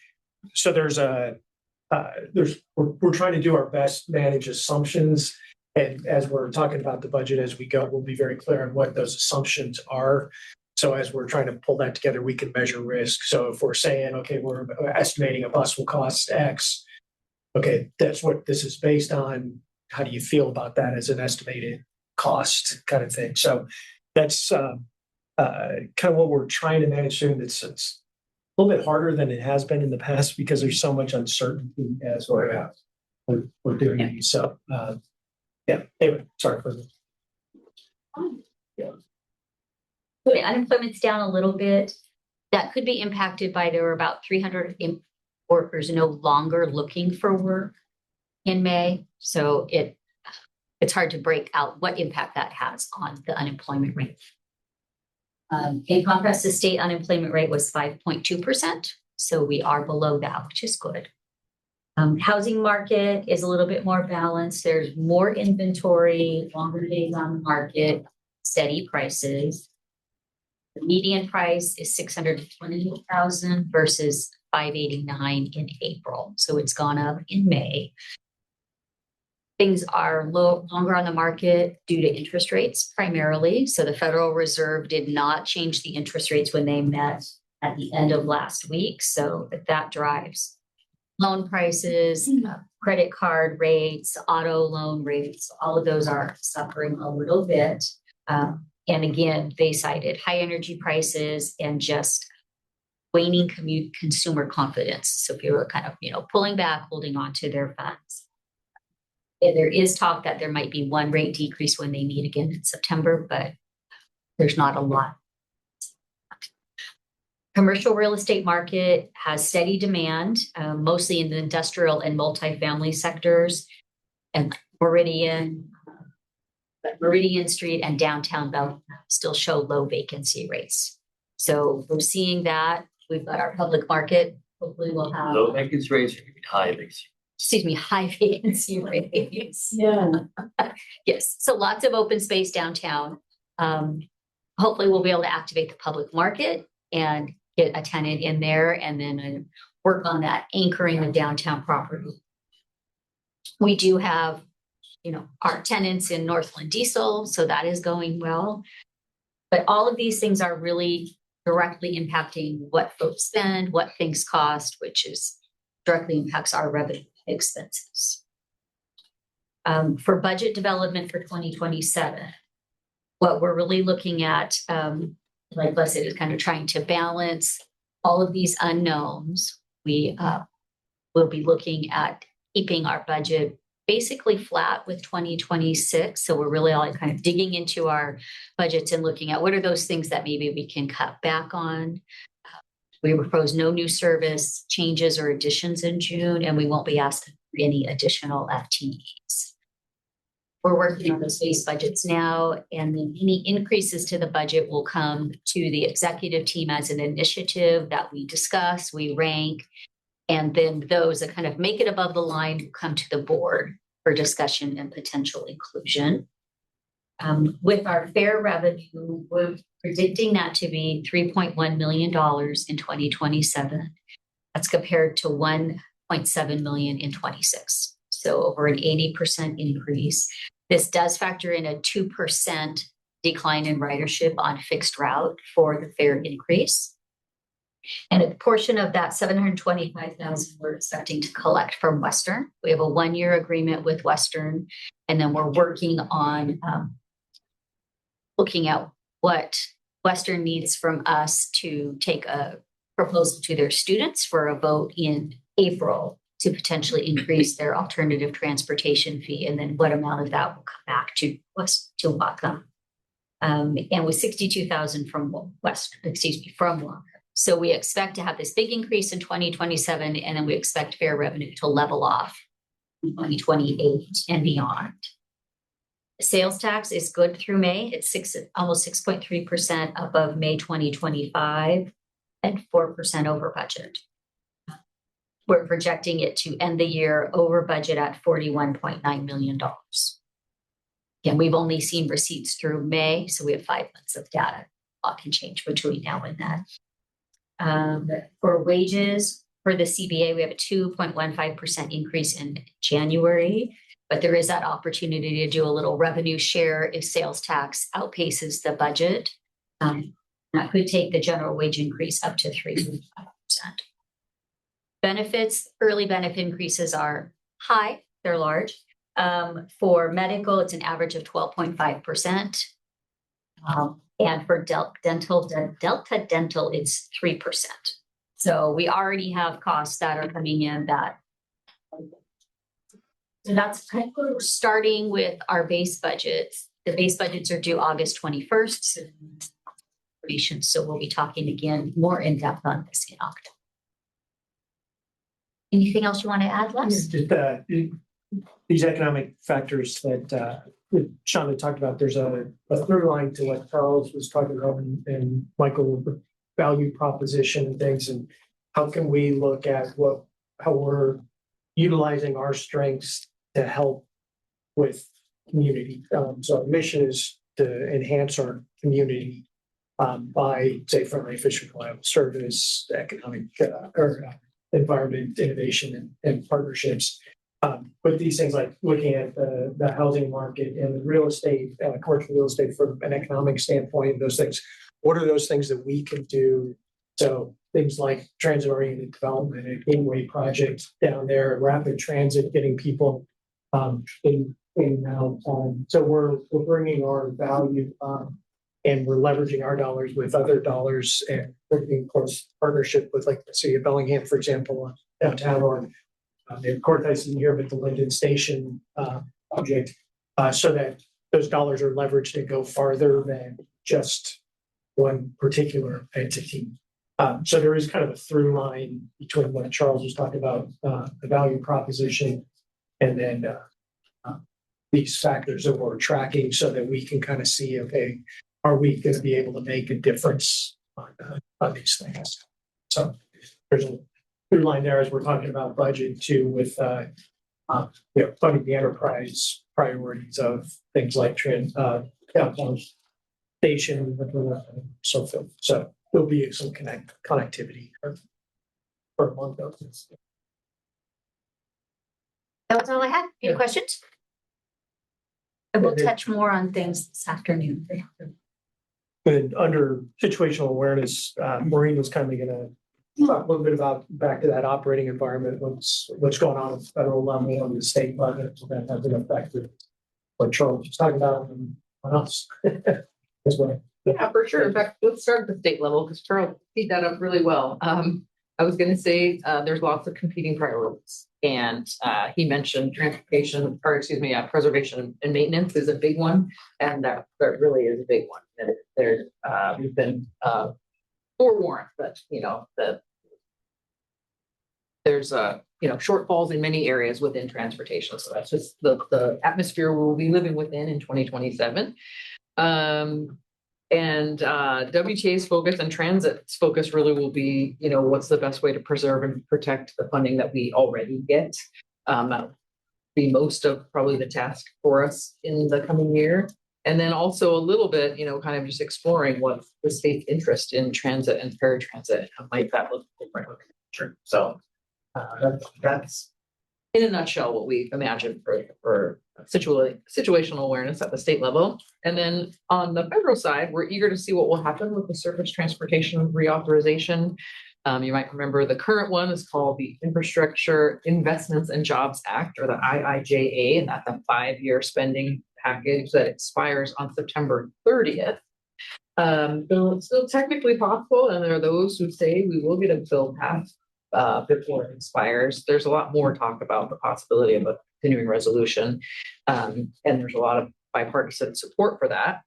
S3: so we're trying to do our best, manage assumptions. And as we're talking about the budget as we go, we'll be very clear on what those assumptions are. So as we're trying to pull that together, we can measure risk. So if we're saying, okay, we're estimating a bus will cost X, okay, that's what this is based on. How do you feel about that as an estimated cost kind of thing? So that's kind of what we're trying to manage through. It's a little bit harder than it has been in the past because there's so much uncertainty as we're doing it. So yeah, anyway, sorry for this.
S14: Yeah. Okay, unemployment's down a little bit. That could be impacted by there were about 300 workers no longer looking for work in May. So it's hard to break out what impact that has on the unemployment rate. In contrast, the state unemployment rate was 5.2%. So we are below that, which is good. Housing market is a little bit more balanced. There's more inventory, longer days on the market, steady prices. The median price is $620,000 versus $589,000 in April. So it's gone up in May. Things are longer on the market due to interest rates primarily. So the Federal Reserve did not change the interest rates when they met at the end of last week. So that drives loan prices, credit card rates, auto loan rates, all of those are suffering a little bit. And again, they cited high energy prices and just waning consumer confidence. So people are kind of, pulling back, holding on to their funds. And there is talk that there might be one rate decrease when they meet again in September, but there's not a lot. Commercial real estate market has steady demand, mostly in the industrial and multifamily sectors. And Meridian Street and downtown Bellevue still show low vacancy rates. So we're seeing that. We've got our public market. Hopefully we'll have
S11: low vacancy rates or high vacancy.
S14: High vacancy rates.
S19: Yeah.
S14: Yes. So lots of open space downtown. Hopefully we'll be able to activate the public market and get a tenant in there and then work on that anchoring of downtown property. We do have, our tenants in Northland Diesel, so that is going well. But all of these things are really directly impacting what folks spend, what things cost, which is directly impacts our revenue expenses. For budget development for 2027, what we're really looking at, like Blessed, is kind of trying to balance all of these unknowns. We will be looking at keeping our budget basically flat with 2026. So we're really all kind of digging into our budgets and looking at what are those things that maybe we can cut back on. We propose no new service changes or additions in June, and we won't be asked for any additional FTEs. We're working on those base budgets now, and then any increases to the budget will come to the executive team as an initiative that we discuss, we rank, and then those that kind of make it above the line will come to the board for discussion and potential inclusion. With our fair revenue, we're predicting that to be $3.1 million in 2027. That's compared to $1.7 million in 26. So over an 80% increase. This does factor in a 2% decline in ridership on fixed route for the fare increase. And a portion of that $725,000 we're expecting to collect from Western. We have a 1-year agreement with Western, and then we're working on looking at what Western needs from us to take a proposal to their students for a vote in April to potentially increase their alternative transportation fee, and then what amount of that will come back to Whatcom. And with $62,000 from from Whatcom. So we expect to have this big increase in 2027, and then we expect fare revenue to level off in 2028 and beyond. Sales tax is good through May. It's almost 6.3% above May 2025 and 4% over budget. We're projecting it to end the year over budget at $41.9 million. Again, we've only seen receipts through May, so we have 5 months of data. A lot can change between now and then. For wages, for the CBA, we have a 2.15% increase in January, but there is that opportunity to do a little revenue share if sales tax outpaces the budget. That could take the general wage increase up to 3.5%. Benefits, early benefit increases are high, they're large. For medical, it's an average of 12.5%. And for Delta Dental, it's 3%. So we already have costs that are coming in that. So that's kind of where we're starting with our base budgets. The base budgets are due August 21st. So we'll be talking again more in depth on this in October. Anything else you want to add, Les?
S3: Just, these economic factors that Shonda talked about, there's a through line to what Charles was talking about and Michael, the value proposition and things, and how can we look at how we're utilizing our strengths to help with community. So our mission is to enhance our community by, say, friendly, efficient, reliable service, economic environment, innovation, and partnerships. But these things like looking at the housing market and the real estate, commercial real estate from an economic standpoint, those things, what are those things that we can do? So things like transit-oriented development, a gateway project down there, rapid transit, getting people in and out. So we're bringing our value and we're leveraging our dollars with other dollars and working in close partnership with like the city of Bellingham, for example, downtown, or the Cortez in here, but the Linden Station project, so that those dollars are leveraged to go farther than just one particular entity. So there is kind of a through line between what Charles was talking about, the value proposition, and then these factors that we're tracking so that we can kind of see, okay, are we going to be able to make a difference on these things? So there's a through line there as we're talking about budget too, with funding the enterprise priorities of things like downtown station, so forth. So there'll be some connectivity for among those.
S14: That was all I had. Any questions? And we'll touch more on things this afternoon.
S3: And under situational awareness, Maureen was kind of going to talk a little bit about back to that operating environment, what's going on at the federal level and the state level that has been affected. What Charles was talking about on us as well.
S1: Yeah, for sure. In fact, let's start at the state level because Charles teed that up really well. I was going to say there's lots of competing priorities, and he mentioned preservation and maintenance is a big one, and that really is a big one. And there's we've been forewarned that that there's shortfalls in many areas within transportation. So that's just the atmosphere we'll be living within in 2027. And WTA's focus and Transit's focus really will be, what's the best way to preserve and protect the funding that we already get. That'll be most of probably the task for us in the coming year. And then also a little bit, kind of just exploring what the state's interest in transit and paratransit might that look different. So that's in a nutshell what we imagine for situational awareness at the state level. And then on the federal side, we're eager to see what will happen with the Surface Transportation Reauthorization. You might remember the current one is called the Infrastructure Investments and Jobs Act, or the IIJA, and that's a 5-year spending package that expires on September 30th. So it's still technically possible, and there are those who say we will get a bill passed before it expires. There's a lot more talk about the possibility of a continuing resolution, and there's a lot of bipartisan support for that.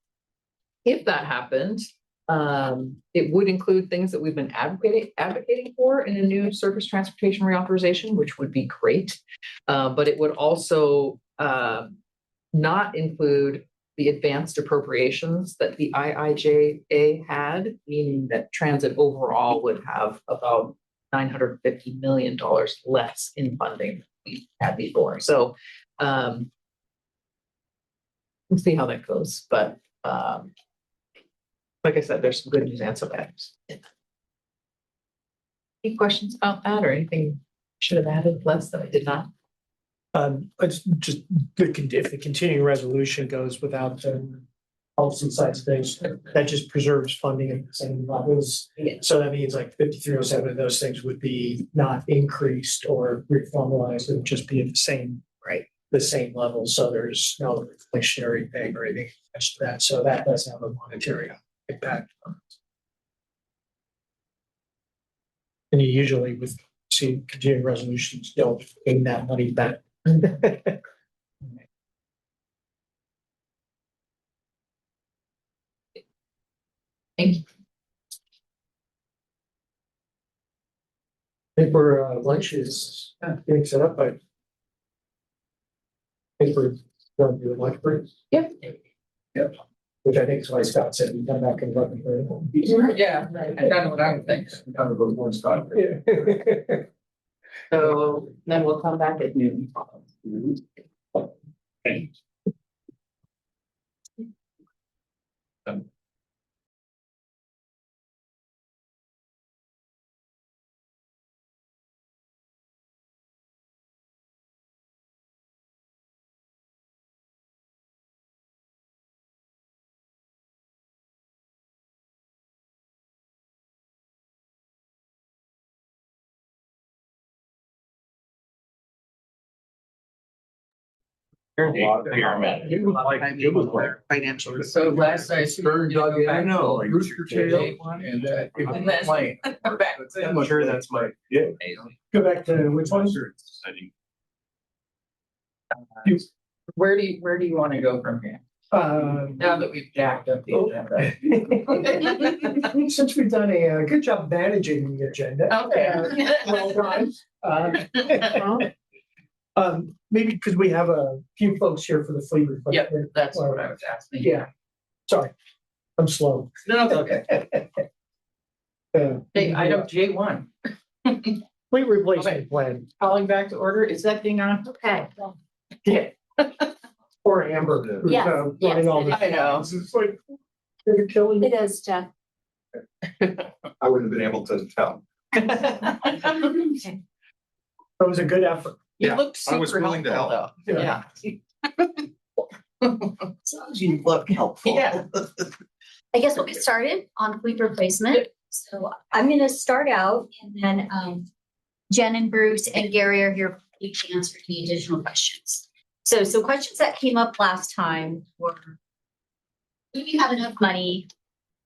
S1: If that happened, it would include things that we've been advocating for in a new surface transportation reauthorization, which would be great. But it would also not include the advanced appropriations that the IIJA had, meaning that transit overall would have about $950 million less in funding than we had before. So we'll see how that goes. But like I said, there's some good news and some bad news. Any questions about that or anything I should have added less that I did not?
S3: It's just if the continuing resolution goes without the policy sides of things, that just preserves funding at the same levels.
S1: Yeah.
S3: So that means like 5307 of those things would be not increased or reformalized. It would just be at the same level. So there's no inflationary thing or anything attached to that. So that does have a monetary impact. And you usually with continuing resolutions don't gain that money back.
S1: Thank you.
S3: I think we're lunch is getting set up. I think we're going to do a lunch break.
S1: Yeah.
S3: Yep. Which I think is why Scott said we come back and look at
S1: Yeah, right. I don't know what I would think.
S3: Kind of goes one Scott. Yeah.
S1: So then we'll come back at noon.
S3: Okay.
S1: Financial. So last I heard, I know, Rooster Tail and then back.
S3: I'm sure that's my Go back to which one?
S1: Where do you want to go from here? Now that we've jacked up the agenda.
S3: Since we've done a good job managing the agenda.
S1: Okay.
S3: Well done. Maybe because we have a few folks here for the fleet replacement.
S1: Yeah, that's what I was asking.
S3: Yeah. Sorry, I'm slow.
S1: No, it's okay. Hey, item J1.
S3: Fleet replacement plan.
S1: Calling back to order. Is that thing on?
S19: Okay.
S3: Yeah. Poor Amber. Who's,
S19: Yes,
S3: running all this.
S1: I know.
S3: It's like, they're killing me.
S2: It is, Jeff.
S10: I wouldn't have been able to tell.
S3: It was a good effort.
S1: You looked super
S10: I was willing to
S1: helpful,
S10: help.
S1: though. Yeah.
S17: As long as you look helpful.
S1: Yeah.
S14: I guess we'll get started on fleet replacement. So I'm gonna start out and then Jen and Bruce and Gary are here to answer any additional questions. So some questions that came up last time were, do we have enough money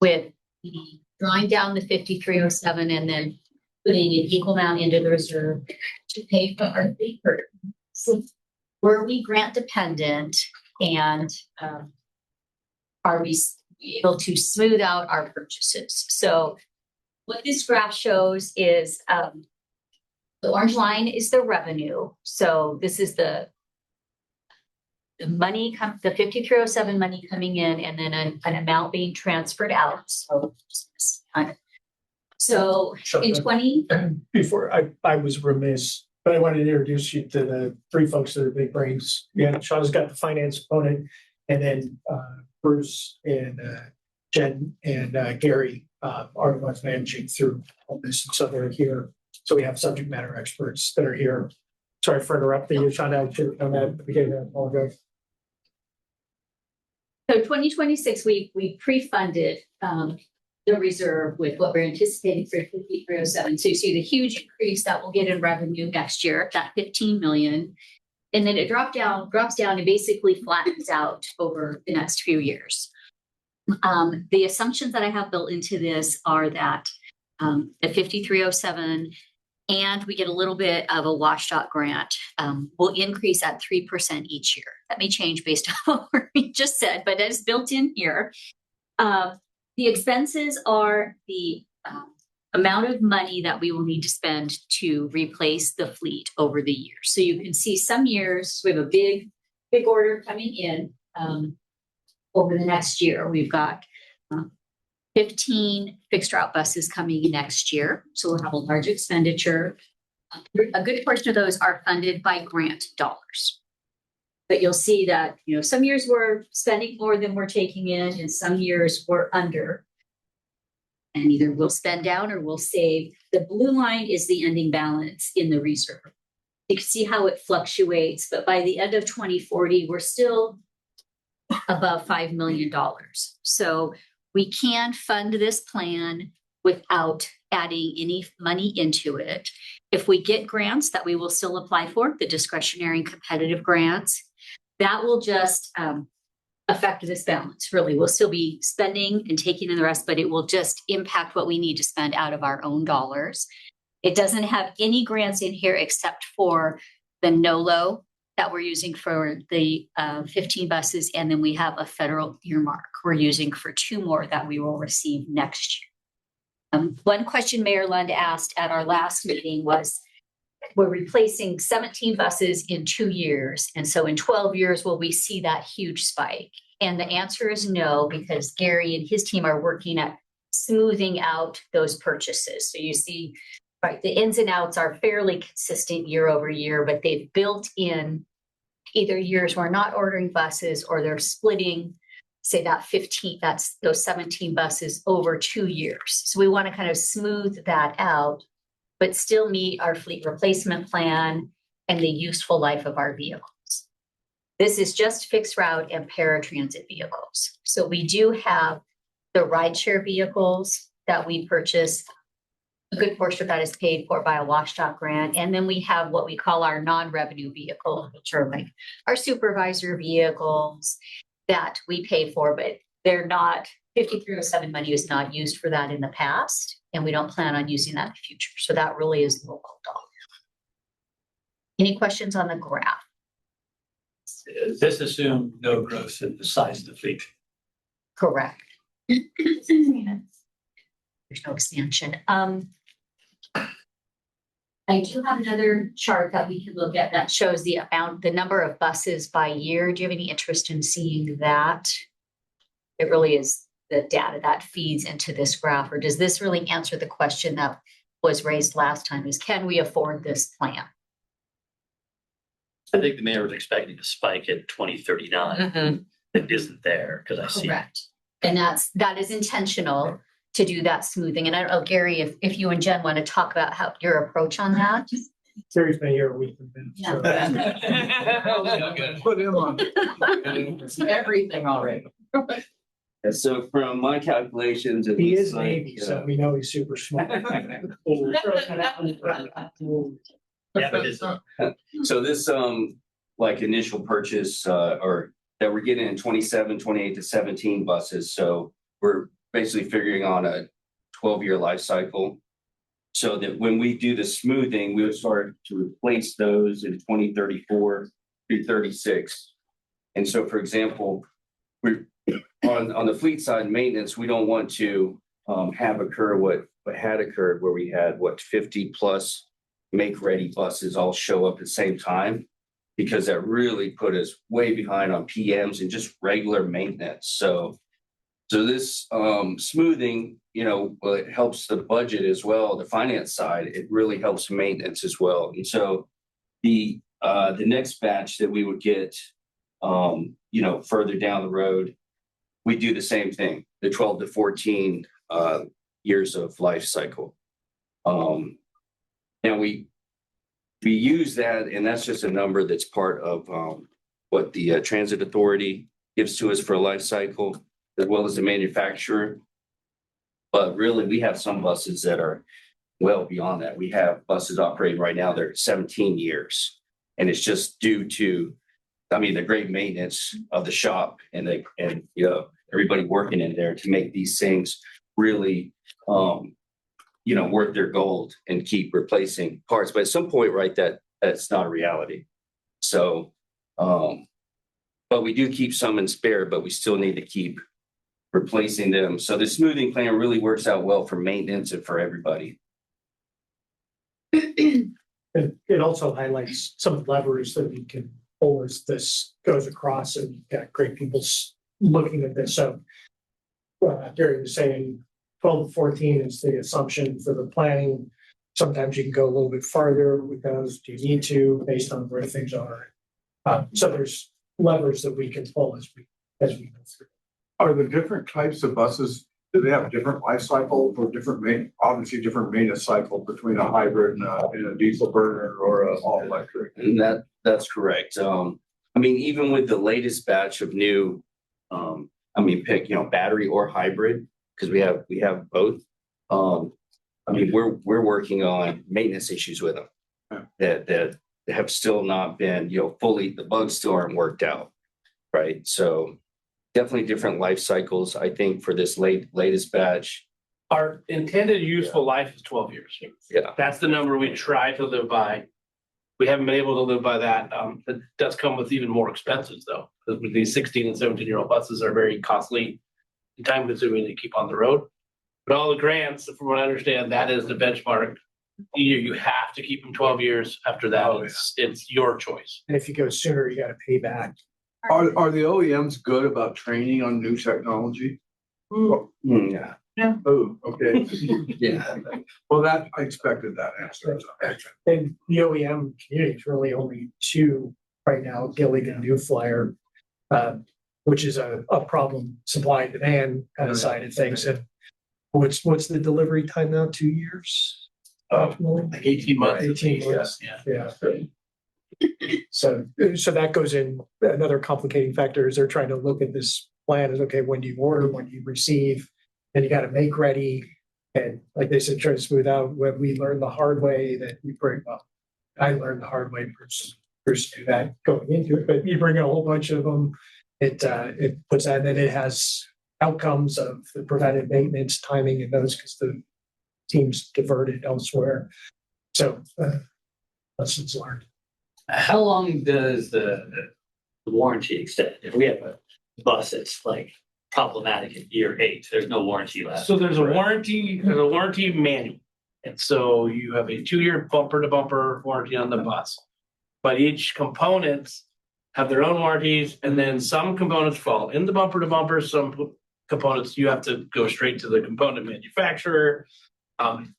S14: with the drawing down the 5307 and then putting an equal amount into the reserve to pay for our fee burden? So were we grant dependent and are we able to smooth out our purchases? So what this graph shows is the orange line is the revenue. So this is the money, the 5307 money coming in and then an amount being transferred out. So in 20.
S3: Before I was remiss, but I wanted to introduce you to the three folks that are big brains. Yeah, Shawna's got the finance component, and then Bruce and Jen and Gary are the ones managing through all this. So they're here. So we have subject matter experts that are here. Sorry for interrupting you, Shawna. I should have done that at the beginning. I apologize.
S14: So 2026, we pre-funded the reserve with what we're anticipating for 5307. So you see the huge increase that we'll get in revenue next year, that 15 million. And then it drops down and basically flattens out over the next few years. The assumptions that I have built into this are that the 5307 and we get a little bit of a WashDOT grant will increase at 3% each year. That may change based on what we just said, but it's built in here. The expenses are the amount of money that we will need to spend to replace the fleet over the years. So you can see some years we have a big order coming in over the next year. We've got 15 fixed route buses coming in next year. So we'll have a large expenditure. A good portion of those are funded by grant dollars. But you'll see that, some years we're spending more than we're taking in, and some years we're under. And either we'll spend down or we'll save. The blue line is the ending balance in the reserve. You can see how it fluctuates, but by the end of 2040, we're still above $5 million. So we can fund this plan without adding any money into it. If we get grants that we will still apply for, the discretionary and competitive grants, that will just affect this balance, really. We'll still be spending and taking in the rest, but it will just impact what we need to spend out of our own dollars. It doesn't have any grants in here except for the NOLO that we're using for the 15 buses, and then we have a federal earmark we're using for 2 more that we will receive next year. One question Mayor Lund asked at our last meeting was, we're replacing 17 buses in 2 years. And so in 12 years, will we see that huge spike? And the answer is no, because Gary and his team are working at smoothing out those purchases. So you see, right, the ins and outs are fairly consistent year over year, but they've built in either years we're not ordering buses or they're splitting, say those 17 buses over 2 years. So we want to kind of smooth that out, but still meet our fleet replacement plan and the useful life of our vehicles. This is just fixed route and paratransit vehicles. So we do have the rideshare vehicles that we purchase. A good portion of that is paid for by a WashDOT grant. And then we have what we call our non-revenue vehicles, which are like our supervisor vehicles that we pay for, but they're not, 5307 money is not used for that in the past. And we don't plan on using that in the future. So that really is local dollar. Any questions on the graph?
S11: This assumed no growth in the size of the fleet.
S14: Correct. There's no expansion. I do have another chart that we can look at that shows the number of buses by year. Do you have any interest in seeing that? It really is the data that feeds into this graph, or does this really answer the question that was raised last time, is can we afford this plan?
S11: I think the mayor was expecting a spike at 2039 that isn't there, because I see.
S14: Correct. And that is intentional to do that smoothing. And I don't know, Gary, if you and Jen want to talk about how your approach on that.
S3: Gary's been here a week. So.
S10: Put him on.
S1: Everything already.
S18: And so from my calculations, it
S3: He
S18: looks
S3: is
S18: like,
S3: Navy, so we know he's super smart.
S11: Yeah, but it's,
S18: So this, like initial purchase, or that we're getting in 27, 28 to 17 buses. So we're basically figuring on a 12-year life cycle. So that when we do the smoothing, we would start to replace those in 2034 through 36. And so, for example, we're on the fleet side maintenance, we don't want to have occur what had occurred where we had 50 plus make ready buses all show up at the same time, because that really put us way behind on PMs and just regular maintenance. So this smoothing, well, it helps the budget as well. The finance side, it really helps maintenance as well. And so the next batch that we would get, further down the road, we do the same thing, the 12 to 14 years of life cycle. And we use that, and that's just a number that's part of what the Transit Authority gives to us for a life cycle, as well as the manufacturer. But really, we have some buses that are well beyond that. We have buses operating right now, they're 17 years. And it's just due to, the great maintenance of the shop and everybody working in there to make these things really, worth their gold and keep replacing parts. But at some point, right, that's not a reality. So, but we do keep some in spare, but we still need to keep replacing them. So the smoothing plan really works out well for maintenance and for everybody.
S3: It also highlights some levers that we can pull as this goes across, and you've got great people looking at this. So Gary was saying 12 to 14 is the assumption for the planning. Sometimes you can go a little bit farther with those. Do you need to, based on where things are? So there's levers that we can pull as we go through.
S10: Are the different types of buses, do they have different life cycle or obviously different maintenance cycle between a hybrid and a diesel burner or a all electric?
S18: And that's correct. Even with the latest batch of new, pick, battery or hybrid, because we have both. We're working on maintenance issues with them that have still not been, fully, the bugs still aren't worked out. Right. So definitely different life cycles, I think, for this latest batch.
S20: Our intended useful life is 12 years.
S18: Yeah.
S20: That's the number we try to live by. We haven't been able to live by that. It does come with even more expenses, though, because with these 16 and 17-year-old buses are very costly and time consuming to keep on the road. But all the grants, from what I understand, that is the benchmark. You have to keep them 12 years. After that, it's your choice.
S3: And if you go sooner, you got to pay back.
S10: Are the OEMs good about training on new technology?
S18: Yeah.
S10: Yeah. Oh, okay.
S18: Yeah.
S10: Well, I expected that answer.
S3: And the OEM community is really only two right now, Gillig and New Flyer, which is a problem, supply and demand kind of side of things. And what's the delivery time now? 2 years?
S20: Like 18 months.
S3: 18 months. Yeah. So that goes in. Another complicating factor is they're trying to look at this plan as, okay, when do you order, when do you receive, and you got to make ready. And like they said, try to smooth out when we learned the hard way that you bring up. I learned the hard way first do that going into it, but you bring in a whole bunch of them. It puts that, and then it has outcomes of the preventive maintenance, timing, and those because the team's diverted elsewhere. So lessons learned.
S11: How long does the warranty extend? If we have a bus that's like problematic at year 8, there's no warranty left.
S20: So there's a warranty manual. And so you have a 2-year bumper to bumper warranty on the bus. But each component have their own warranties, and then some components fall in the bumper to bumper, some components you have to go straight to the component manufacturer.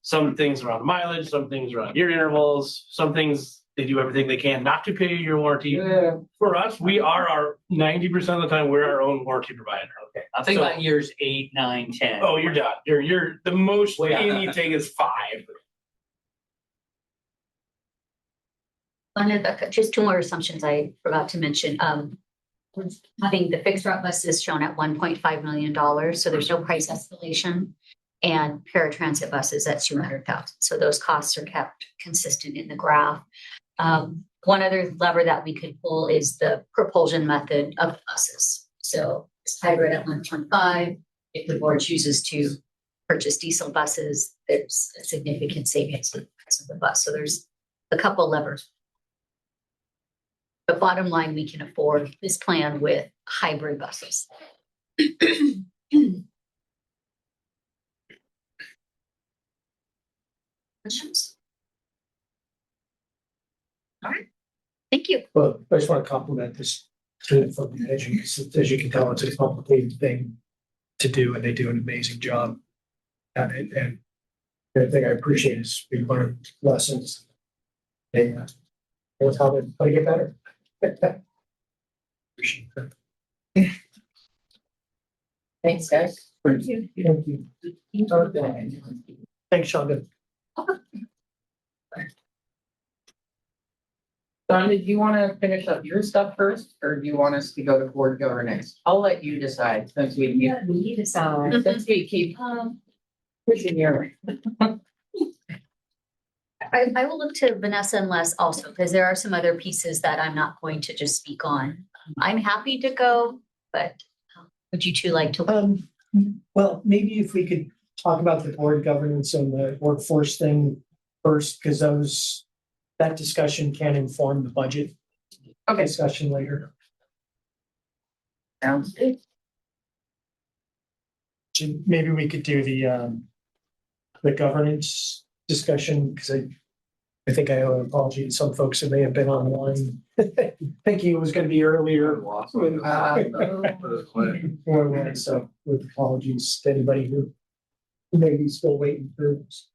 S20: Some things around mileage, some things around year intervals, some things they do everything they can not to pay your warranty. Yeah. For us, we are our 90% of the time we're our own warranty provider.
S11: Okay. I think about years 8, 9, 10.
S20: Oh, you're done. You're the most anything is 5.
S14: Just 2 more assumptions I forgot to mention. having the fixed route buses shown at $1.5 million, so there's no price escalation. And paratransit buses at 200,000. So those costs are kept consistent in the graph. One other lever that we could pull is the propulsion method of buses. So it's hybrid at 1.5. If the board chooses to purchase diesel buses, there's a significant savings in the price of the bus. So there's a couple levers. But bottom line, we can afford this plan with hybrid buses. Questions? All right. Thank you.
S3: Well, I just want to compliment this team from the edge. As you can tell, it's a complicated thing to do, and they do an amazing job at it. And the thing I appreciate is we learn lessons and how to get better. Appreciate that.
S1: Thanks, guys.
S3: Thank you. Thanks, Shonda.
S1: Don, did you want to finish up your stuff first, or do you want us to go to board governance? I'll let you decide since we
S14: decide.
S1: Since we keep pushing your.
S14: I will look to Vanessa and Les also, because there are some other pieces that I'm not going to just speak on. I'm happy to go, but would you two like to?
S3: Well, maybe if we could talk about the board governance and the workforce thing first, because that discussion can inform the budget discussion later.
S1: Sounds good.
S3: So maybe we could do the governance discussion, because I think I owe an apology to some folks who may have been online thinking it was going to be earlier. So with apologies to anybody who may be still waiting for this.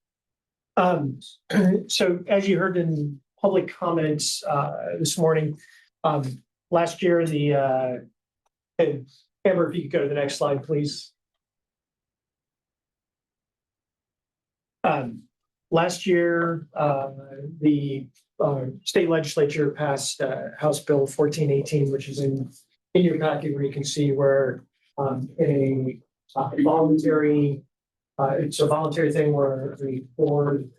S3: So as you heard in public comments this morning, last year and Amber, if you could go to the next slide, please. Last year, the state legislature passed House Bill 1418, which is in your packet, where you can see where it's a voluntary thing where the board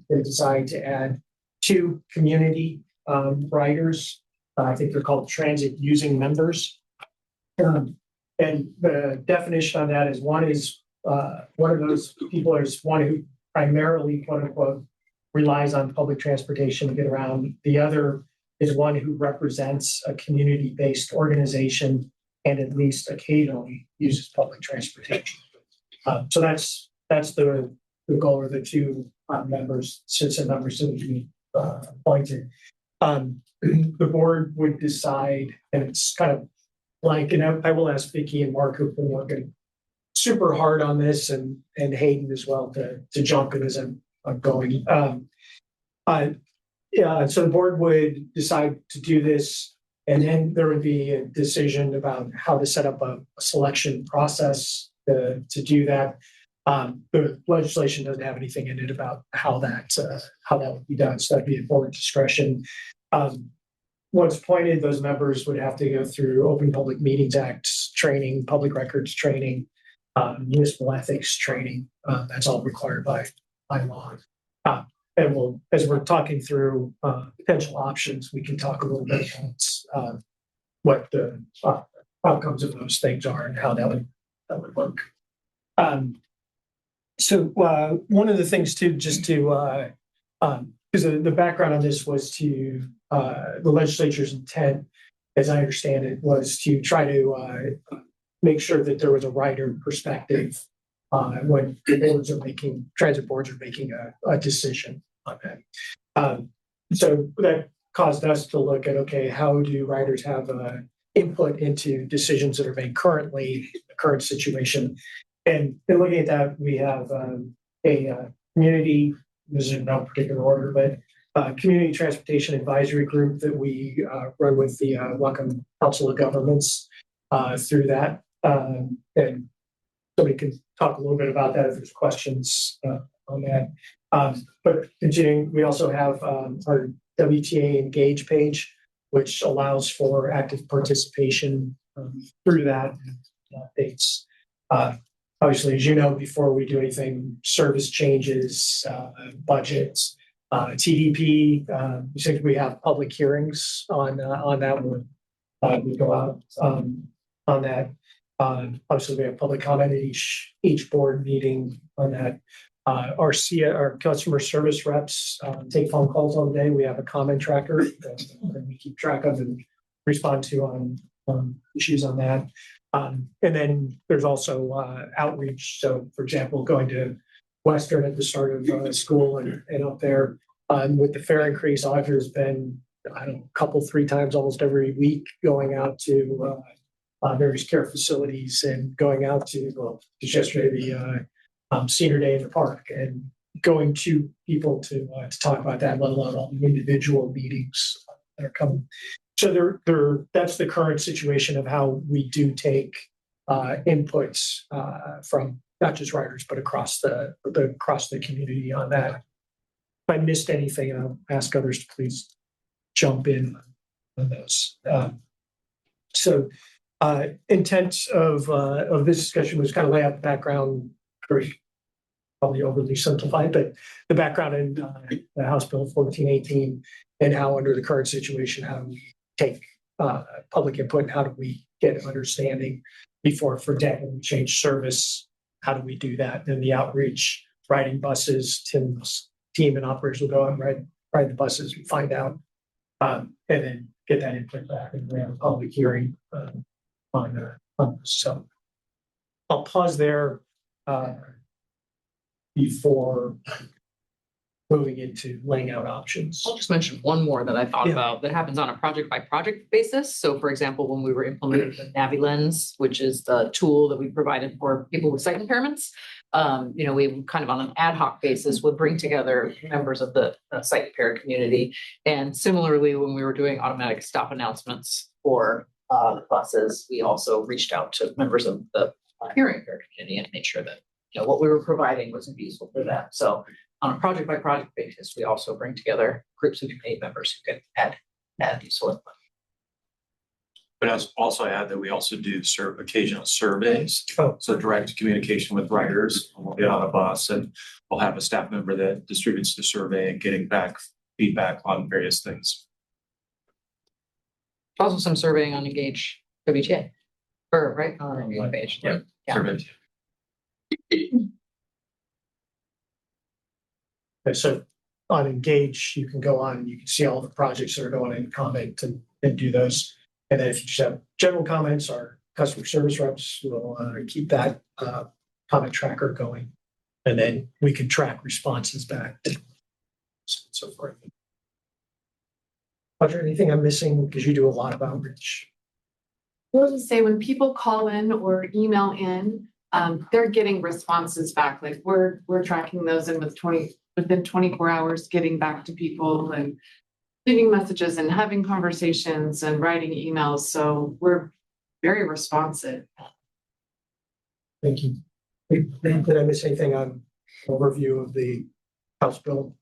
S3: they decide to add 2 community riders. I think they're called transit using members. And the definition on that is one of those people is one who primarily, quote unquote, relies on public transportation to get around. The other is one who represents a community-based organization and at least occasionally uses public transportation. So that's the goal, or the 2 members, citizen members that would be appointed. The board would decide, and it's kind of blank, and I will ask Vicki and Mark, who've been working super hard on this, and Hayden as well to jump in as I'm going. So the board would decide to do this, and then there would be a decision about how to set up a selection process to do that. The legislation doesn't have anything in it about how that would be done, so that'd be at board discretion. Once appointed, those members would have to go through Open Public Meetings Act training, public records training, municipal ethics training. That's all required by law. And as we're talking through potential options, we can talk a little bit about what the outcomes of those things are and how that would work. So one of the things too, just to because the background on this was to the legislature's intent, as I understand it, was to try to make sure that there was a rider perspective when transit boards are making a decision on that. So that caused us to look at, okay, how do riders have input into decisions that are made currently in the current situation? And in looking at that, we have a community, this is in no particular order, but community transportation advisory group that we run with the Whatcom Council of Governments through that. And somebody can talk a little bit about that if there's questions on that. But continuing, we also have our WTA Engage page, which allows for active participation through that updates. Obviously, as you know, before we do anything, service changes, budgets, TDP, we think we have public hearings on that one. We go out on that. Obviously, we have public comment at each board meeting on that. Our customer service reps take phone calls all day. We have a comment tracker that we keep track of and respond to on issues on that. And then there's also outreach. So, for example, going to Western at the start of school and up there with the fare increase, Audra's been, I don't know, a couple, 3 times almost every week going out to various care facilities and going out to, well, just yesterday, the senior day in the park and going to people to talk about that, let alone all the individual meetings that are coming. So that's the current situation of how we do take inputs from not just riders, but across the community on that. If I missed anything, I'll ask others to please jump in on those. Intent of this discussion was kind of lay out the background, probably overly simplified, but the background in the House Bill 1418 and how under the current situation, how do we take public input and how do we get an understanding before, for example, we change service, how do we do that? And the outreach, riding buses, Tim's team and operators will go out and ride the buses and find out and then get that input back and we have a public hearing on this. So I'll pause there before moving into laying out options.
S1: I'll just mention one more that I thought about that happens on a project by project basis. So for example, when we were implementing the NaviLens, which is the tool that we provided for people with sight impairments, we kind of on an ad hoc basis would bring together members of the sight impaired community. And similarly, when we were doing automatic stop announcements for the buses, we also reached out to members of the hearing impaired community and made sure that what we were providing was useful for them. So on a project by project basis, we also bring together groups of committee members who can add useful input.
S9: But as also add that we also do occasional surveys. So direct communication with riders. We'll get on a bus and we'll have a staff member that distributes the survey and getting back feedback on various things.
S1: Also some surveying on Engage WTA. Or right on Engage page.
S9: Yeah. Survey.
S3: Okay, so on Engage, you can go on and you can see all the projects that are going in, comment and do those. And then if you just have general comments, our customer service reps will keep that comment tracker going. And then we can track responses back and so forth. Audra, anything I'm missing? Because you do a lot of outreach.
S13: I will just say when people call in or email in, they're getting responses back. Like we're tracking those in within 24 hours, getting back to people and leaving messages and having conversations and writing emails. So we're very responsive.
S3: Thank you. Did I miss anything on overview of the House bill?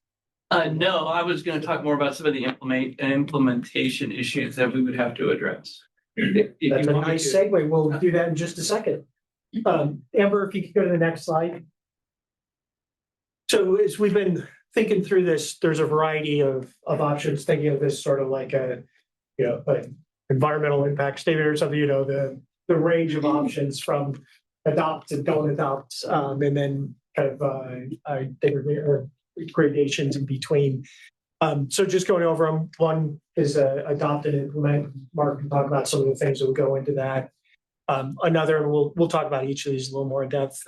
S20: No, I was going to talk more about some of the implementation issues that we would have to address.
S3: That's a nice segue. We'll do that in just a second. Amber, if you could go to the next slide. So as we've been thinking through this, there's a variety of options, thinking of this sort of like an environmental impact statement or something, the range of options from adopt to don't adopt, and then kind of gradations in between. So just going over them, one is adopt and implement. Mark can talk about some of the things that will go into that. Another, and we'll talk about each of these a little more in depth.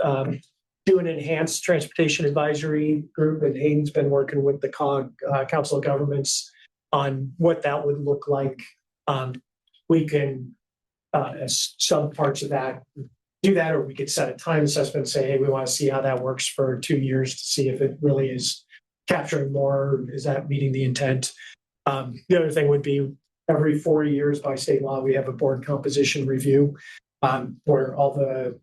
S3: Do an enhanced transportation advisory group, and Hayden's been working with the COG, Council of Governments, on what that would look like. We can, as some parts of that, do that, or we could set a time assessment and say, hey, we want to see how that works for 2 years to see if it really is capturing more, is that meeting the intent. The other thing would be every 4 years by state law, we have a board composition review where all the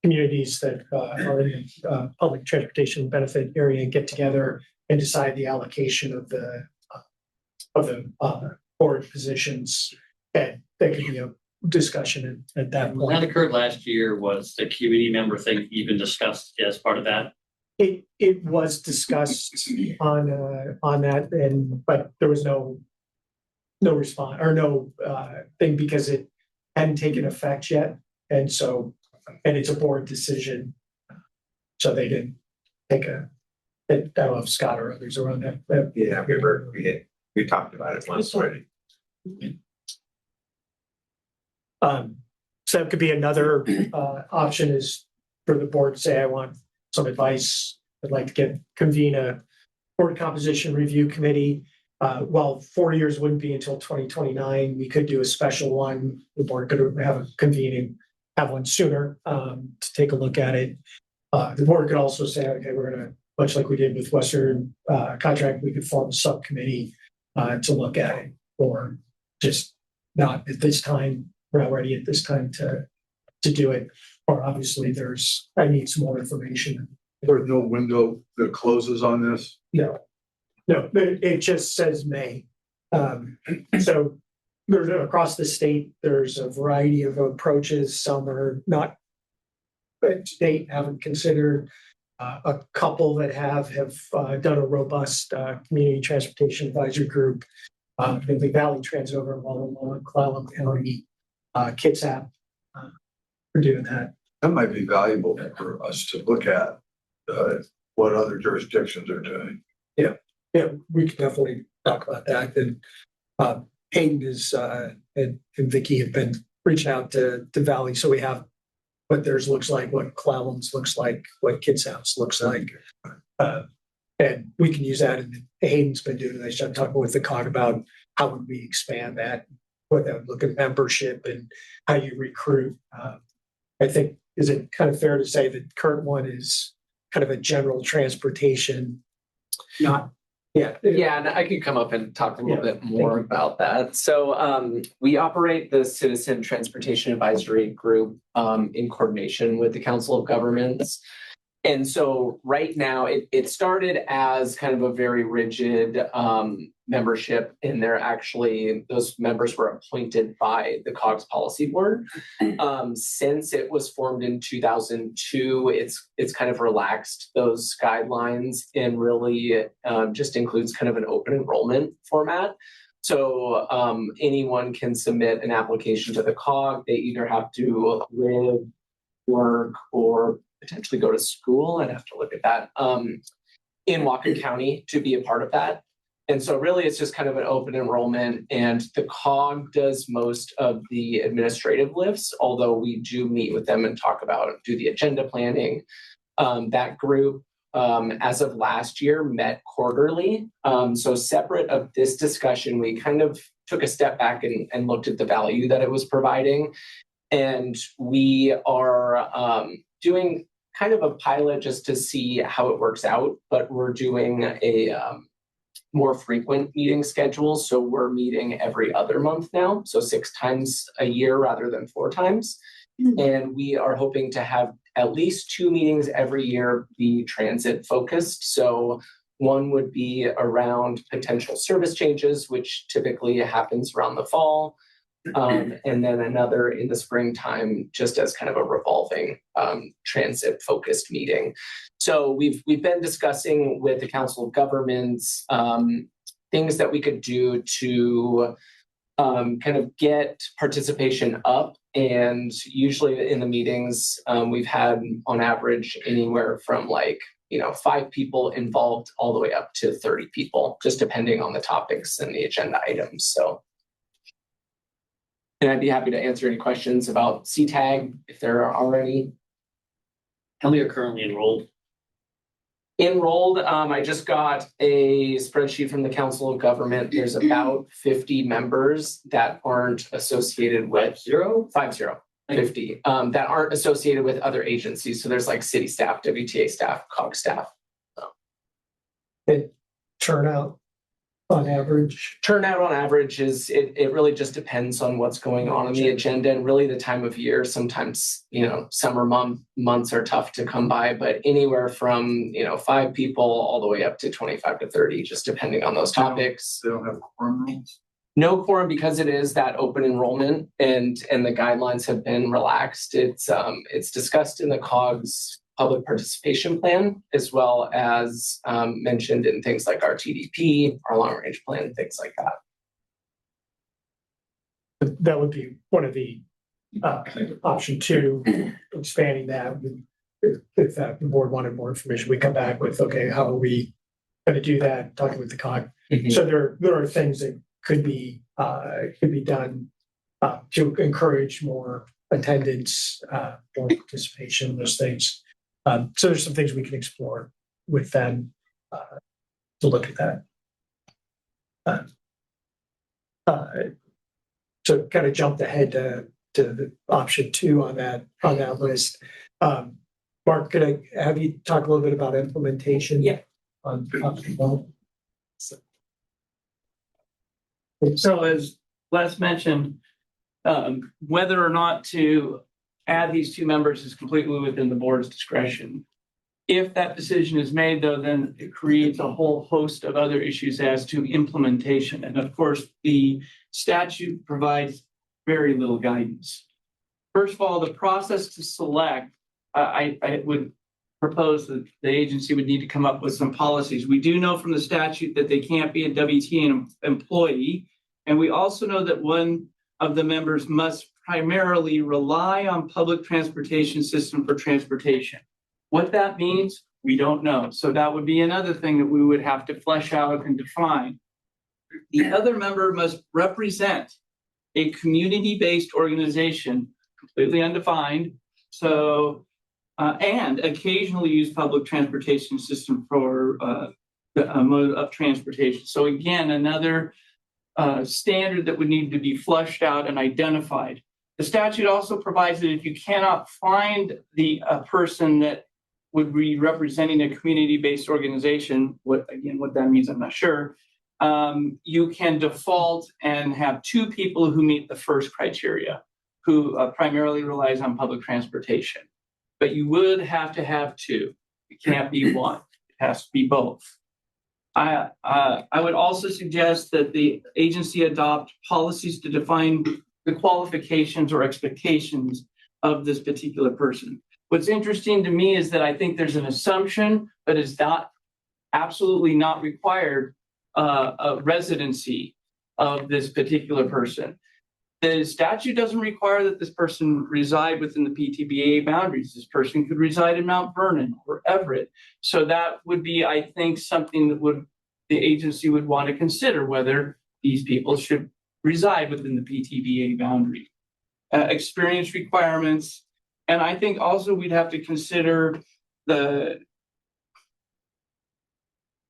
S3: communities that are in the public transportation benefit area get together and decide the allocation of the board positions, and there could be a discussion at that
S11: When that
S3: point.
S11: occurred last year, was the community member thing even discussed as part of that?
S3: It was discussed on that, but there was no response or no thing because it hadn't taken effect yet, and it's a board decision, so they didn't take a. I don't know if Scott or others are on that.
S12: Yeah, we talked about it once already.
S3: So that could be another option is for the board to say, I want some advice. I'd like to convene a board composition review committee. Well, 4 years wouldn't be until 2029. We could do a special one. The board could have one sooner to take a look at it. The board could also say, okay, we're going to, much like we did with Western contract, we could form a subcommittee to look at it, or just not at this time. We're not ready at this time to do it. Or obviously I need some more information.
S10: There's no window that closes on this?
S3: No, it just says May. So there's across the state, there's a variety of approaches. Some are not to date, haven't considered. A couple that have done a robust community transportation advisory group. The Valley Transit over in Wallowa, Clallam County, Kitsap, for doing that.
S10: That might be valuable for us to look at what other jurisdictions are doing.
S3: Yeah, we can definitely talk about that. And Hayden and Vicky have been reaching out to Valley, so we have what theirs looks like, what Clallam's looks like, what Kitsap's looks like. And we can use that. And Hayden's been doing a nice job talking with the COG about how would we expand that, what that would look at membership and how you recruit. I think, is it kind of fair to say that current one is kind of a general transportation, not. Yeah,
S21: and I could come up and talk a little bit more about that. So we operate the Citizen Transportation Advisory Group in coordination with the Council of Governments. And so right now it started as kind of a very rigid membership, and those members were appointed by the COGS Policy Board. Since it was formed in 2002, it's kind of relaxed those guidelines and really just includes kind of an open enrollment format. So anyone can submit an application to the COG. They either have to live, work, or potentially go to school. I'd have to look at that in Whatcom County to be a part of that. And so really it's just kind of an open enrollment, and the COG does most of the administrative lifts, although we do meet with them and do the agenda planning. That group, as of last year, met quarterly. So separate of this discussion, we kind of took a step back and looked at the value that it was providing. And we are doing kind of a pilot just to see how it works out, but we're doing a more frequent meeting schedule. So we're meeting every other month now, so 6 times a year rather than 4 times. And we are hoping to have at least 2 meetings every year be transit focused. So one would be around potential service changes, which typically happens around the fall. And then another in the springtime, just as kind of a revolving transit focused meeting. So we've been discussing with the Council of Governments things that we could do to kind of get participation up. And usually in the meetings, we've had on average anywhere from 5 people involved all the way up to 30 people, just depending on the topics and the agenda items. So. And I'd be happy to answer any questions about CTAG if there are any.
S11: How many are currently enrolled?
S21: I just got a spreadsheet from the Council of Government. There's about 50 members that aren't associated with 50 that aren't associated with other agencies. So there's like city staff, WTA staff, COG staff.
S3: And turnout on average?
S21: Turnout on average is, it really just depends on what's going on the agenda and really the time of year. Sometimes, summer months are tough to come by, but anywhere from, 5 people all the way up to 25 to 30, just depending on those topics.
S10: They don't have quorum rules?
S21: No quorum because it is that open enrollment and the guidelines have been relaxed. It's discussed in the COGS public participation plan, as well as mentioned in things like our TDP, our long range plan, things like that.
S3: That would be one of the option two, expanding that. If the board wanted more information, we come back with, okay, how are we going to do that? Talking with the COG. So there are things that could be done to encourage more attendance, more participation in those things. So there's some things we can explore with them to look at that. So kind of jumped ahead to the option two on that list. Mark, could I have you talk a little bit about implementation?
S8: Yeah. So as Les mentioned, whether or not to add these two members is completely within the board's discretion. If that decision is made, though, then it creates a whole host of other issues as to implementation. And of course, the statute provides very little guidance. First of all, the process to select, I would propose that the agency would need to come up with some policies. We do know from the statute that they can't be a WTA employee. And we also know that one of the members must primarily rely on public transportation system for transportation. What that means, we don't know. So that would be another thing that we would have to flesh out and define. The other member must represent a community-based organization, completely undefined. So, and occasionally use public transportation system for the mode of transportation. So again, another standard that would need to be fleshed out and identified. The statute also provides that if you cannot find the person that would be representing a community-based organization, what that means, I'm not sure, you can default and have two people who meet the first criteria, who primarily relies on public transportation. But you would have to have two. It can't be one. It has to be both. I would also suggest that the agency adopt policies to define the qualifications or expectations of this particular person. What's interesting to me is that I think there's an assumption, but it's not absolutely not required a residency of this particular person. The statute doesn't require that this person reside within the PTBA boundaries. This person could reside in Mount Vernon or Everett. So that would be, I think, something that the agency would want to consider, whether these people should reside within the PTBA boundary. Experience requirements. And I think also we'd have to consider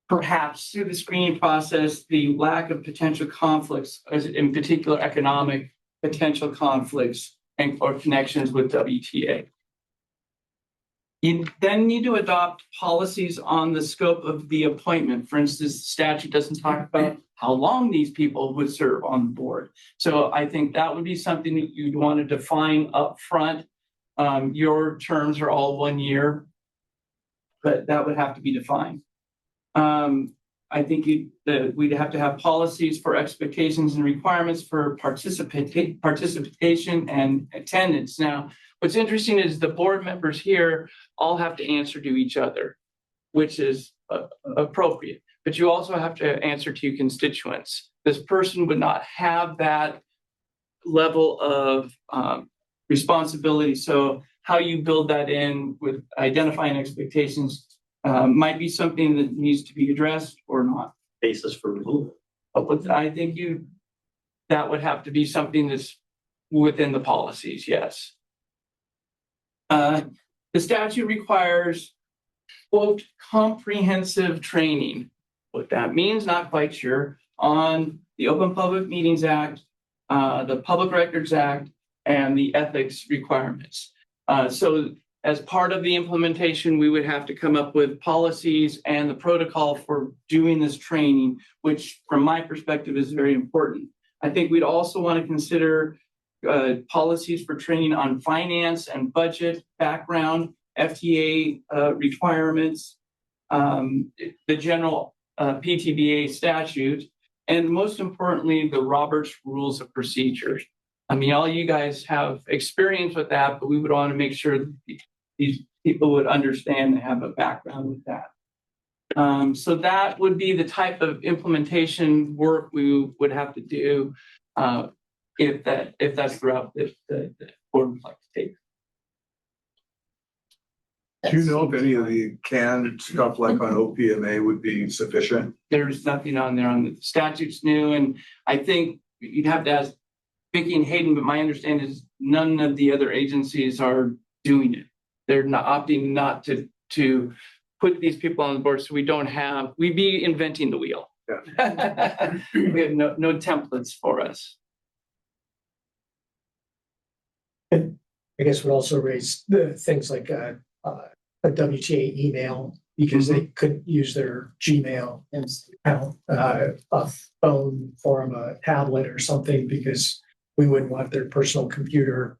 S8: perhaps through the screening process, the lack of potential conflicts, as in particular economic potential conflicts or connections with WTA. You then need to adopt policies on the scope of the appointment. For instance, the statute doesn't talk about how long these people would serve on the board. So I think that would be something that you'd want to define up front. Your terms are all 1 year, but that would have to be defined. I think we'd have to have policies for expectations and requirements for participation and attendance. Now, what's interesting is the board members here all have to answer to each other, which is appropriate. But you also have to answer to your constituents. This person would not have that level of responsibility. So how you build that in with identifying expectations might be something that needs to be addressed or not.
S11: Basis for removal.
S8: But I think that would have to be something that's within the policies, yes. The statute requires, quote, comprehensive training. What that means, not quite sure, on the Open Public Meetings Act, the Public Records Act, and the ethics requirements. So as part of the implementation, we would have to come up with policies and the protocol for doing this training, which from my perspective is very important. I think we'd also want to consider policies for training on finance and budget background, FTA requirements, the general PTBA statute,
S6: And most importantly, the Roberts Rules of Procedure. I mean, all you guys have experience with that, but we would want to make sure that these people would understand and have a background with that. So that would be the type of implementation work we would have to do if that's the route that the board would like to take.
S10: Do you know if any of the canned stuff like on OPMA would be sufficient?
S6: There's nothing on there on the statute's new, and I think you'd have to ask Vicki and Hayden, but my understanding is none of the other agencies are doing it. They're not opting not to put these people on the board, so we'd be inventing the wheel. Yeah. We have no templates for us.
S3: And I guess would also raise the things like a WTA email, because they couldn't use their Gmail account, a phone for them, a tablet or something, because we wouldn't want their personal computer.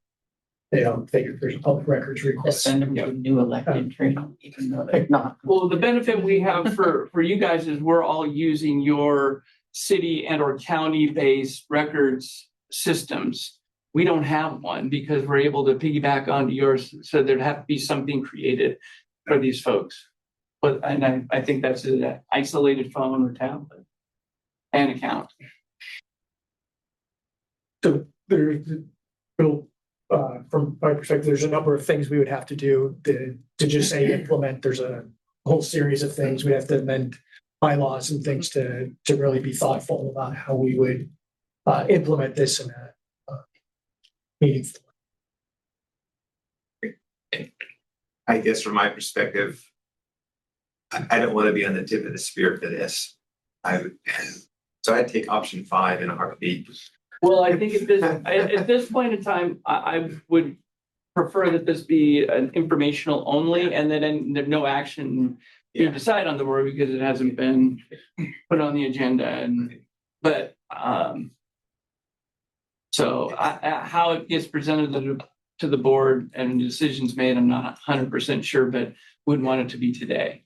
S3: They don't think if there's a public records request.
S1: Send them to a new elected training, even though they're not.
S6: Well, the benefit we have for you guys is we're all using your city and or county-based records systems. We don't have one because we're able to piggyback onto yours. So there'd have to be something created for these folks. And I think that's an isolated phone or tablet and account.
S3: So from my perspective, there's a number of things we would have to do to just say implement. There's a whole series of things. We have to amend bylaws and things to really be thoughtful about how we would implement this in a meaningful way.
S12: I guess from my perspective, I don't want to be on the tip of the spear for this. So I'd take option 5 in a heartbeat.
S6: Well, I think at this point in time, I would prefer that this be an informational only, and then there's no action being decided on the board because it hasn't been put on the agenda. So how it gets presented to the board and decisions made, I'm not 100% sure, but wouldn't want it to be today.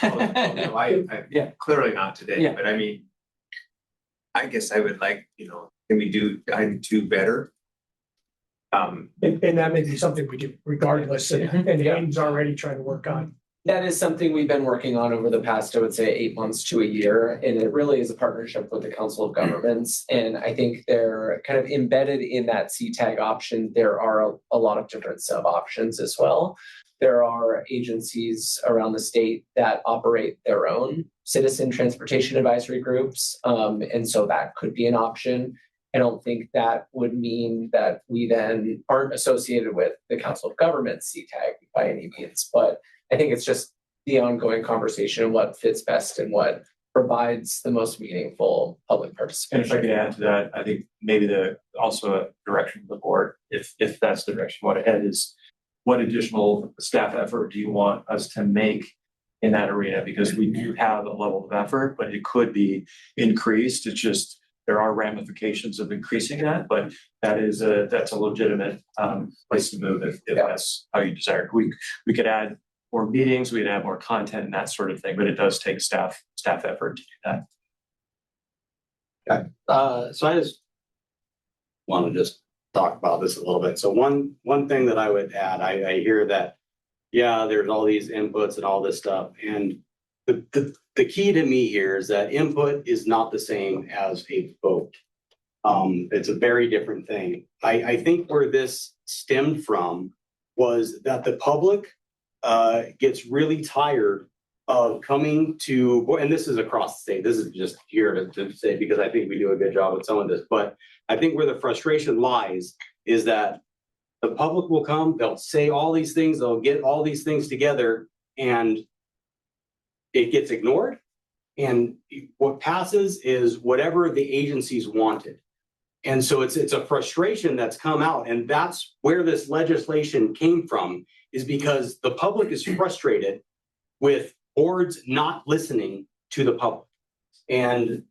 S12: No, I clearly not today.
S6: Yeah.
S12: But I mean, I guess I would like, can we do item 2 better?
S3: And that may be something we do regardless. And Hayden's already trying to work on.
S21: That is something we've been working on over the past, I would say, 8 months to a year. And it really is a partnership with the Council of Governments. And I think they're kind of embedded in that CTAG option. There are a lot of different sub options as well. There are agencies around the state that operate their own citizen transportation advisory groups. And so that could be an option. I don't think that would mean that we then aren't associated with the Council of Governments CTAG by any means, but I think it's just the ongoing conversation of what fits best and what provides the most meaningful public participation.
S9: And if I could add to that, I think maybe also a direction of the board, if that's the direction you want to head, is what additional staff effort do you want us to make in that arena? Because we do have a level of effort, but it could be increased. It's just there are ramifications of increasing that, but that's a legitimate place to move if that's how you desire. We could add more meetings, we'd add more content and that sort of thing, but it does take staff effort to do that.
S18: So I just want to talk about this a little bit. So one thing that I would add, I hear that, there's all these inputs and all this stuff. And the key to me here is that input is not the same as a vote. It's a very different thing. I think where this stemmed from was that the public gets really tired of coming to, and this is across the state, this is just here to say, because I think we do a good job with some of this, but I think where the frustration lies is that the public will come, they'll say all these things, they'll get all these things together, and it gets ignored. And what passes is whatever the agencies wanted. And so it's a frustration that's come out, and that's where this legislation came from, is because the public is frustrated with boards not listening to the public. And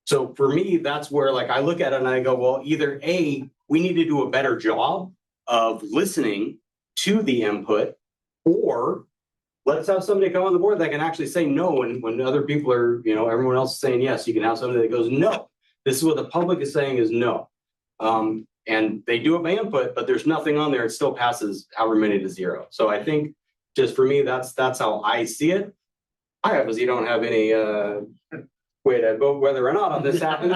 S18: so for me, that's where I look at it and I go, well, either A, we need to do a better job of listening to the input, or let's have somebody come on the board that can actually say no when other people are, everyone else is saying yes. You can have somebody that goes, no. This is what the public is saying is no. And they do have my input, but there's nothing on there. It still passes however many to 0. So I think just for me, that's how I see it. I obviously don't have any way to vote whether or not on this happens,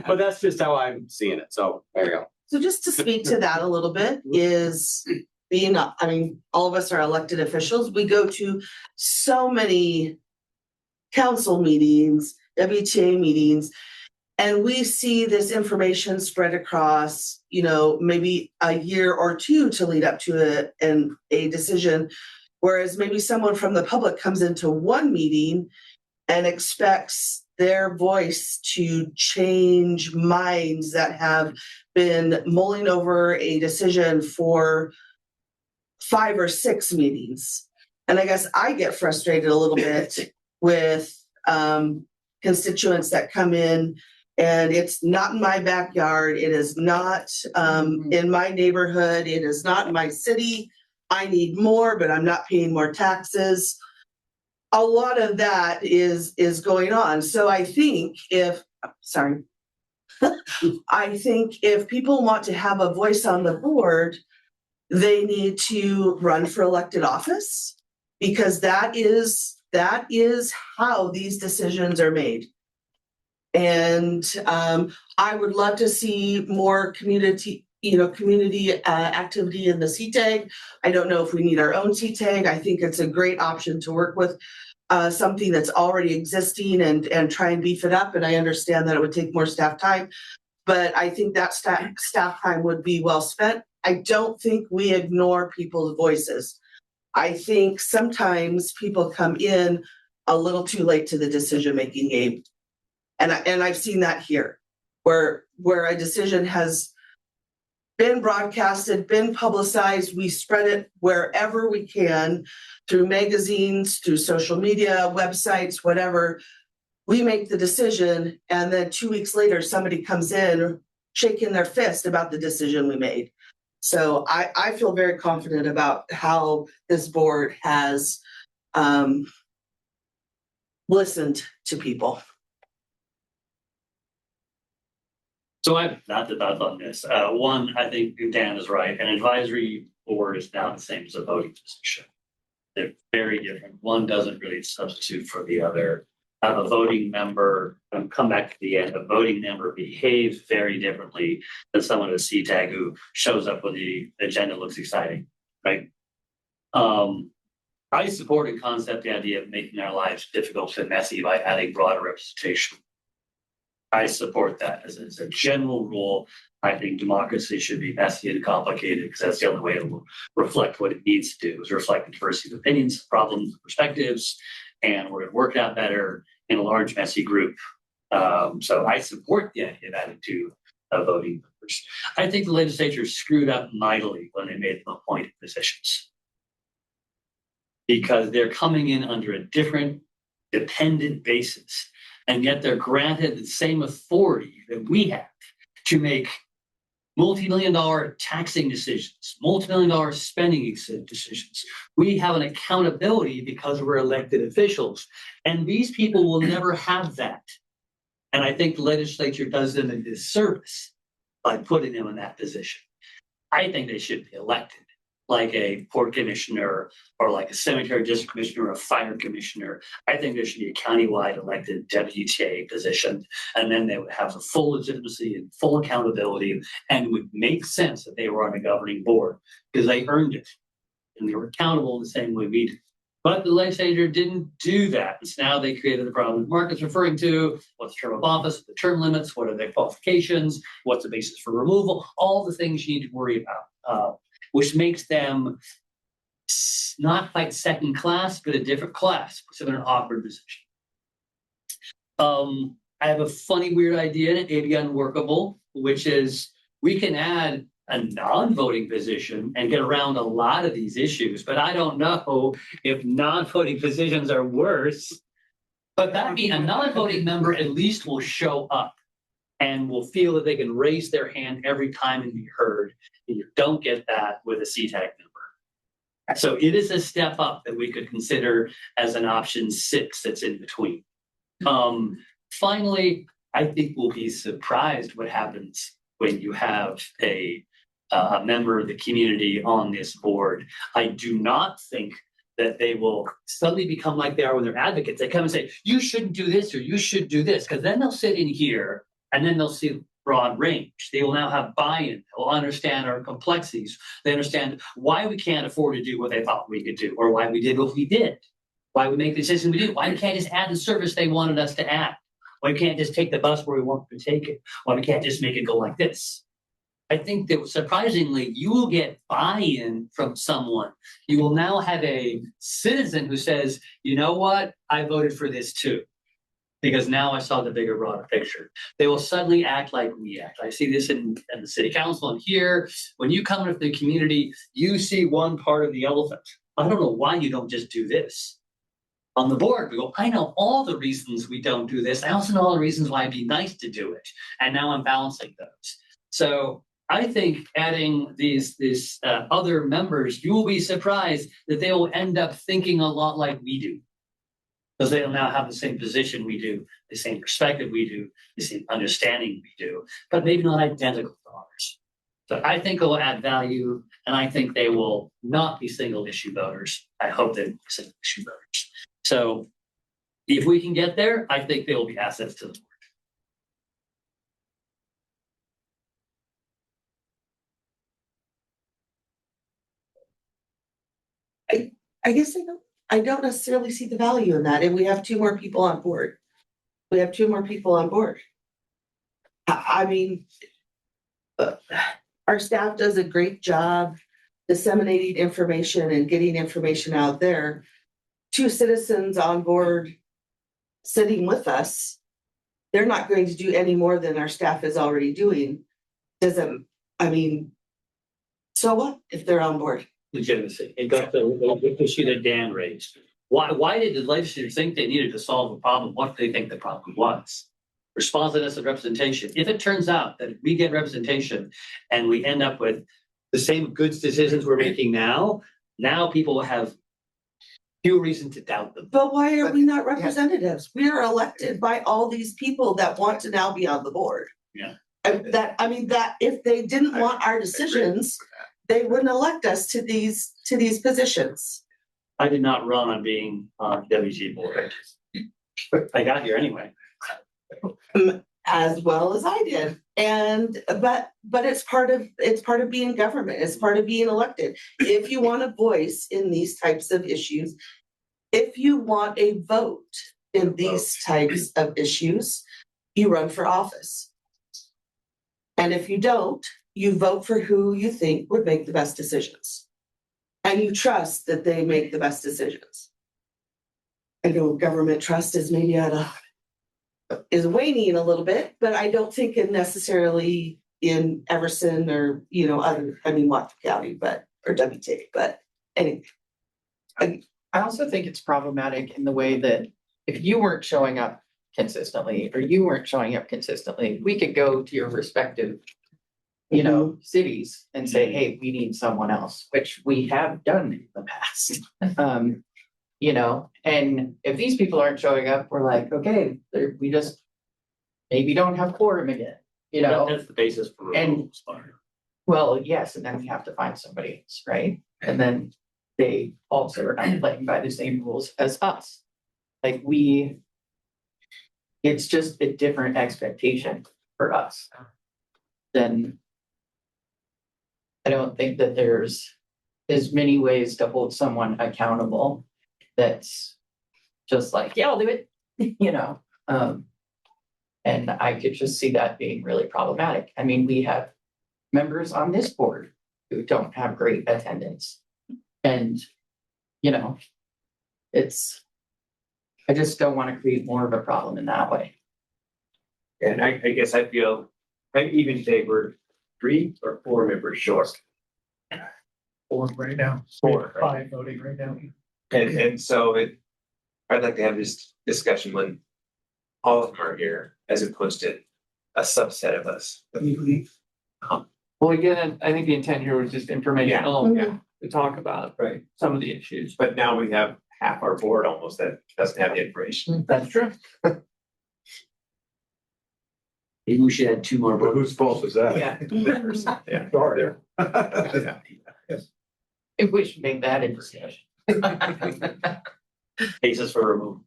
S18: but that's just how I'm seeing it. So there you go.
S17: So just to speak to that a little bit is being, I mean, all of us are elected officials. We go to so many council meetings, WTA meetings, and we see this information spread across, maybe a year or two to lead up to a decision. Whereas maybe someone from the public comes into one meeting and expects their voice to change minds that have been mulling over a decision for 5 or 6 meetings. And I guess I get frustrated a little bit with constituents that come in and it's not in my backyard. It is not in my neighborhood. It is not in my city. I need more, but I'm not paying more taxes. A lot of that is going on. So I think I think if people want to have a voice on the board, they need to run for elected office, because that is how these decisions are made. And I would love to see more community activity in the CTAG. I don't know if we need our own CTAG. I think it's a great option to work with something that's already existing and try and beef it up. And I understand that it would take more staff time, but I think that staff time would be well spent. I don't think we ignore people's voices. I think sometimes people come in a little too late to the decision-making game. And I've seen that here, where a decision has been broadcasted, been publicized, we spread it wherever we can, through magazines, through social media, websites, whatever. We make the decision, and then 2 weeks later, somebody comes in shaking their fist about the decision we made. So I feel very confident about how this board has listened to people.
S11: So I have not the thoughts on this. One, I think Dan is right. An advisory board is not the same as a voting position. They're very different. One doesn't really substitute for the other. A voting member, come back to the end, a voting member behaves very differently than someone at a CTAG who shows up when the agenda looks exciting, right? I support in concept the idea of making our lives difficult and messy by adding broader representation. I support that as a general rule. I think democracy should be messy and complicated because that's the only way it will reflect what it needs to do, is reflect the diversity of opinions, problems, perspectives, and we're going to work out better in a large, messy group. So I support the idea of adding to voting members. I think the legislature screwed up mightily when they made them appointed positions, because they're coming in under a different dependent basis. And yet they're granted the same authority that we have to make multi-million-dollar taxing decisions, multi-million-dollar spending decisions. We have an accountability because we're elected officials. And these people will never have that. And I think the legislature does them a disservice by putting them in that position. I think they should be elected, like a port commissioner or like a cemetery district commissioner or a fire commissioner. I think there should be a countywide elected WTA position, and then they would have the full legitimacy and full accountability, and it would make sense that they were on a governing board because they earned it and they were accountable the same way we did. But the legislature didn't do that. And so now they created the problem Mark is referring to. What's the term of office, the term limits, what are their qualifications, what's the basis for removal, all the things you need to worry about. Which makes them not quite second class, but a different class, so they're in an awkward position. I have a funny, weird idea, and it may be unworkable, which is we can add a non-voting position and get around a lot of these issues, but I don't know if non-voting positions are worse. But that means a non-voting member at least will show up and will feel that they can raise their hand every time and be heard. And you don't get that with a CTAG member. So it is a step up that we could consider as an option 6 that's in between. Finally, I think we'll be surprised what happens when you have a member of the community on this board. I do not think that they will suddenly become like they are when they're advocates. They come and say, you shouldn't do this or you should do this, because then they'll sit in here and then they'll see broad range. They will now have buy-in. They'll understand our complexities. They understand why we can't afford to do what they thought we could do, or why we did what we did, why we make the decision we did, why we can't just add the service they wanted us to add, why we can't just take the bus where we want to take it, why we can't just make it go like this. I think that surprisingly, you will get buy-in from someone. You will now have a citizen who says, you know what, I voted for this too, because now I saw the bigger, broader picture. They will suddenly act like we act. I see this in the city council and here. When you come into the community, you see one part of the elephant. I don't know why you don't just do this. On the board, we go, I know all the reasons we don't do this. I also know all the reasons why it'd be nice to do it. And now I'm balancing those. So I think adding these other members, you will be surprised that they will end up thinking a lot like we do. Because they'll now have the same position we do, the same perspective we do, the same understanding we do, but maybe not identical to ours. So I think it will add value, and I think they will not be single issue voters. I hope they'll be single issue voters. So if we can get there, I think they will be assets to the board.
S17: I guess I don't necessarily see the value in that. And we have 2 more people on board. I mean, our staff does a great job disseminating information and getting information out there. 2 citizens on board sitting with us, they're not going to do any more than our staff is already doing. So what if they're on board?
S11: Legitimacy. It got the issue that Dan raised. Why did the legislature think they needed to solve a problem? What do they think the problem was? Responsiveness and representation. If it turns out that we get representation and we end up with the same good decisions we're making now people will have few reason to doubt them.
S17: But why are we not representatives? We are elected by all these people that want to now be on the board.
S11: Yeah.
S17: That if they didn't want our decisions, they wouldn't elect us to these positions.
S11: I did not run on being on WTA board. I got here anyway.
S17: As well as I did. But it's part of being government. It's part of being elected. If you want a voice in these types of issues, if you want a vote in these types of issues, you run for office. And if you don't, you vote for who you think would make the best decisions. And you trust that they make the best decisions. I know government trust is maybe is waning a little bit, but I don't think it necessarily in Everson or, Whatcom County, or WTA, but anyway.
S1: I also think it's problematic in the way that if you weren't showing up consistently, we could go to your respective, cities and say, hey, we need someone else, which we have done in the past. And if these people aren't showing up, we're like, okay, we just maybe don't have quorum again,
S11: That's the basis for removals.
S1: Well, yes, and then we have to find somebody else, right? And then they also are not playing by the same rules as us. It's just a different expectation for us. Then I don't think that there's as many ways to hold someone accountable that's just like, yeah, I'll do it, and I could just see that being really problematic. I mean, we have members on this board who don't have great attendance. And, I just don't want to create more of a problem in that way.
S9: And I guess I feel I even favored 3 or 4 members short.
S3: 4 right now.
S9: 4.
S3: 5 voting right now.
S12: And so I'd like to have this discussion when all of them are here, as opposed to a subset of us.
S6: Well, again, I think the intent here was just informational. to talk about some of the issues.
S12: But now we have half our board almost that doesn't have the information.
S6: That's true.
S11: Maybe we should add 2 more.
S10: But whose fault is that?
S1: Yeah.
S12: Yeah.
S10: Sorry.
S1: If we should make that a discussion.
S11: Cases for removal.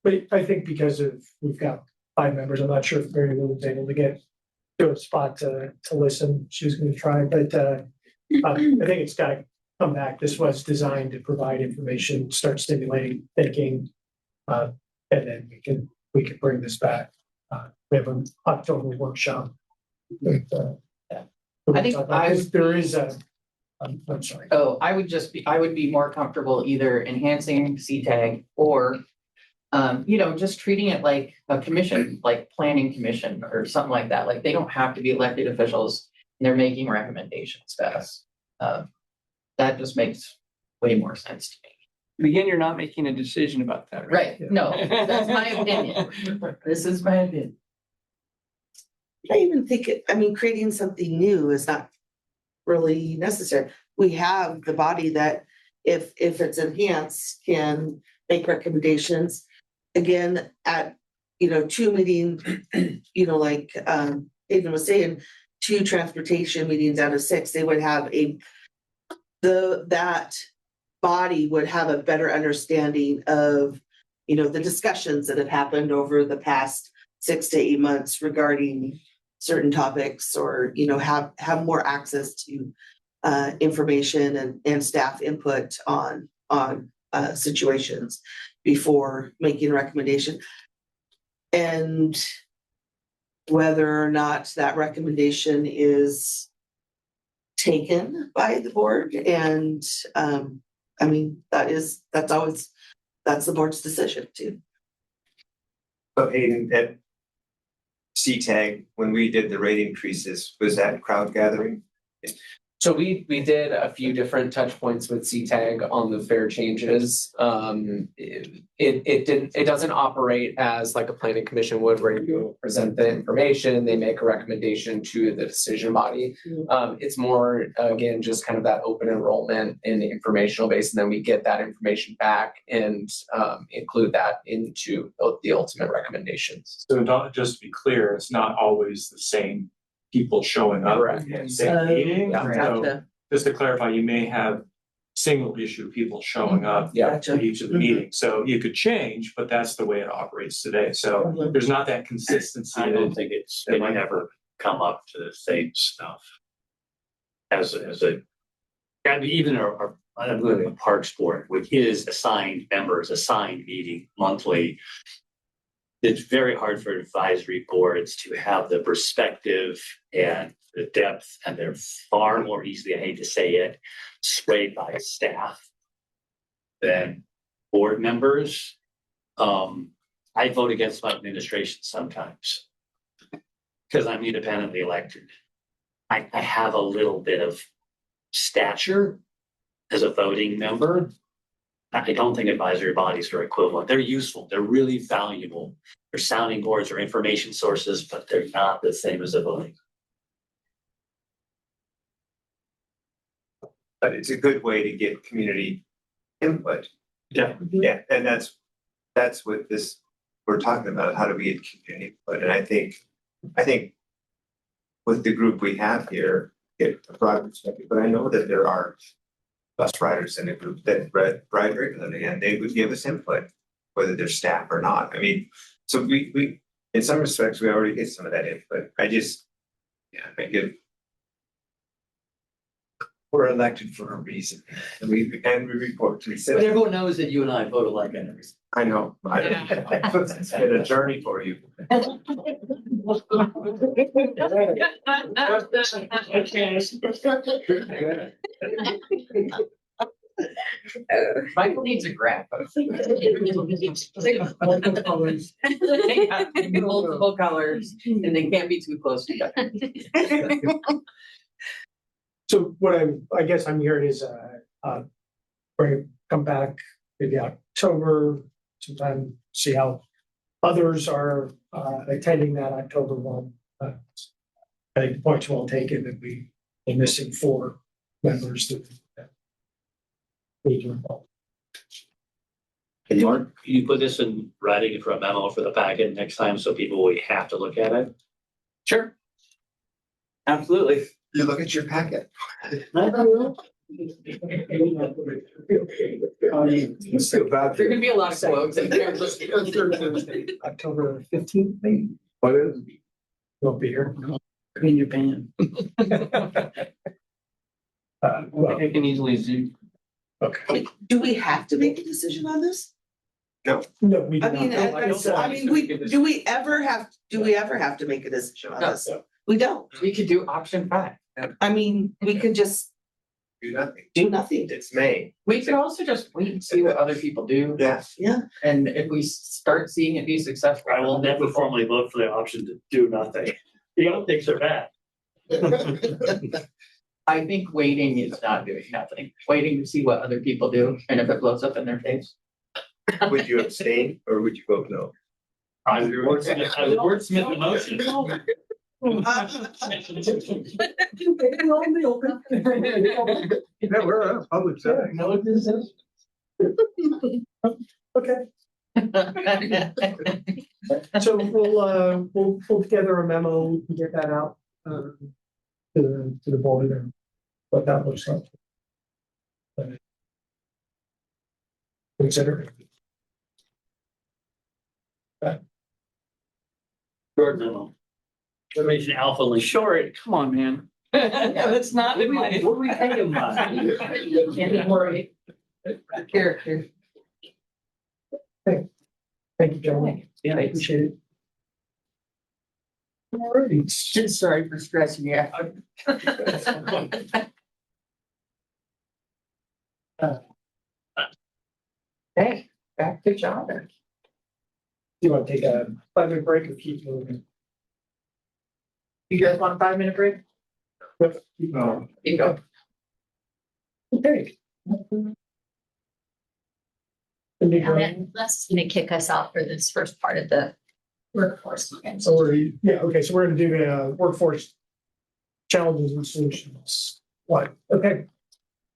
S3: But I think because we've got 5 members, I'm not sure if Mary Lou was able to get to a spot to listen. She was gonna try, but I think it's gotta come back. This was designed to provide information, start stimulating thinking. And then we can bring this back. We have an October workshop.
S1: I think
S3: there is I'm sorry.
S1: Oh, I would be more comfortable either enhancing CTAG or, just treating it like a commission, like planning commission or something like that. Like they don't have to be elected officials and they're making recommendations to us. That just makes way more sense to me.
S6: Again, you're not making a decision about that, right?
S1: Right, no, that's my opinion. This is my opinion.
S17: I even think creating something new is not really necessary. We have the body that if it's enhanced can make recommendations. Again, at 2 meetings, like Aidan was saying, 2 transportation meetings out of 6, they would have that body would have a better understanding of the discussions that have happened over the past 6 to 8 months regarding certain topics, or have more access to information and staff input on situations before making a recommendation, and whether or not that recommendation is taken by the board. And that's the board's decision too.
S12: So Hayden, at CTAG, when we did the rate increases, was that crowd gathering?
S21: So we did a few different touch points with CTAG on the fare changes. It doesn't operate as like a planning commission would, where you present the information, they make a recommendation to the decision body. It's more, again, just kind of that open enrollment in the informational base, and then we get that information back and include that into the ultimate recommendations.
S9: So just to be clear, it's not always the same people showing up
S21: Correct.
S9: at the same meeting. So
S17: Gotcha.
S9: just to clarify, you may have single issue people showing up
S17: Gotcha.
S9: at each of the meetings. So you could change, but that's the way it operates today. So there's not that consistency.
S11: I don't think it might ever come up to the same stuff as a, and even I'm doing a parks board, which is assigned members, assigned meeting monthly. It's very hard for advisory boards to have the perspective and the depth, and they're far more easily, I hate to say it, swayed by staff than board members. I vote against my administration sometimes because I'm independently elected. I have a little bit of stature as a voting member. I don't think advisory bodies are equivalent. They're useful. They're really valuable. They're sounding boards or information sources, but they're not the same as a voting.
S12: But it's a good way to get community input.
S11: Yeah.
S12: Yeah, and that's what we're talking about. How do we get community input? And I think with the group we have here, get a broad perspective. But I know that there are bus riders in a group that ride regularly, and they would give us input, whether they're staff or not. I mean, so we in some respects we already get some of that input. We're elected for a reason, and we report to the
S11: But
S12: citizens.
S11: everyone knows that you and I vote alike on everything.
S12: I know. It's been a journey for you.
S1: Michael needs a graph. Multiple colors, and they can't be too close together.
S3: So what I guess I'm hearing is, we're gonna come back maybe October sometime, see how others are attending that October one. I think the point's well taken that we we're missing 4 members that need to involve.
S11: Can you put this in writing for a memo for the packet next time so people will have to look at it?
S6: Sure. Absolutely.
S12: You look at your packet.
S3: They're gonna
S1: be a lot of quotes in there.
S3: October 15th, maybe.
S10: What is?
S3: Won't be here.
S6: Clean your pan.
S3: Well,
S6: I can easily zoom.
S3: okay.
S17: Do we have to make a decision on this?
S12: No.
S3: No, we do
S17: I mean,
S3: not.
S17: do we ever have to make a decision on this? We don't.
S1: We could do option 5.
S17: I mean, we could just
S12: Do nothing.
S17: do nothing.
S12: It's May.
S1: We could also just wait and see what other people do.
S12: Yeah.
S17: Yeah.
S1: And if we start seeing it be successful.
S11: I will never formally vote for the option to do nothing. The optics are bad.
S1: I think waiting is not doing nothing. Waiting to see what other people do, and if it blows up in their face.
S12: Would you abstain or would you vote no?
S11: I would wordsmith the motion.
S10: Yeah, we're in a public setting.
S3: Know what this is? Okay. So we'll pull together a memo, we can get that out to the board and what that looks like. Consider.
S11: Short memo. Information alpha link.
S6: Short, come on, man. Yeah, that's not in my.
S11: What are we thinking about?
S1: Can't worry. Character.
S3: Thank you, gentlemen. Yeah, I appreciate it. All right.
S1: Sorry for stressing you out. Hey, back to John.
S3: Do you want to take a 5-minute break or keep moving?
S1: You guys want a 5-minute break?
S10: No.
S1: You go.
S3: Okay.
S14: That's gonna kick us off for this first part of the workforce.
S3: So so we're gonna do the workforce challenges and solutions. What? Okay.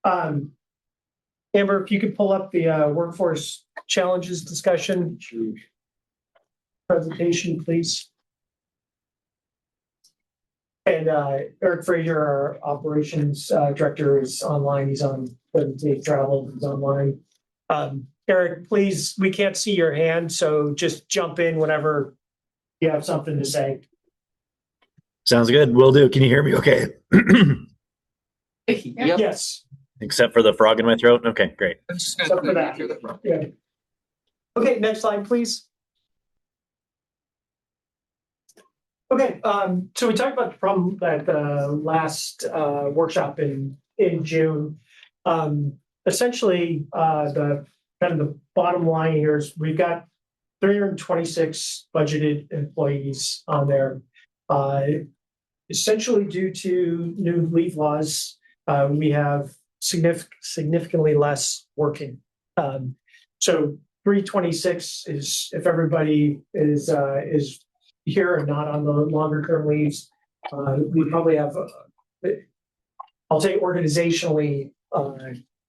S3: Amber, if you could pull up the workforce challenges discussion presentation, please. And Eric Frazier, our operations director, is online. He's on WTA travel. He's online. Eric, please, we can't see your hand, so just jump in whenever you have something to say.
S7: Sounds good. Will do. Can you hear me okay?
S1: Yep.
S3: Yes.
S7: Except for the frog in my throat? Okay, great.
S3: Except for that. Yeah. Okay, next slide, please. Okay, so we talked about the problem at the last workshop in June. Essentially, the kind of the bottom line here is we've got 326 budgeted employees on there. Essentially, due to new leave laws, we have significantly less working. So 326 is if everybody is here and not on the longer term leaves. We probably have, I'll say organizationally,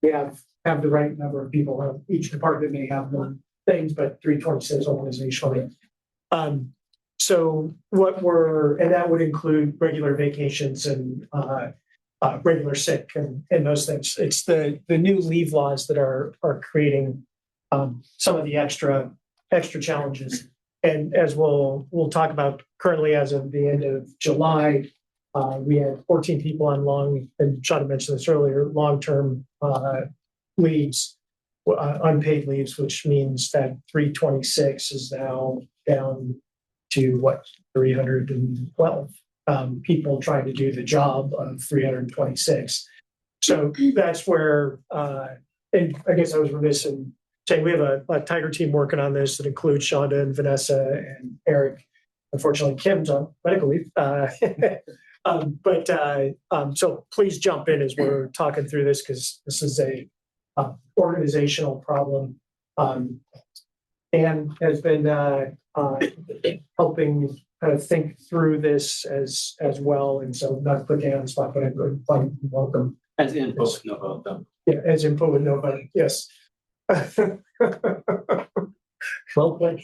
S3: we have the right number of people. Each department may have more things, but 326 organizationally. So and that would include regular vacations and regular sick and those things. It's the new leave laws that are creating some of the extra challenges. And as we'll talk about currently as of the end of July, we had 14 people on and Shawna mentioned this earlier, long-term leaves, unpaid leaves, which means that 326 is now down to 312 people trying to do the job of 326. So that's where, and I guess I was remiss in saying we have a Tiger team working on this that includes Shonda and Vanessa and Eric. Unfortunately, Kim's on medical leave. So please jump in as we're talking through this because this is a organizational problem. And has been helping kind of think through this as well. And so not put down on the spot, but I'm welcome.
S18: As input, no vote though.
S3: Yeah, as input with no vote, yes. Well played.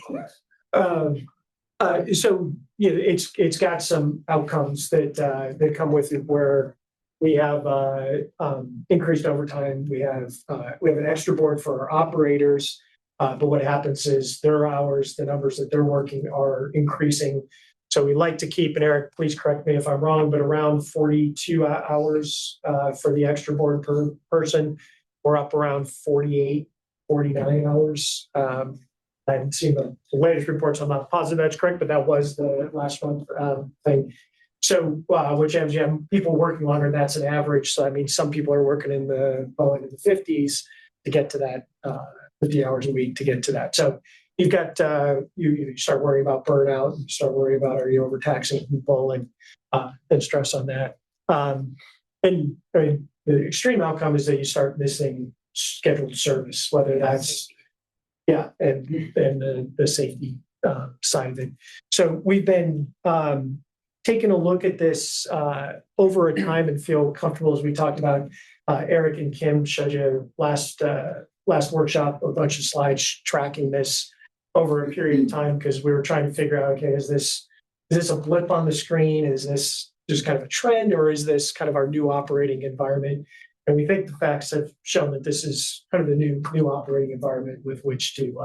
S3: So yeah, it's got some outcomes that come with it where we have increased overtime. We have an extra board for our operators. But what happens is their hours, the numbers that they're working are increasing. So we like to keep, and Eric, please correct me if I'm wrong, but around 42 hours for the extra board per person. We're up around 48, 49 hours. I haven't seen the latest reports. I'm not positive that's correct, but that was the last month thing. So, which means you have people working longer, that's an average. So, I mean, some people are working in the 50s to get to that 50 hours a week to get to that. So, you've got, you start worrying about burnout, you start worrying about, are you overtaxing people and stress on that. And I mean, the extreme outcome is that you start missing scheduled service, whether that's, and the safety side of it. So we've been taking a look at this over a time and feel comfortable, as we talked about. Eric and Kim showed you last workshop a bunch of slides tracking this over a period of time, because we were trying to figure out, okay, is this a blip on the screen? Is this just kind of a trend, or is this kind of our new operating environment? And we think the facts have shown that this is kind of the new operating environment with which to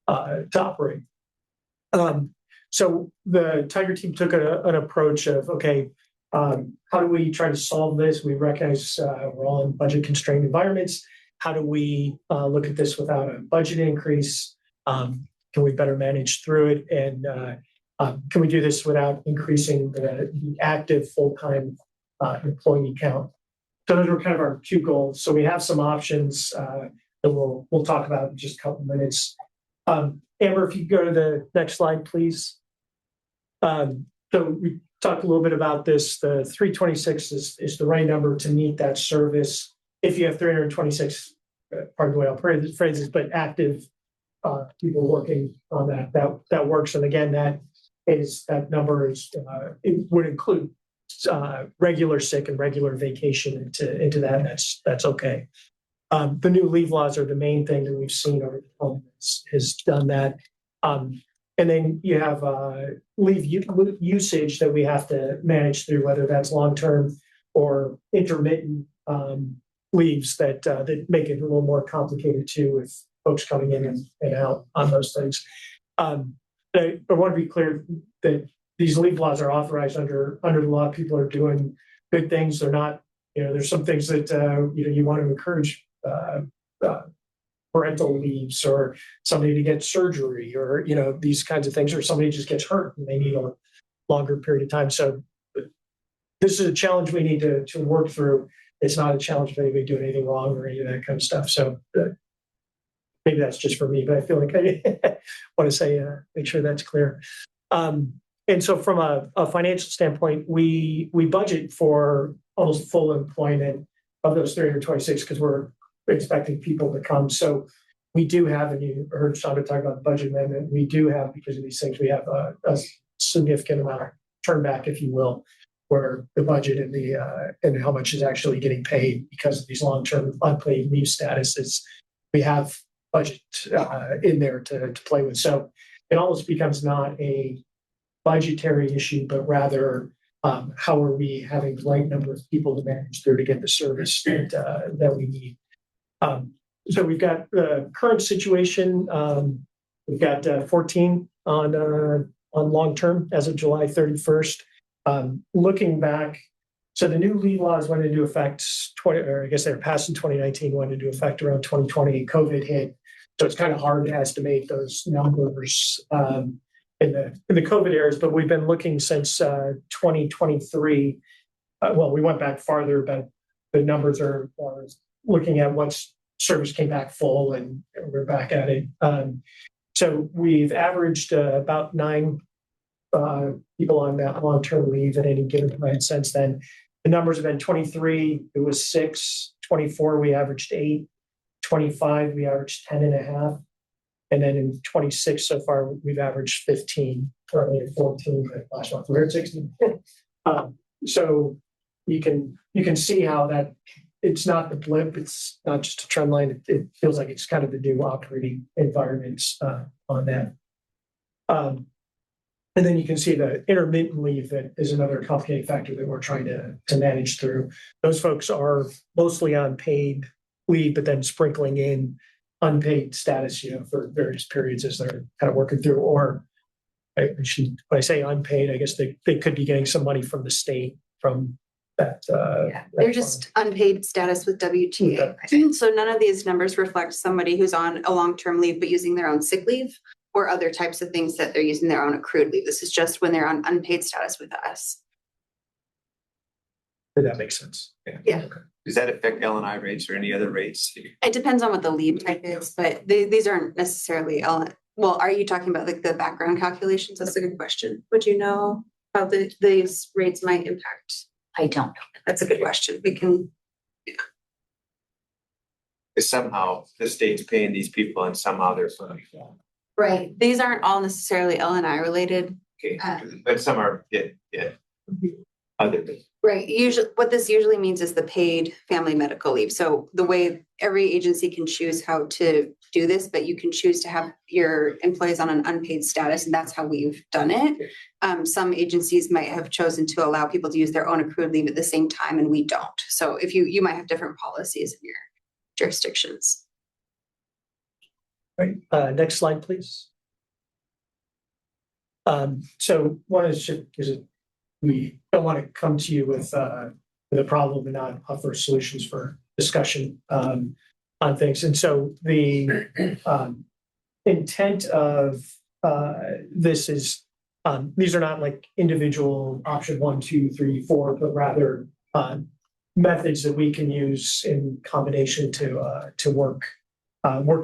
S3: operate. So the Tiger team took an approach of, okay, how do we try to solve this? We recognize we're all in budget constrained environments. How do we look at this without a budget increase? Can we better manage through it? And can we do this without increasing the active full-time employee count? So those were kind of our two goals. So we have some options that we'll talk about in just a couple of minutes. Amber, if you go to the next slide, please. So we talked a little bit about this. The 326 is the right number to meet that service. If you have 326, pardon the way I'll phrase this, but active people working on that works. And again, that number is it would include regular sick and regular vacation into that. And that's okay. The new leave laws are the main thing that we've seen over the time has done that. And then you have leave usage that we have to manage through, whether that's long-term or intermittent leaves that make it a little more complicated too, with folks coming in and out on those things. I want to be clear that these leave laws are authorized under the law. People are doing good things. They're not, there's some things that you want to encourage parental leaves, or somebody to get surgery, or these kinds of things, or somebody just gets hurt and they need a longer period of time. So this is a challenge we need to work through. It's not a challenge of anybody doing anything wrong or any of that kind of stuff. So maybe that's just for me, but I feel like I want to say, make sure that's clear. And so from a financial standpoint, we budget for almost full employment of those 326 because we're expecting people to come. So we do have, and you heard Shonda talk about the budget amendment, we do have, because of these things, we have a significant amount of turn back, if you will, where the budget and how much is actually getting paid because of these long-term unpaid leave statuses. We have budget in there to play with. So it almost becomes not a budgetary issue, but rather how are we having the right number of people to manage through to get the service that we need. So we've got the current situation. We've got 14 on long-term as of July 31st. Looking back, so the new leave laws went into effect I guess they were passed in 2019, went into effect around 2020. COVID hit, so it's kind of hard to estimate those numbers in the COVID eras. But we've been looking since 2023. We went back farther, but the numbers are looking at once service came back full, and we're back at it. So we've averaged about 9 people on that long-term leave at any given time since then. The numbers have been 23, it was 6, 24, we averaged 8, 25, we averaged 10.5. And then in 26 so far, we've averaged 15, currently at 14, but last month we were at 16. So you can see how that it's not the blip, it's not just a trend line. It feels like it's kind of the new operating environments on that. And then you can see the intermittent leave that is another complicating factor that we're trying to manage through. Those folks are mostly on paid leave, but then sprinkling in unpaid status, for various periods as they're kind of working through. Or when I say unpaid, I guess they could be getting some money from the state from that.
S4: They're just unpaid status with WTA. So none of these numbers reflect somebody who's on a long-term leave but using their own sick leave or other types of things that they're using their own accrued leave. This is just when they're on unpaid status with us.
S3: That makes sense.
S4: Yeah.
S12: Does that affect L&I rates or any other rates?
S4: It depends on what the leave type is, but these aren't necessarily well, are you talking about like the background calculations? That's a good question. Would you know how these rates might impact?
S14: I don't know.
S4: That's a good question. We can.
S12: Because somehow the state's paying these people and somehow they're funding.
S4: Right. These aren't all necessarily L&I related.
S12: Okay, but some are, other than.
S4: Right. Usually, what this usually means is the paid family medical leave. So the way every agency can choose how to do this, but you can choose to have your employees on an unpaid status, and that's how we've done it. Some agencies might have chosen to allow people to use their own accrued leave at the same time, and we don't. So if you might have different policies in your jurisdictions.
S3: Right. Next slide, please. So one is we don't want to come to you with a problem and not offer solutions for discussion on things. And so the intent of this is these are not like individual option 1, 2, 3, 4, but rather methods that we can use in combination to work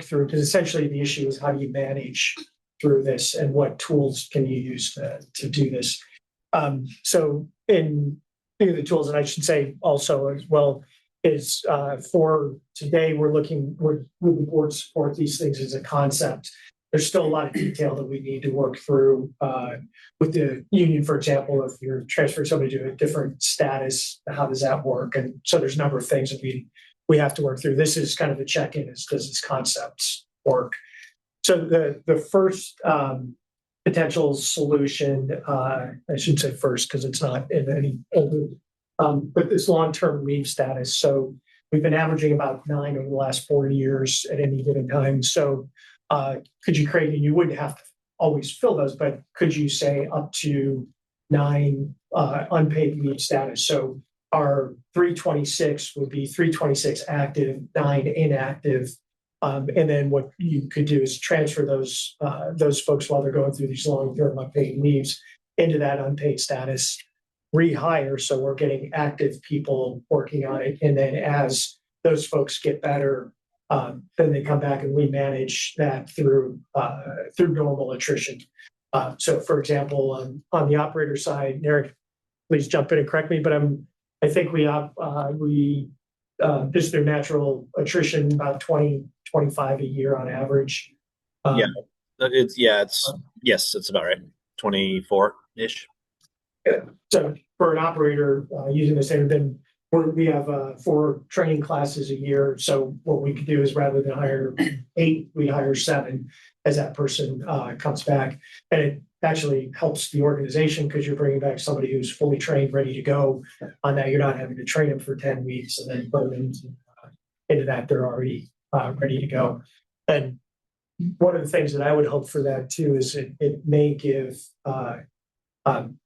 S3: through. Because essentially the issue is how do you manage through this and what tools can you use to do this. So in the tools, and I should say also as well, is for today, we're moving forward to support these things as a concept. There's still a lot of detail that we need to work through with the union, for example, if you're transferring somebody to a different status, how does that work? And so there's a number of things that we have to work through. This is kind of a check-in, does this concept work? So the first potential solution, I shouldn't say first because it's not in any older, but this long-term leave status. So we've been averaging about 9 over the last 4 years at any given time. So could you create, and you wouldn't have to always fill those, but could you say up to 9 unpaid leave status? So our 326 would be 326 active, 9 inactive. And then what you could do is transfer those folks while they're going through these long-term unpaid leaves into that unpaid status, rehire. So we're getting active people working on it. And then as those folks get better, then they come back and we manage that through normal attrition. So for example, on the operator side, Eric, please jump in and correct me, but I think we just their natural attrition about 20-25 a year on average.
S7: It's about right. 24-ish.
S3: Yeah. So for an operator using the same, then we have 4 training classes a year. So what we could do is rather than hire 8, we hire 7 as that person comes back. And it actually helps the organization because you're bringing back somebody who's fully trained, ready to go on that. You're not having to train them for 10 weeks and then put them into that. They're already ready to go. And one of the things that I would hope for that too is it may give some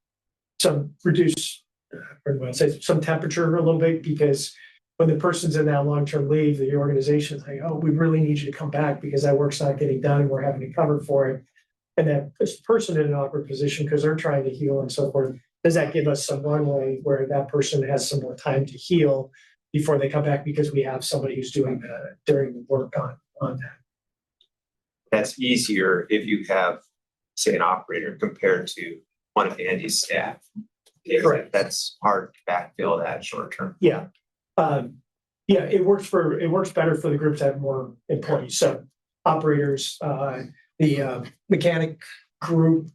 S3: temperature a little bit, because when the person's in that long-term leave, the organization is like, oh, we really need you to come back because that work's not getting done and we're having to cover for it. And that puts the person in an awkward position because they're trying to heal and so forth. Does that give us some runway where that person has some more time to heal before they come back because we have somebody who's doing the work on that?
S12: That's easier if you have, say, an operator compared to one of Andy's staff.
S3: Correct.
S12: That's hard to backfill that short term.
S3: Yeah. It works better for the groups that have more employees. So operators, the mechanic group,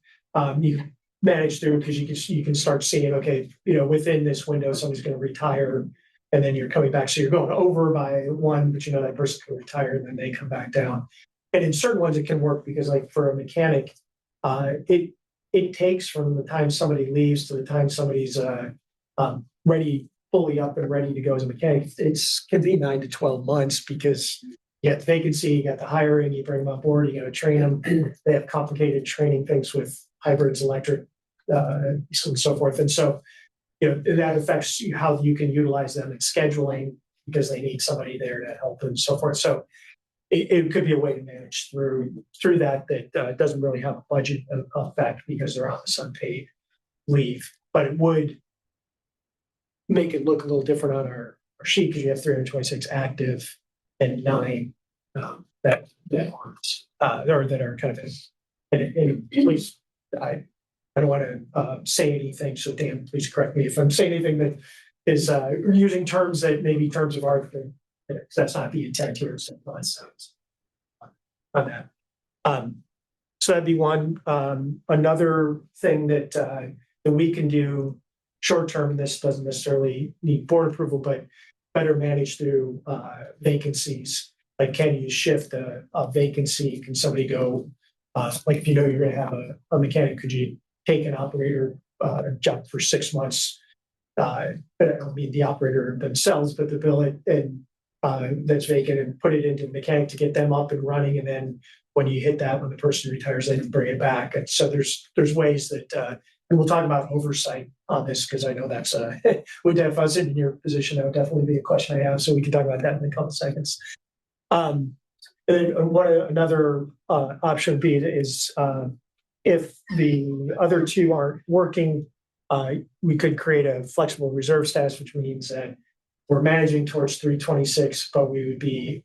S3: you manage through because you can start seeing, okay, within this window, somebody's going to retire, and then you're coming back. So you're going over by one, but that person can retire and then they come back down. And in certain ones, it can work because, like for a mechanic, it takes from the time somebody leaves to the time somebody's ready, fully up and ready to go as a mechanic. Can be 9 to 12 months because you got the vacancy, you got the hiring, you bring them on board, you got to train them. They have complicated training things with hybrids, electric, and so forth. And so, that affects how you can utilize them in scheduling because they need somebody there to help and so forth. So it could be a way to manage through that doesn't really have a budget effect because they're on this unpaid leave. But it would make it look a little different on our sheet because you have 326 active and 9 that are kind of and please, I don't want to say anything, so Dan, please correct me if I'm saying anything that is using terms that may be terms of art, because that's not the intent here. So on that. So that'd be one. Another thing that we can do short term, this doesn't necessarily need board approval, but better manage through vacancies. Like, can you shift a vacancy? Can somebody go, like if you're going to have a mechanic, could you take an operator job for 6 months? I don't mean the operator themselves, but the billet and that's vacant and put it into the mechanic to get them up and running. And then when you hit that, when the person retires, they can bring it back. And so there's ways that, and we'll talk about oversight on this because I know that's, if I was in your position, that would definitely be a question I have. So we can talk about that in a couple of seconds. And then another option would be is if the other two aren't working, we could create a flexible reserve status, which means that we're managing towards 326, but we would be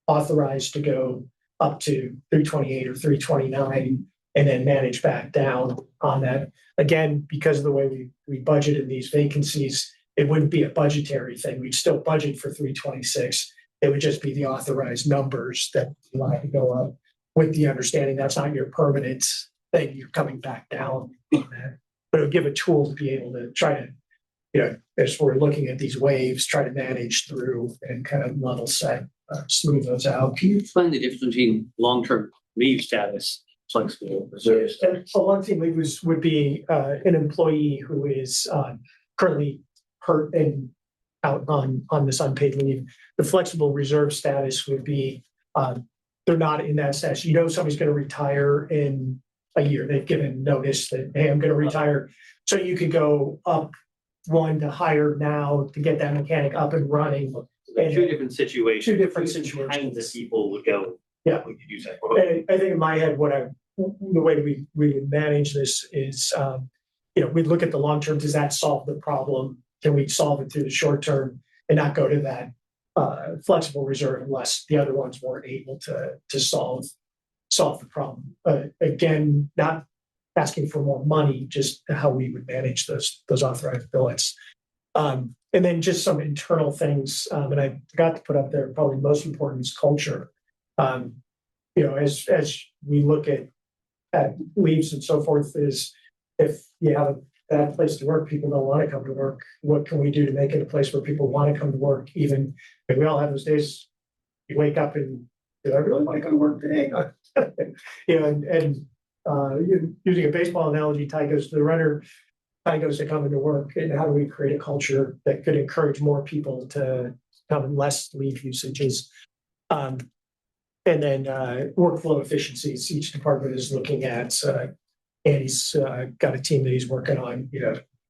S3: authorized to go up to 328 or 329 and then manage back down on that. Again, because of the way we budgeted these vacancies, it wouldn't be a budgetary thing. We'd still budget for 326. It would just be the authorized numbers that allow to go up with the understanding that's not your permanent thing. You're coming back down on that. But it would give a tool to be able to try to, as we're looking at these waves, try to manage through and kind of level set, smooth those out.
S11: Can you explain the difference between long-term leave status, flexible reserves?
S3: So long-term leave would be an employee who is currently hurt and out on this unpaid leave. The flexible reserve status would be they're not in that status. Somebody's going to retire in a year. They've given notice that, hey, I'm going to retire. So you could go up one to hire now to get that mechanic up and running. And
S11: Two different situations.
S3: Two different situations.
S11: Kinds of people would go.
S3: Yeah.
S11: We could use that.
S3: And I think in my head, the way we would manage this is, we'd look at the long term. Does that solve the problem? Can we solve it through the short term and not go to that flexible reserve unless the other ones weren't able to solve the problem? Again, not asking for more money, just how we would manage those authorized billets. And then just some internal things, and I forgot to put up there, probably most important is culture. As we look at leaves and so forth, is if you have a bad place to work, people don't want to come to work. What can we do to make it a place where people want to come to work? Even if we all have those days, you wake up and do I really want to come to work today? Using a baseball analogy, tie goes to the runner, tie goes to coming to work. And how do we create a culture that could encourage more people to come, less leave usages? And then workflow efficiencies. Each department is looking at, Andy's got a team that he's working on,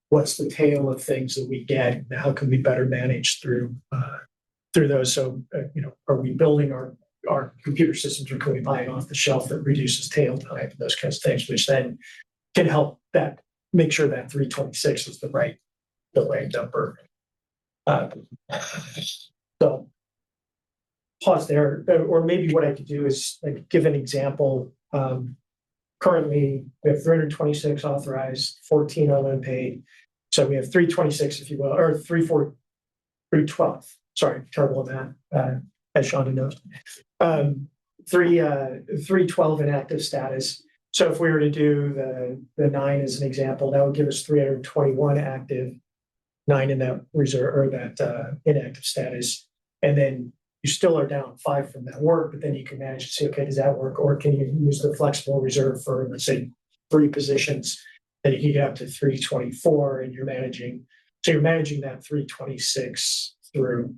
S3: what's the tail of things that we get and how can we better manage through those? So, are we building our computer systems, or can we buy it off the shelf that reduces tail time, those kinds of things, which then can help that make sure that 326 is the right number. So pause there, or maybe what I could do is like give an example. Currently, we have 326 authorized, 14 on unpaid. So we have 326, if you will, or 312. Sorry, terrible at that, as Shonda knows. 312 inactive status. So if we were to do the 9 as an example, that would give us 321 active, 9 in that reserve or that inactive status. And then you still are down 5 from that work, but then you can manage to say, okay, does that work? Or can you use the flexible reserve for, let's say, 3 positions, then you can get up to 324 and you're managing that 326 through,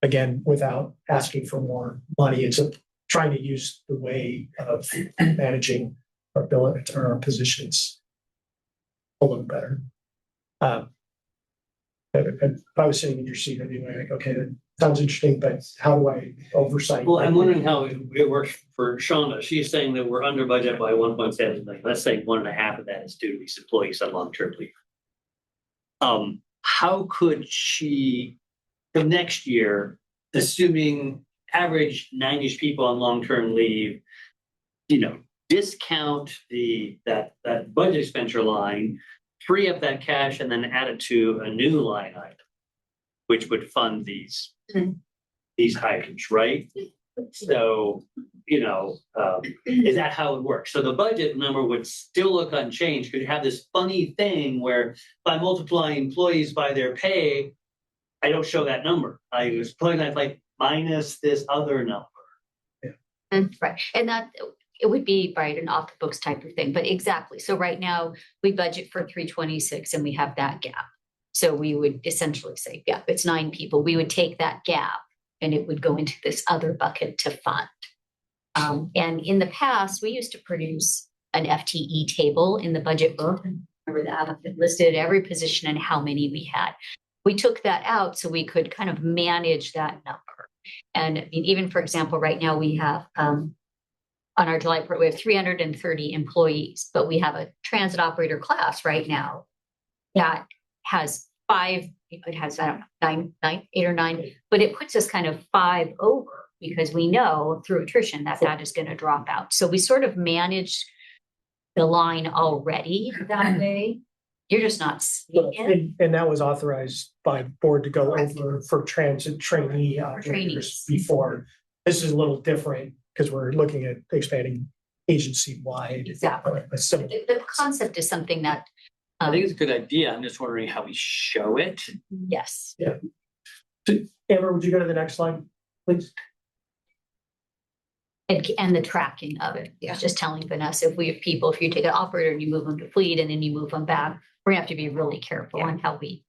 S3: again, without asking for more money. It's trying to use the way of managing our positions a little better. If I was sitting in your seat, I'd be like, okay, that sounds interesting, but how do I oversight?
S11: Well, I'm wondering how it works for Shawna. She's saying that we're under budget by 1.7 million. Let's say 1.5 of that is due to these employees on long-term leave. How could she, the next year, assuming average 90 people on long-term leave, discount that budget expenditure line, free up that cash, and then add it to a new line item, which would fund these items, right? So, is that how it works? So the budget number would still look unchanged. Could you have this funny thing where by multiplying employees by their pay, I don't show that number. I was putting that like minus this other number.
S14: Right. And that it would be right an off the books type of thing, but exactly. So right now we budget for 326 and we have that gap. So we would essentially say, yeah, it's 9 people. We would take that gap and it would go into this other bucket to fund. And in the past, we used to produce an FTE table in the budget book. Remember that? It listed every position and how many we had. We took that out so we could kind of manage that number. And I mean, even for example, right now we have on our July report, we have 330 employees, but we have a transit operator class right now that has 5, it has, I don't know, 8 or 9, but it puts us kind of 5 over because we know through attrition that is going to drop out. So we sort of manage the line already that way. You're just not seeing it.
S3: And that was authorized by board to go over for transit trainee operators before. This is a little different because we're looking at expanding agency-wide.
S14: Exactly. The concept is something that
S11: I think it's a good idea. I'm just wondering how we show it.
S14: Yes.
S3: Yeah. So, Amber, would you go to the next slide, please?
S14: And the tracking of it. Yeah. Just telling Vanessa, if we have people, if you take an operator and you move them to fleet and then you move them back, we're gonna have to be really careful on how we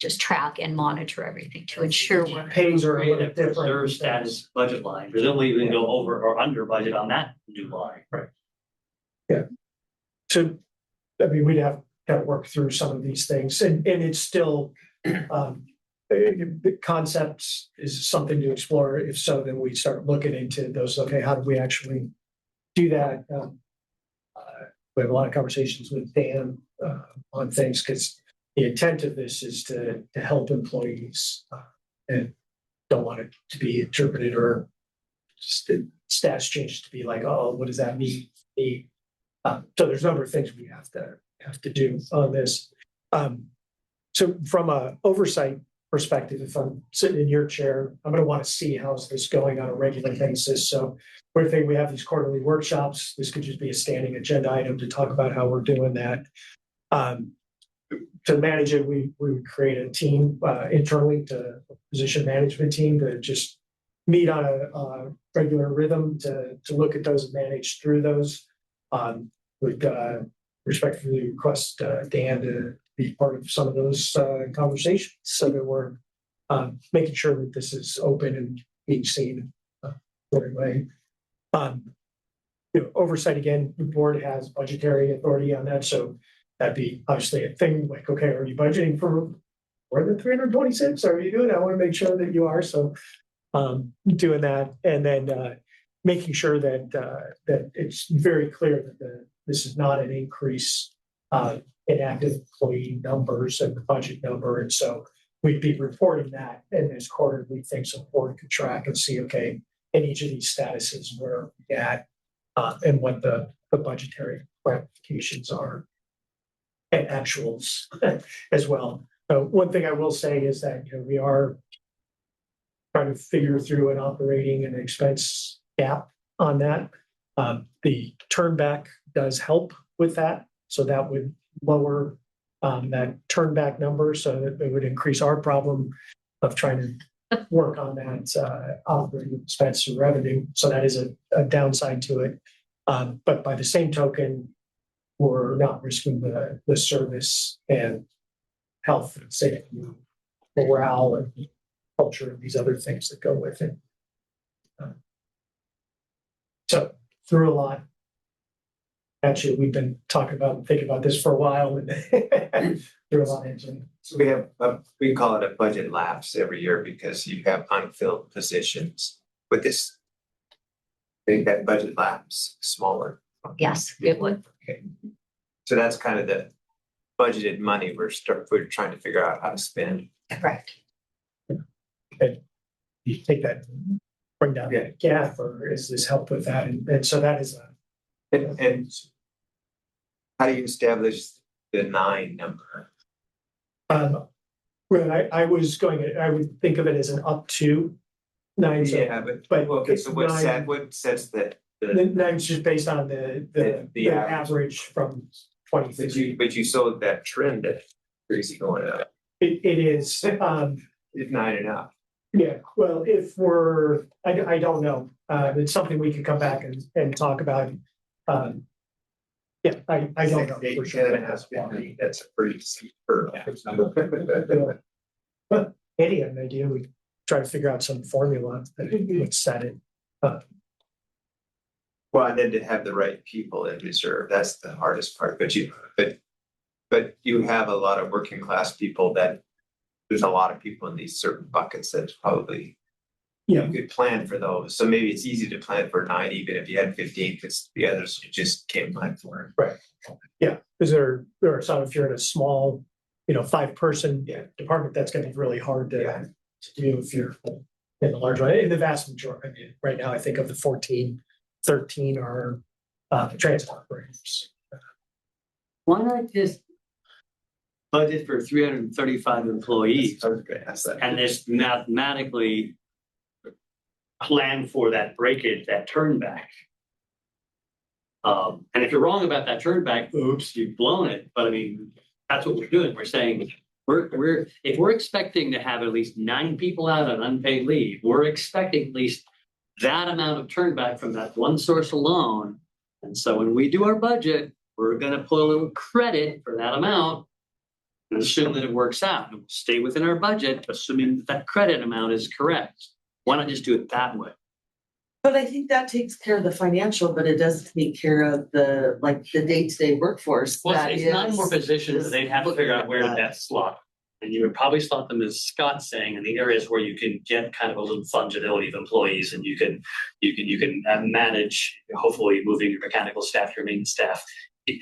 S14: just track and monitor everything to ensure we're
S3: pays are a little different.
S11: Reserve status budget line. Presumably we can go over or under budget on that new line.
S3: Right. Yeah. So, I mean, we'd have to work through some of these things and it's still, the concepts is something to explore. If so, then we start looking into those. Okay, how do we actually do that? We have a lot of conversations with Dan on things because the intent of this is to help employees and don't want it to be interpreted or just the status change to be like, oh, what does that mean? So there's a number of things we have to do on this. So from a oversight perspective, if I'm sitting in your chair, I'm going to want to see how's this going on a regular basis. So we're thinking we have these quarterly workshops. This could just be a standing agenda item to talk about how we're doing that. To manage it, we would create a team internally, a position management team to just meet on a regular rhythm to look at those and manage through those. We'd respectfully request Dan to be part of some of those conversations so that we're making sure that this is open and being seen the right way. Oversight, again, the board has budgetary authority on that, so that'd be obviously a thing like, okay, are you budgeting for more than 326? Are you doing? I want to make sure that you are. So doing that and then making sure that that it's very clear that this is not an increase in active employee numbers and the budget number. And so we'd be reporting that in this quarterly thing so the board could track and see, okay, in each of these statuses where we're at and what the budgetary ramifications are and actuals as well. One thing I will say is that we are trying to figure through an operating and expense gap on that. The turnback does help with that, so that would lower that turnback number, so that it would increase our problem of trying to work on that operating expense and revenue. So that is a downside to it. But by the same token, we're not risking the service and health and safety, morale and culture and these other things that go with it. So through a lot. Actually, we've been talking about and thinking about this for a while and through a lot of it.
S12: So we have, we call it a budget lapse every year because you have unfilled positions. With this, I think that budget lapse smaller.
S14: Yes, it would.
S12: Okay. So that's kind of the budgeted money we're trying to figure out how to spend.
S14: Correct.
S3: And you take that, bring down that gap, or is this help with that? And so that is
S12: and how do you establish the 9 number?
S3: Well, I would think of it as an up to 9.
S12: Yeah, but okay, so what sets that?
S3: The 9's just based on the average from 2015.
S12: But you saw that trend that crazy going up.
S3: It is.
S12: If 9 enough.
S3: Yeah, well, if I don't know. It's something we could come back and talk about. Yeah, I don't know for sure.
S12: That's a pretty steep curve.
S3: But any idea, we try to figure out some formula that would set it.
S12: Well, and then to have the right people in reserve, that's the hardest part. But you have a lot of working class people that there's a lot of people in these certain buckets that's probably you could plan for those. So maybe it's easy to plan for 9, even if you had 15, because the others you just can't plan for.
S3: Right. Yeah, because there are some, if you're in a small, 5-person department, that's going to be really hard to do if you're in the large one. In the vast majority, right now, I think of the 14, 13 are transit operators.
S11: Why not just budget for 335 employees and just mathematically plan for that breakage, that turn back? And if you're wrong about that turn back, oops, you've blown it. But I mean, that's what we're doing. We're saying if we're expecting to have at least 9 people out on unpaid leave, we're expecting at least that amount of turn back from that one source alone. And so when we do our budget, we're going to put a little credit for that amount and assume that it works out. And we'll stay within our budget, assuming that credit amount is correct. Why not just do it that way?
S17: But I think that takes care of the financial, but it doesn't take care of the day-to-day workforce.
S11: Well, it's 9 more positions that they'd have to figure out where that slot. And you would probably slot them, as Scott's saying, in the areas where you can get kind of a little fungibility of employees, and you can manage, hopefully, moving your mechanical staff, your maintenance staff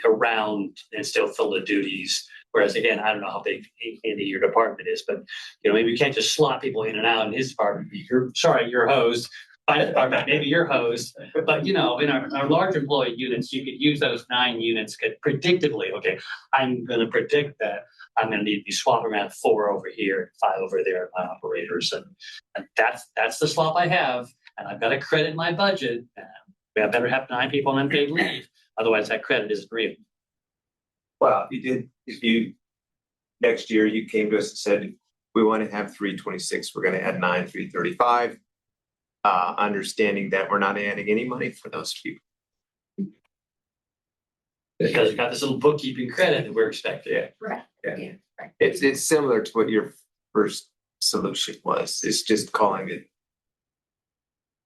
S11: around and still fill the duties. Whereas again, I don't know how big your department is, but maybe you can't just slot people in and out in his department. Your hose. Finance department, maybe your hose, but in our large employee units, you could use those 9 units predictably. Okay, I'm going to predict that I'm going to need to be swapping around 4 over here, 5 over there, my operators, and that's the swap I have, and I've got to credit my budget. I better have 9 people on unpaid leave, otherwise that credit isn't real.
S12: Well, if you next year you came to us and said we want to have 326, we're going to add 9 335. Understanding that we're not adding any money for those people.
S11: Because we've got this little bookkeeping credit that we're expecting.
S12: Yeah.
S14: Right.
S12: Yeah. Right. It's similar to what your first solution was. It's just calling it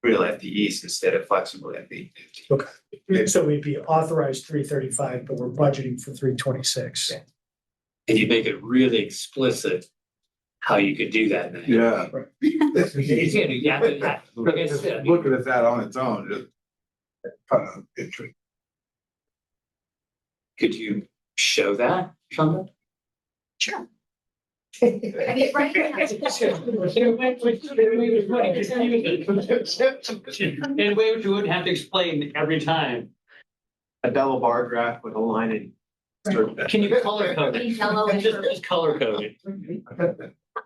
S12: real FTEs instead of flexible FTE.
S3: Okay. So we'd be authorized 335, but we're budgeting for 326.
S11: And you make it really explicit how you could do that.
S10: Yeah.
S11: Looking
S10: at that on its own, just kind of interesting.
S11: Could you show that, Shonda?
S14: Sure.
S11: In a way which you wouldn't have to explain every time.
S12: A double bar graph with a line in.
S11: Can you color code it? Just color code it.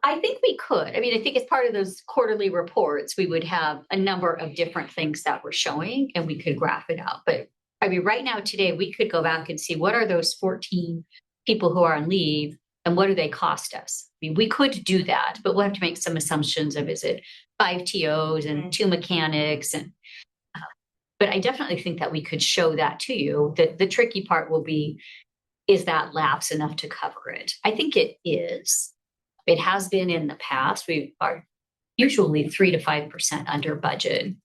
S14: I think we could. I mean, I think as part of those quarterly reports, we would have a number of different things that we're showing and we could graph it out. But I mean, right now, today, we could go back and see what are those 14 people who are on leave and what do they cost us? I mean, we could do that, but we'll have to make some assumptions of, is it 5 TOs and 2 mechanics? And but I definitely think that we could show that to you. The tricky part will be, is that lapse enough to cover it? I think it is. It has been in the past. We are usually 3 to 5% under budget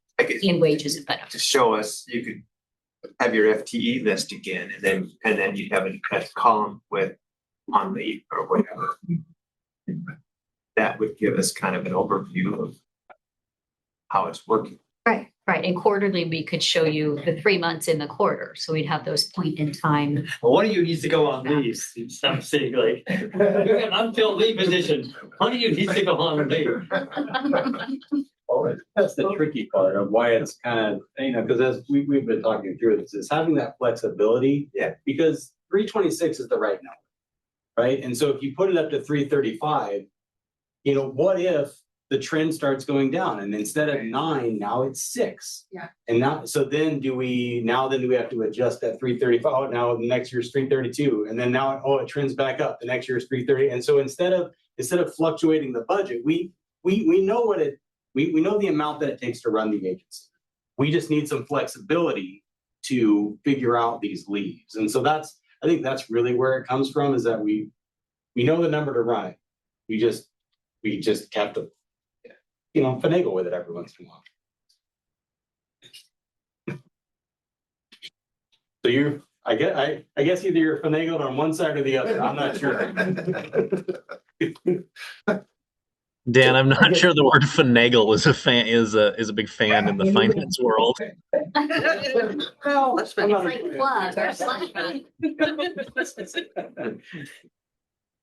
S14: in wages and benefits.
S12: To show us, you could have your FTE list again, and then you'd have a column with on leave or whatever. That would give us kind of an overview of how it's working.
S14: Right. And quarterly, we could show you the 3 months in the quarter. So we'd have those point in time.
S11: Well, one of you needs to go on leave. Stop saying like, you're an unfilled leave position. One of you needs to go on leave.
S18: Well, that's the tricky part of why it's kind of, because as we've been talking through this, is having that flexibility.
S12: Yeah.
S18: Because 326 is the right number, right? And so if you put it up to 335, what if the trend starts going down and instead of 9, now it's 6.
S17: Yeah.
S18: And now, so then do we have to adjust that 335? Oh, now the next year's 332. And then now, it trends back up. The next year's 330. And so instead of fluctuating the budget, we know we know the amount that it takes to run the agency. We just need some flexibility to figure out these leaves. And so I think that's really where it comes from, is that we know the number to run it. We just have to finagle with it every once in a while. So I guess either you're finagled on one side or the other. I'm not sure.
S7: Dan, I'm not sure the word finagle is a big fan in the finance world.
S14: It's like plug or slash.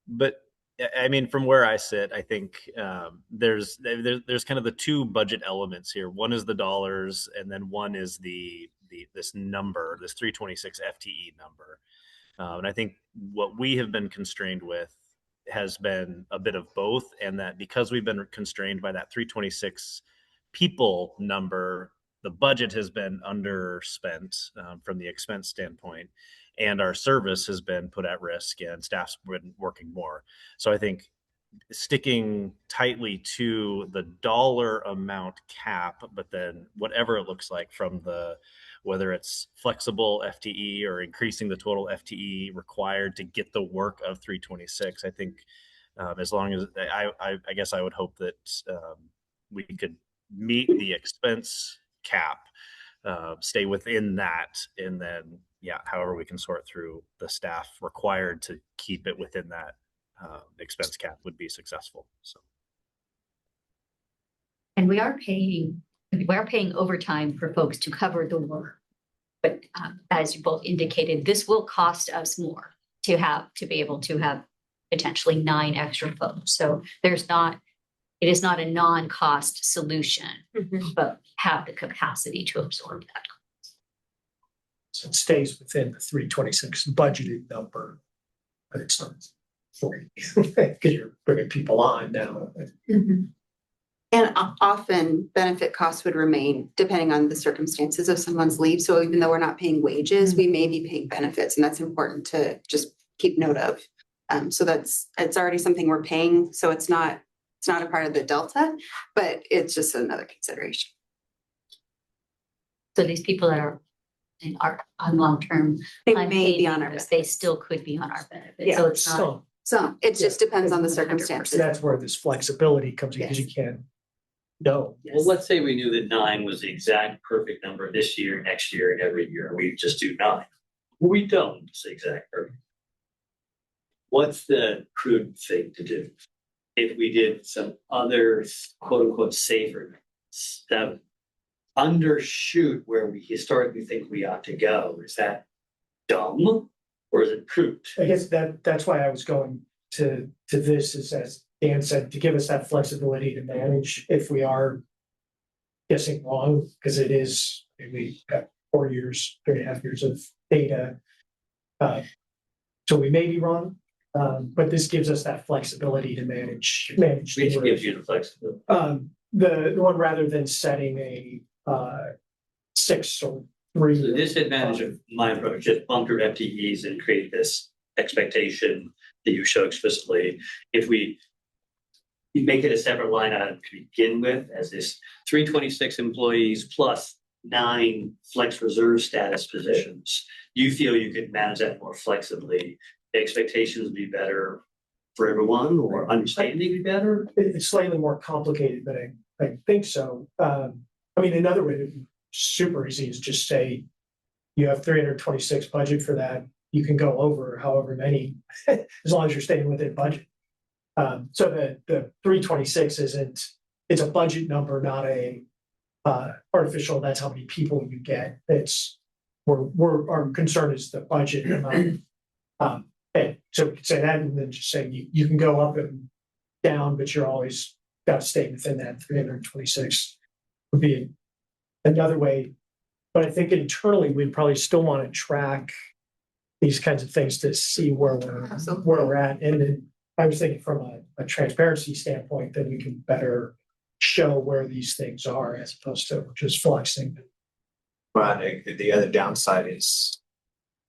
S7: But I mean, from where I sit, I think there's kind of the 2 budget elements here. One is the dollars, and then one is this number, this 326 FTE number. And I think what we have been constrained with has been a bit of both, and that because we've been constrained by that 326 people number, the budget has been underspent from the expense standpoint, and our service has been put at risk and staff's been working more. So I think sticking tightly to the dollar amount cap, but then whatever it looks like from whether it's flexible FTE or increasing the total FTE required to get the work of 326, I think as long as I guess I would hope that we could meet the expense cap, stay within that, and then however we can sort through the staff required to keep it within that expense cap would be successful. So,
S14: and we are paying overtime for folks to cover the work, but as you both indicated, this will cost us more to be able to have potentially 9 extra folks. So it is not a non-cost solution, but have the capacity to absorb that.
S3: So it stays within the 326 budgeted number, but it's not 40 because you're bringing people on now.
S4: And often benefit costs would remain depending on the circumstances of someone's leave. So even though we're not paying wages, we may be paying benefits, and that's important to just keep note of. So it's already something we're paying. So it's not a part of the delta, but it's just another consideration.
S14: So these people that are on long-term,
S4: they may be on our benefits.
S14: They still could be on our benefits.
S4: Yeah.
S14: So it's not.
S4: So it just depends on the circumstances.
S3: That's where this flexibility comes in, because you can't know.
S11: Well, let's say we knew that 9 was the exact perfect number this year, next year, and every year. We just do 9. We don't. It's the exact perfect. What's the prudent thing to do? If we did some other quote unquote safer stuff, undershoot where we historically think we ought to go, is that dumb or is it prudent?
S3: I guess that's why I was going to this, is, as Dan said, to give us that flexibility to manage if we are guessing wrong, because it is, we got 3.5 years of data. So we may be wrong. But this gives us that flexibility to manage.
S11: Which gives you the flexibility.
S3: The one rather than setting a 6 or 3.
S11: The disadvantage of my approach, just bump your FTEs and create this expectation that you show explicitly. If we make it a separate line item to begin with, as this 326 employees plus 9 flex reserve status positions, you feel you could manage that more flexibly. The expectations would be better for everyone, or understanding be better?
S3: It's slightly more complicated, but I think so. I mean, another way to super easy is just say you have 326 budget for that. You can go over however many, as long as you're staying within budget. So the 326 it's a budget number, not a artificial, that's how many people you get. It's our concern is the budget amount. And so we could say that and then just say you can go up and down, but you're always got to stay within that 326 would be another way. But I think internally, we'd probably still want to track these kinds of things to see where we're at. And then I was thinking from a transparency standpoint that we can better show where these things are as opposed to just flexing.
S12: But the other downside is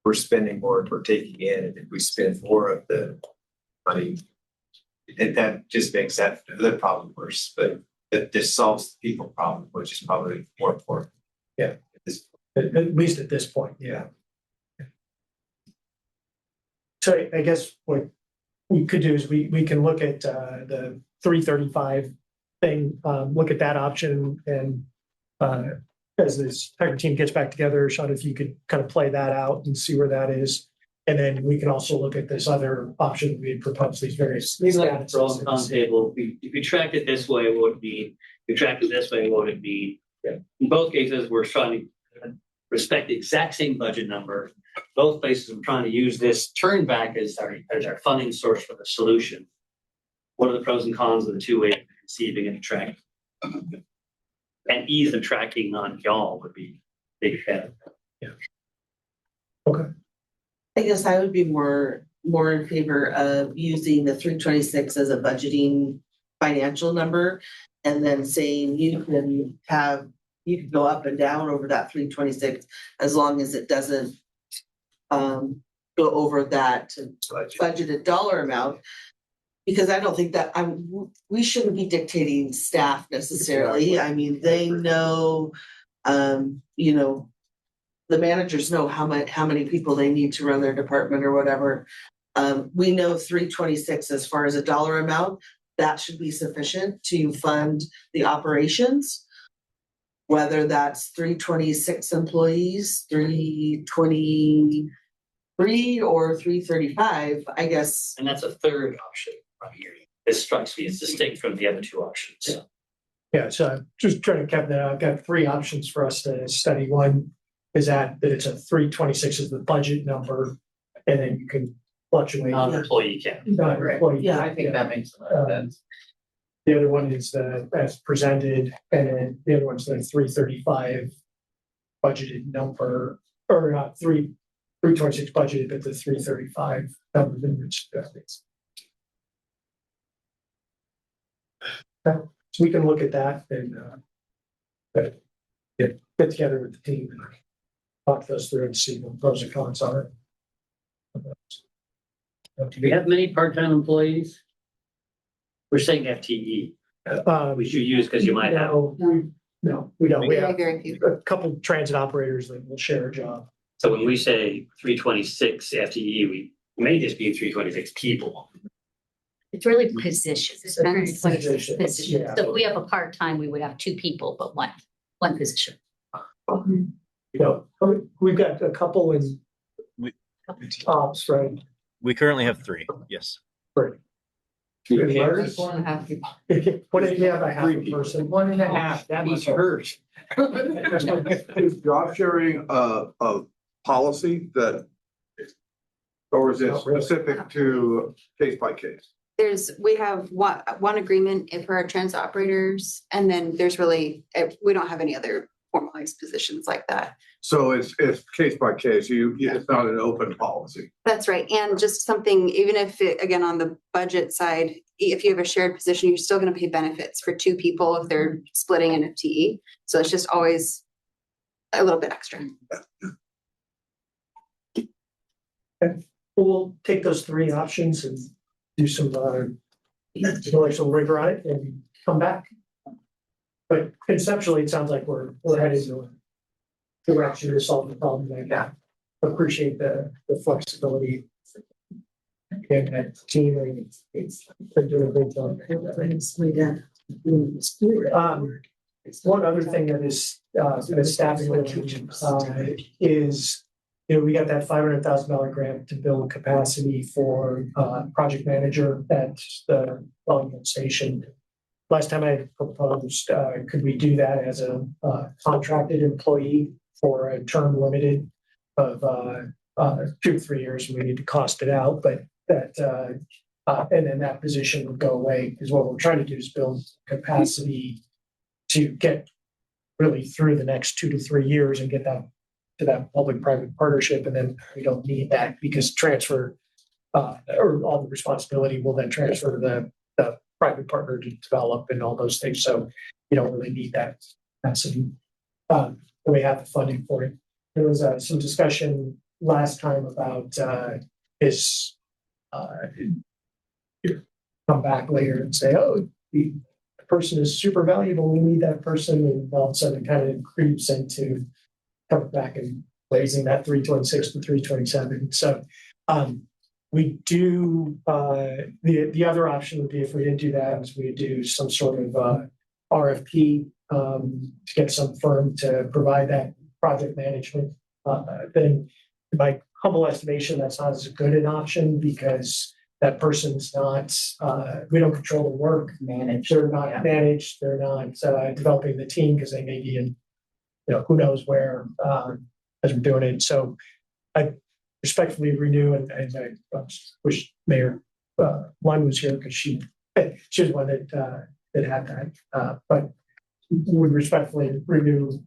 S12: we're spending more than we're taking in, and if we spend more of the money, that just makes that the problem worse. But this solves the people problem, which is probably more important.
S3: Yeah, at least at this point, yeah. So I guess what we could do is we can look at the 335 thing, look at that option, and as this tech team gets back together, Sean, if you could kind of play that out and see where that is. And then we can also look at this other option we proposed, these various.
S11: Maybe like a pros and cons table. If you track it this way, what would it mean? If you track it this way, what would it mean?
S3: Yeah.
S11: In both cases, we're trying to respect the exact same budget number. Both places, we're trying to use this turn back as our funding source for the solution. What are the pros and cons of the two ways of conceiving and tracking? And ease of tracking on y'all would be big benefit.
S3: Yeah. Okay.
S17: I guess I would be more in favor of using the 326 as a budgeting financial number, and then saying you can go up and down over that 326 as long as it doesn't go over that budgeted dollar amount. Because I don't think that we shouldn't be dictating staff necessarily. Exactly. I mean, they know, the managers know how many people they need to run their department or whatever. We know 326 as far as a dollar amount, that should be sufficient to fund the operations. Whether that's 326 employees, 323 or 335, I guess.
S11: And that's a third option right here. This strikes me as distinct from the other two options.
S3: Yeah. Yeah, so I'm just trying to cap that out. I've got 3 options for us to study. One is that it's a 326 is the budget number, and then you can fluctuate.
S11: Non-employee count.
S3: Non-employee.
S1: Yeah, I think that makes sense.
S3: The other one is as presented, and then the other one's the 335 budgeted number, or not 326 budgeted, but the 335 number. So we can look at that and get together with the team and talk those through and see what pros and cons are.
S11: Do we have many part-time employees? We're saying FTE. We should use because you might have.
S3: No, we don't. We have
S4: very few.
S3: a couple transit operators that will share a job.
S11: So when we say 326 FTE, we may just be 326 people.
S14: It's really positions. It's 326 positions.
S3: Yeah.
S14: So if we have a part-time, we would have 2 people, but one position.
S3: We've got a couple in ops, right?
S7: We currently have 3. Yes.
S3: Right.
S1: That's 1.5 people.
S3: What if you have a half a person?
S1: 1.5, that was hers.
S10: Is job sharing a policy that, or is it specific to case by case?
S4: We have one agreement for our transit operators, and then there's really, we don't have any other formalized positions like that.
S10: So it's case by case, it's not an open policy.
S4: That's right. And just something, even if it, again, on the budget side, if you have a shared position, you're still going to pay benefits for two people if they're splitting an FTE. So it's just always a little bit extra.
S3: We'll take those three options and do some intellectual rigor on it and come back. But conceptually, it sounds like we're headed in a direction to solve the problem like that. Appreciate the flexibility and that team, and it's been doing a great job. One other thing that is staffing is, we got that $500,000 grant to build capacity for project manager at the Wellington station. Last time I proposed, could we do that as a contracted employee for a term limited of 2 to 3 years? We need to cost it out, but that and then that position would go away, because what we're trying to do is build capacity to get really through the next 2 to 3 years and get that to that public-private partnership, and then we don't need that because transfer or all the responsibility will then transfer to the private partner to develop and all those things. So you don't really need that capacity. We have the funding for it. There was some discussion last time about come back later and say, oh, the person is super valuable, we need that person, and all of a sudden it kind of creeps into coming back and raising that 326 to 327. So we do the other option would be, if we didn't do that, is we do some sort of RFP to get some firm to provide that project management. Then by humble estimation, that's not as good an option, because that person's not, we don't control the work. They're not managed. They're not developing the team, because they may be in, who knows where as we're doing it. So I respectfully renew, and I wish Mayor Lund was here, because she was one that had that. But would respectfully renew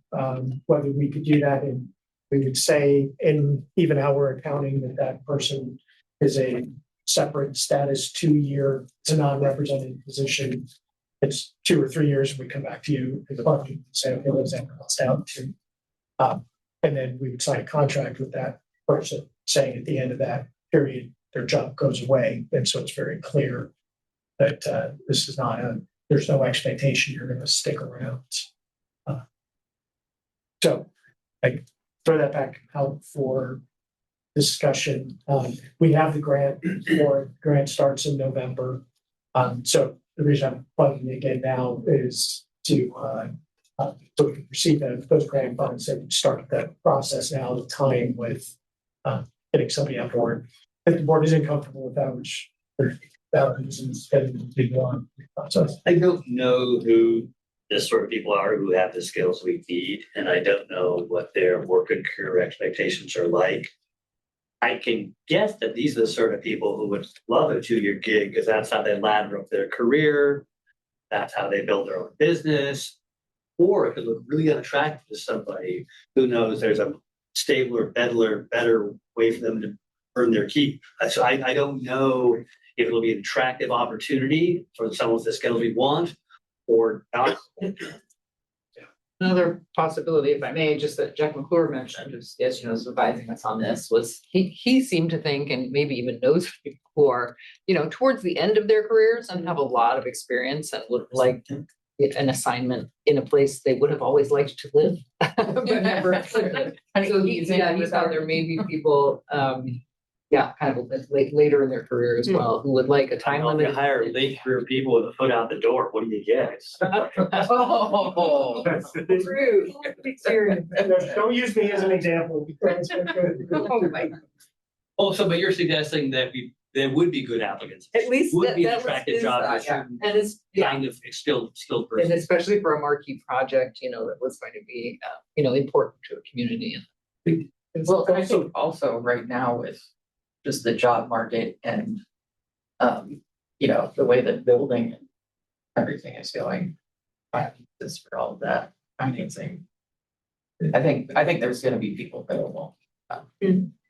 S3: whether we could do that. And we would say, in even how we're accounting, that person is a separate status 2-year, it's a non-represented position. It's 2 or 3 years, and we come back to you in the budget and say, okay, what's that cost out to? And then we would sign a contract with that person saying at the end of that period, their job goes away. And so it's very clear that this is not there's no expectation you're going to stick around. So I throw that back out for discussion. We have the grant for it. The grant starts in November. So the reason I'm plugging it again now is to so we can receive those grant funds and start that process now, the time with getting somebody on board. If the board isn't comfortable with that, which there's reasons and big one process.
S11: I don't know who the sort of people are who have the skills we need, and I don't know what their work and career expectations are like. I can guess that these are the sort of people who would love a 2-year gig, because that's how they ladder up their career. That's how they build their own business. Or it could look really unattractive to somebody who knows there's a stabler, better way for them to earn their keep. So I don't know if it'll be an attractive opportunity for someone with the skills we want or not.
S1: Another possibility, if I may, just that Jack McClure mentioned, who's is advising us on this, was he seemed to think, and maybe even knows people who are, towards the end of their careers and have a lot of experience and would like to get an assignment in a place they would have always liked to live, but never. And so he thought there may be people, kind of later in their career as well, who would like a time limit.
S11: You hire late career people with a foot out the door. What do you get?
S1: Oh, that's true.
S3: Don't use me as an example.
S11: Also, but you're suggesting that there would be good applicants.
S1: At least
S11: would be an
S1: that
S11: attractive
S1: was
S11: job.
S1: his, and it's
S11: kind of skilled person.
S1: And especially for a marquee project, that was going to be, important to a community. Well, I think also right now with just the job market and, the way that building and everything is going, finances for all of that financing I think there's gonna be people available.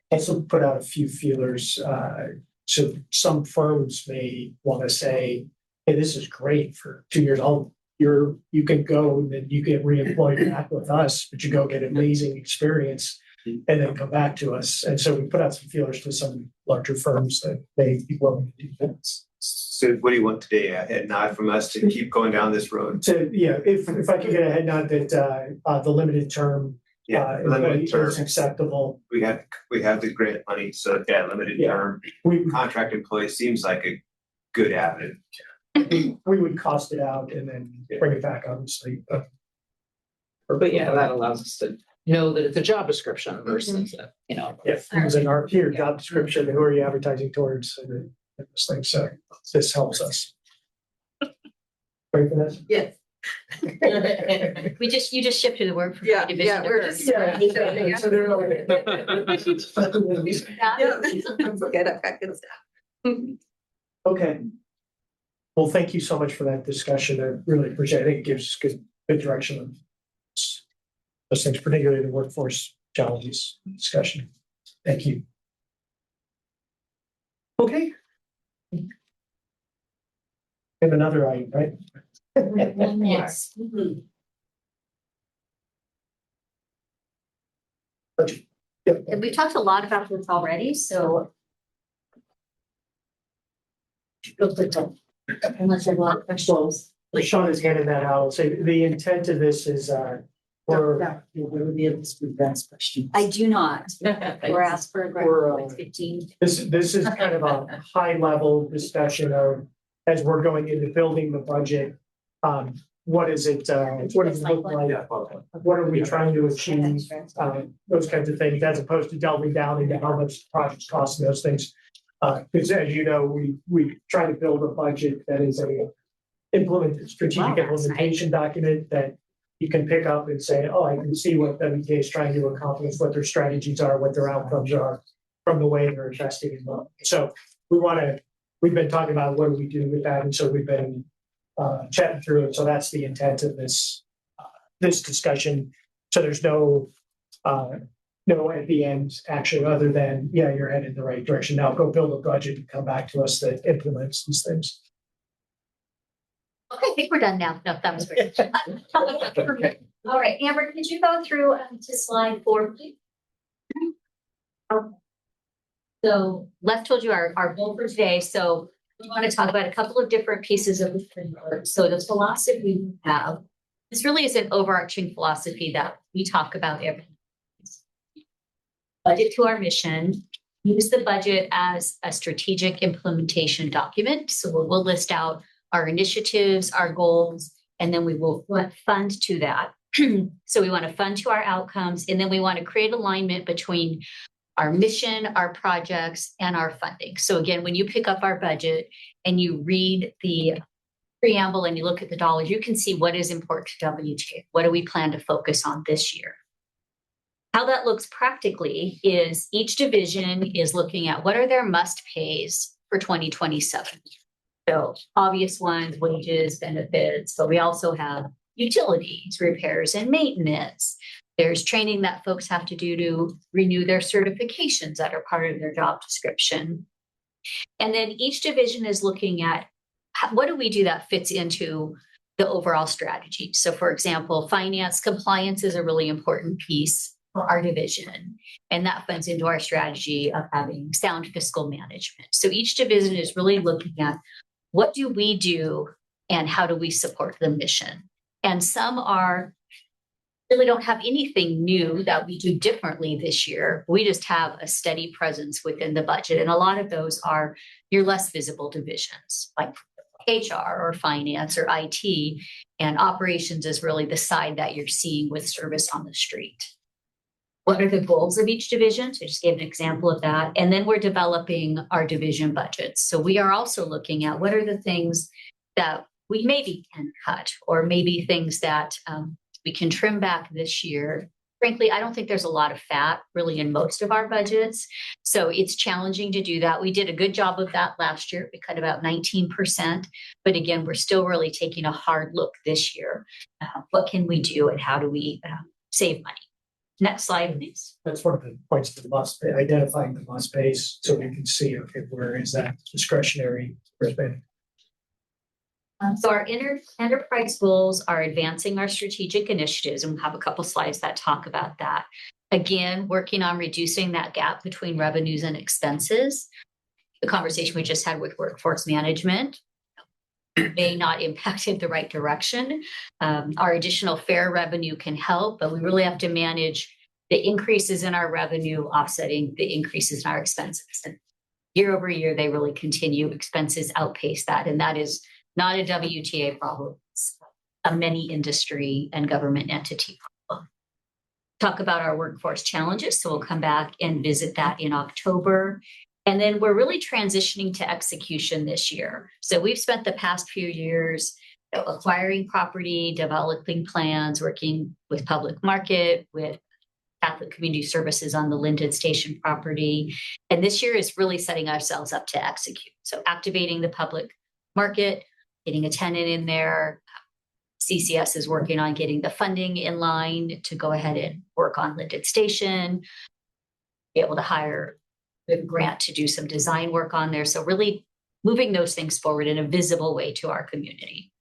S3: Also put out a few feelers. So some firms may want to say, hey, this is great for 2 years. You can go and then you get reemployed back with us, but you go get amazing experience and then come back to us. And so we put out some feelers to some larger firms that may be willing to do that.
S12: So what do you want today? A head nod from us to keep going down this road?
S3: So, yeah, if I could get a head nod that the limited term
S12: Limited term
S3: is acceptable.
S12: We have the grant money, so limited term. Contract employee seems like a good avenue.
S3: We would cost it out and then bring it back, obviously.
S1: But yeah, that allows us to know that it's a job description versus,
S3: If it was in our job description, who are you advertising towards? And this thing, so this helps us. Ready for this?
S17: Yes.
S14: You just shifted the word from division.
S17: Yeah, we're just.
S3: So they're like.
S17: Get it back and stuff.
S3: Okay. Well, thank you so much for that discussion. I really appreciate it. I think it gives us good direction of those things, particularly the workforce challenges discussion. Thank you. Okay. We have another item, right?
S14: Yes. And we talked a lot about this already, so. Unless you have a lot of questions.
S3: Sean is handing that out. So the intent of this is for.
S8: We'll be able to speak that question.
S14: I do not. We're asked for a grant with 15.
S3: This is kind of a high level discussion of, as we're going into building the budget. What is it, what does it look like? What are we trying to achieve? Those kinds of things, as opposed to delving down into how much projects cost and those things. Because as you know, we try to build a budget that is a strategic implementation document that you can pick up and say, oh, I can see what WTA is trying to accomplish, what their strategies are, what their outcomes are from the way they're investing in money. So we've been talking about what do we do with that, and so we've been chatting through it. So that's the intent of this discussion. So there's no at the end action other than, you're headed in the right direction. Now go build a budget and come back to us that implements these things.
S14: Okay, I think we're done now. No, that was great. Okay. All right, Amber, could you go through to slide 4, please? So Les told you our goal for today. So we want to talk about a couple of different pieces of the framework. So the philosophy we have, this really is an overarching philosophy that we talk about every budget to our mission. Use the budget as a strategic implementation document. So we'll list out our initiatives, our goals, and then we will fund to that. So we want to fund to our outcomes, and then we want to create alignment between our mission, our projects, and our funding. So again, when you pick up our budget and you read the preamble and you look at the dollars, you can see what is important to WTA. What do we plan to focus on this year? How that looks practically is each division is looking at what are their must pays for 2027. So obvious ones, wages, benefits, but we also have utilities, repairs and maintenance. There's training that folks have to do to renew their certifications that are part of their job description. And then each division is looking at what do we do that fits into the overall strategy. So for example, finance compliance is a really important piece for our division, and that funds into our strategy of having sound fiscal management. So each division is really looking at what do we do and how do we support the mission. And some really don't have anything new that we do differently this year. We just have a steady presence within the budget. And a lot of those are your less visible divisions, like HR or finance or IT, and operations is really the side that you're seeing with service on the street. What are the goals of each division? So I just gave an example of that. And then we're developing our division budgets. So we are also looking at what are the things that we maybe can cut, or maybe things that we can trim back this year. Frankly, I don't think there's a lot of fat really in most of our budgets. So it's challenging to do that. We did a good job of that last year. We cut about 19%. But again, we're still really taking a hard look this year. What can we do and how do we save money? Next slide, please.
S3: That's one of the points of the must, identifying the must pays, so we can see, okay, where is that discretionary spending?
S14: So our enterprise goals are advancing our strategic initiatives, and we'll have a couple slides that talk about that. Again, working on reducing that gap between revenues and expenses. The conversation we just had with workforce management may not impact in the right direction. Our additional fare revenue can help, but we really have to manage the increases in our revenue offsetting the increases in our expenses. And year over year, they really continue. Expenses outpace that, and that is not a WTA problem. It's a many industry and government entity problem. Talk about our workforce challenges, so we'll come back and visit that in October. And then we're really transitioning to execution this year. So we've spent the past few years acquiring property, developing plans, working with public market, with Catholic Community Services on the Linden Station property. And this year is really setting ourselves up to execute. So activating the public market, getting a tenant in there. CCS is working on getting the funding in line to go ahead and work on Linden Station, be able to hire a grant to do some design work on there. So really moving those things forward in a visible way to our community.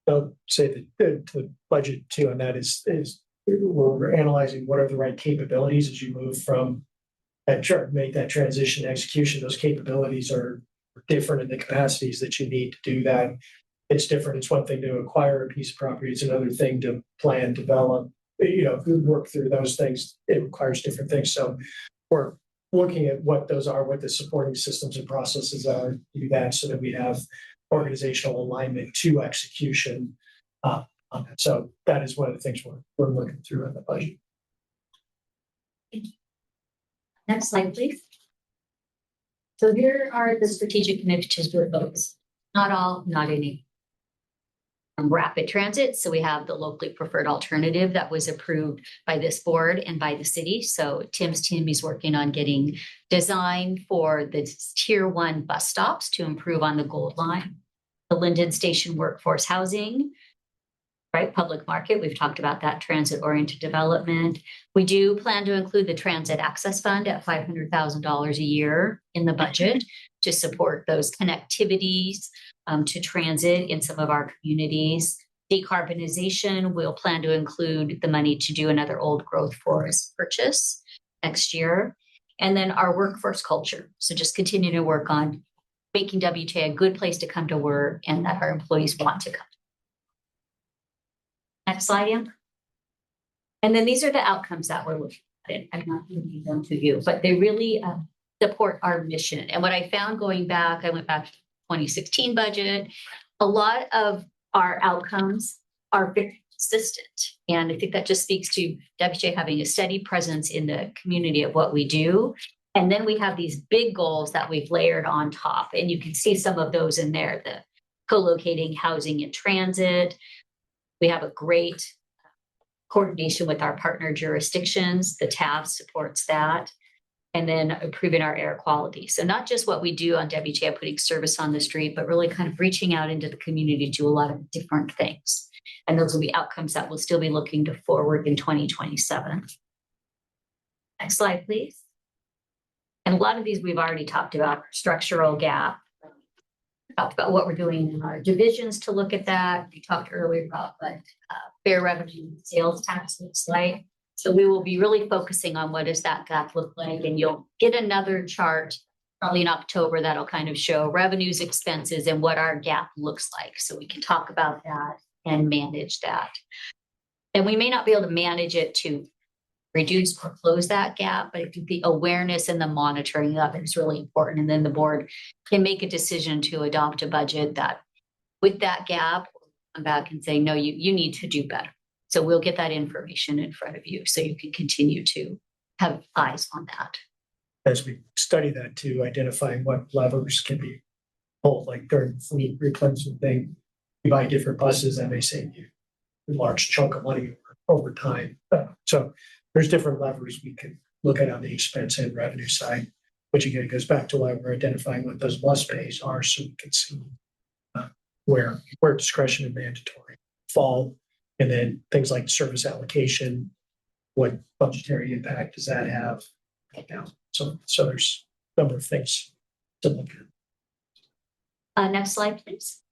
S3: I'll say that the budget too, and that is we're analyzing what are the right capabilities as you move from that chart, make that transition to execution. Those capabilities are different in the capacities that you need to do that. It's different. It's one thing to acquire a piece of property. It's another thing to plan, develop, work through those things. It requires different things. So we're looking at what those are, what the supporting systems and processes are, do that so that we have organizational alignment to execution. So that is one of the things we're looking through in the budget.
S14: Next slide, please. So here are the strategic initiatives we're focused. Not all, not any. Rapid transit. So we have the locally preferred alternative that was approved by this board and by the city. So Tim's team is working on getting design for the tier 1 bus stops to improve on the Gold Line. The Linden Station workforce housing, right? Public market. We've talked about that transit-oriented development. We do plan to include the Transit Access Fund at $500,000 a year in the budget to support those connectivities to transit in some of our communities. Decarbonization, we'll plan to include the money to do another old growth forest purchase next year. And then our workforce culture. So just continue to work on making WTA a good place to come to work and that our employees want to come. Next slide, Ann. And then these are the outcomes that we're looking at. I'm not going to give them to you, but they really support our mission. And what I found going back, I went back to 2016 budget, a lot of our outcomes are very consistent. And I think that just speaks to WTA having a steady presence in the community of what we do. And then we have these big goals that we've layered on top. And you can see some of those in there, the co-locating housing and transit. We have a great coordination with our partner jurisdictions. The TAV supports that. And then improving our air quality. So not just what we do on WTA, putting service on the street, but really kind of reaching out into the community to do a lot of different things. And those will be outcomes that we'll still be looking to forward in 2027. Next slide, please. And a lot of these we've already talked about. Structural gap. Talked about what we're doing in our divisions to look at that. We talked earlier about what fair revenue sales tax looks like. So we will be really focusing on what does that gap look like, and you'll get another chart probably in October that'll kind of show revenues, expenses, and what our gap looks like. So we can talk about that and manage that. And we may not be able to manage it to reduce or close that gap, but the awareness and the monitoring of it is really important. And then the board can make a decision to adopt a budget that with that gap, come back and say, no, you need to do better. So we'll get that information in front of you so you can continue to have eyes on that.
S3: As we study that too, identifying what levers can be pulled, like during the fleet replenishment thing, you buy different buses and they save you a large chunk of money over time. So there's different levers we can look at on the expense and revenue side, which again goes back to why we're identifying what those must pays are so we can see where discretion and mandatory fall. And then things like service allocation, what budgetary impact does that have? So there's a number of things to look at.
S14: Next slide, please.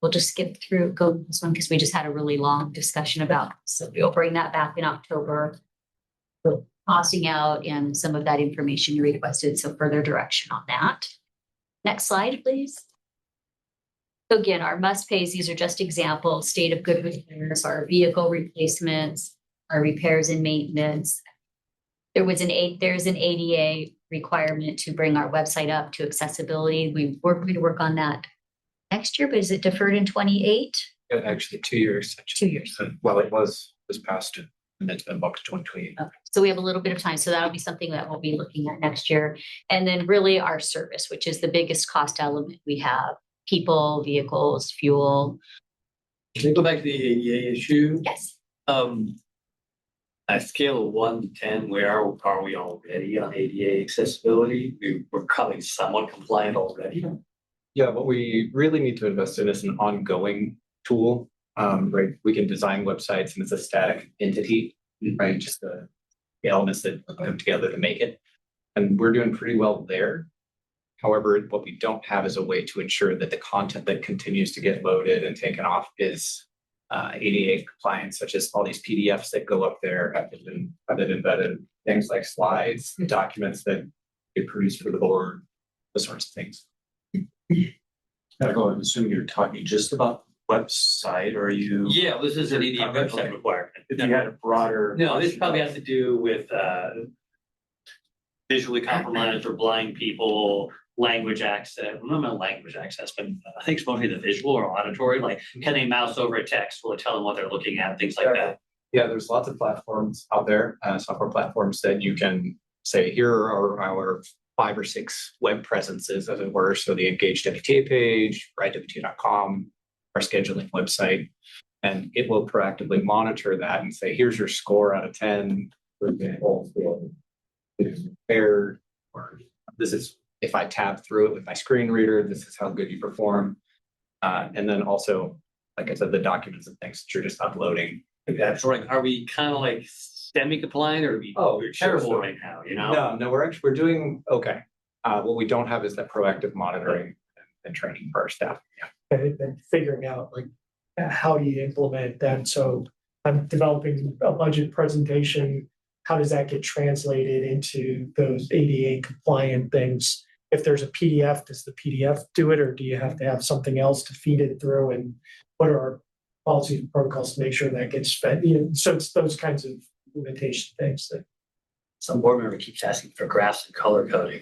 S14: We'll just skip through, go this one because we just had a really long discussion about, so we'll bring that back in October. Tossing out and some of that information you requested, so further direction on that. Next slide, please. So again, our must pays, these are just examples, state of good repairs, our vehicle replacements, our repairs and maintenance. There's an ADA requirement to bring our website up to accessibility. We're going to work on that next year, but is it deferred in 28?
S15: Actually, 2 years.
S14: 2 years.
S15: Well, it was past it, and it's been bumped to 2028.
S14: Okay. So we have a little bit of time. So that'll be something that we'll be looking at next year. And then really our service, which is the biggest cost element we have. People, vehicles, fuel.
S11: Can we go back to the ADA issue?
S14: Yes.
S11: At scale of 1 to 10, where are we already on ADA accessibility? We're probably somewhat compliant already.
S15: Yeah, what we really need to invest in is an ongoing tool. Right, we can design websites and it's a static entity, right? Just the elements that come together to make it. And we're doing pretty well there. However, what we don't have is a way to ensure that the content that continues to get loaded and taken off is ADA compliant, such as all these PDFs that go up there have been embedded, things like slides, documents that get produced for the board, those sorts of things.
S9: I'm assuming you're talking just about website, or are you?
S11: Yeah, this is an ADA website requirement.
S9: If you had a broader.
S11: No, this probably has to do with visually compromised or blind people, language access, well, not language access, but I think it's mostly the visual or auditory, like can they mouse over a text? Will it tell them what they're looking at, things like that?
S15: Yeah, there's lots of platforms out there, software platforms that you can say, here are our 5 or 6 web presences, as it were. So the engaged WTA page, WTA.com, our scheduling website, and it will proactively monitor that and say, here's your score out of 10, for example, it is repaired, or this is, if I tab through it with my screen reader, this is how good you perform. And then also, like I said, the documents and things that you're just uploading.
S11: Yeah, so like, are we kind of like semi-compliant, or we're terrible right now, you know?
S15: No, we're doing okay. What we don't have is that proactive monitoring and training for our staff. Yeah.
S3: And figuring out like how do you implement that? So I'm developing a budget presentation. How does that get translated into those ADA compliant things? If there's a PDF, does the PDF do it, or do you have to have something else to feed it through? And what are our policies and protocols to make sure that gets fed? So it's those kinds of limitation things that.
S11: Some board member keeps asking for graphs and color coding.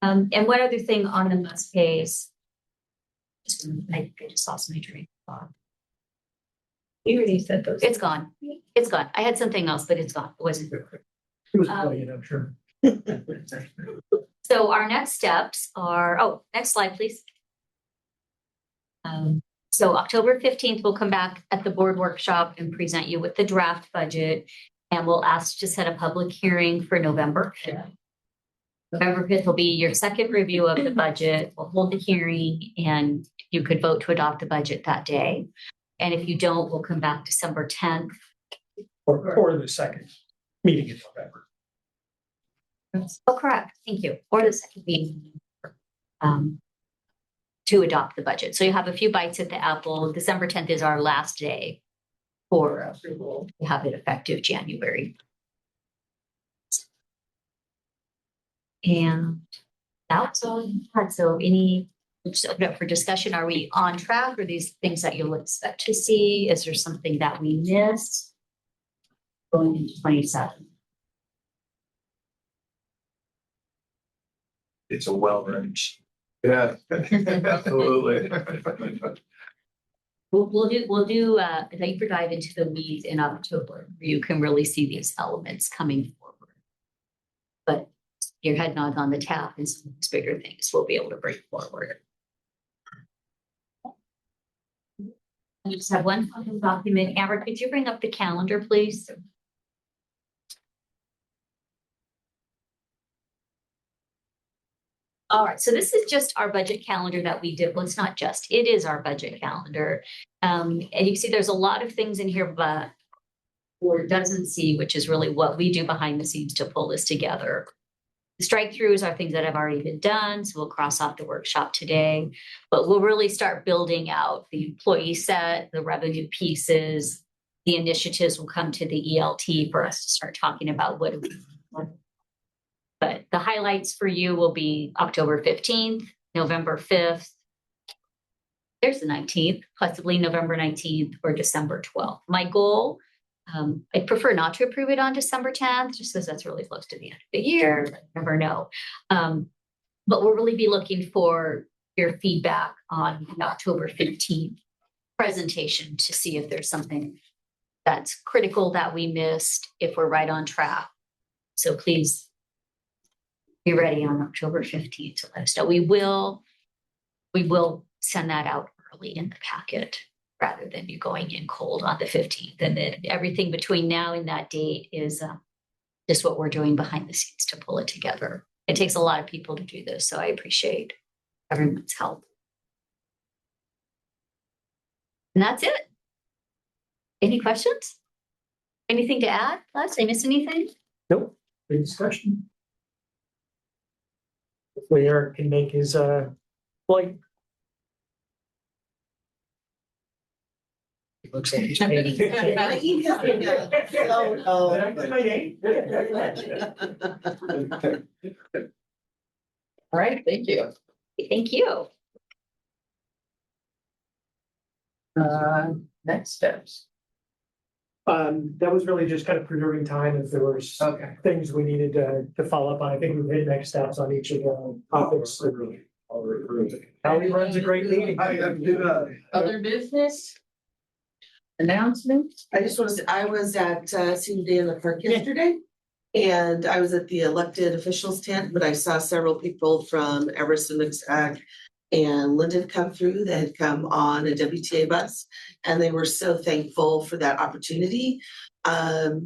S14: And one other thing on the must pays. I just lost my train of thought. You already said those. It's gone. It's gone. I had something else, but it's gone. It wasn't.
S3: Sure.
S14: So our next steps are, next slide, please. So October 15th, we'll come back at the board workshop and present you with the draft budget. And we'll ask to set a public hearing for November 5th. November 5th will be your second review of the budget. We'll hold the hearing and you could vote to adopt the budget that day. And if you don't, we'll come back December 10th.
S3: Or the second meeting in November.
S14: Oh, correct. Thank you. Or the second meeting to adopt the budget. So you have a few bites at the apple. December 10th is our last day for approval to have it effective January. And that's all you had. So just open up for discussion. Are we on track? Are these things that you'll expect to see? Is there something that we missed going into 27?
S9: It's a well-run. Yeah, absolutely.
S14: We'll do a deeper dive into the weeds in October, where you can really see these elements coming forward. But your head nod on the tap and some of these bigger things we'll be able to bring forward. I just have one final document. Amber, could you bring up the calendar, please? All right, so this is just our budget calendar that we did. Well, it's not just, it is our budget calendar. And you can see there's a lot of things in here, but or doesn't see, which is really what we do behind the scenes to pull this together. The strike throughs are things that have already been done, so we'll cross off the workshop today, but we'll really start building out the employee set, the revenue pieces, the initiatives will come to the ELT for us to start talking about what do we want. But the highlights for you will be October 15th, November 5th, there's the 19th, possibly November 19th or December 12th. My goal, I prefer not to approve it on December 10th, just because that's really close to the end of the year. You never know. But we'll really be looking for your feedback on the October 15th presentation to see if there's something that's critical that we missed, if we're right on track. So please be ready on October 15th to let us know. We will send that out early in the packet rather than you going in cold on the 15th. And then everything between now and that date is just what we're doing behind the scenes to pull it together. It takes a lot of people to do this, so I appreciate everyone's help. And that's it. Any questions? Anything to add? Les, did I miss anything?
S3: Nope, good discussion. Hopefully Eric can make his flight. It looks like he's painting.
S1: All right, thank you.
S14: Thank you.
S1: Next steps.
S3: That was really just kind of preserving time if there was things we needed to follow up on. I think we've hit next steps on each of the topics. Kelly runs a great meeting.
S1: Other business? Announcements?
S17: I just want to say, I was at Senior Day in the Park yesterday. And I was at the elected officials tent, but I saw several people from Everson and Linden come through that had come on a WTA bus. And they were so thankful for that opportunity.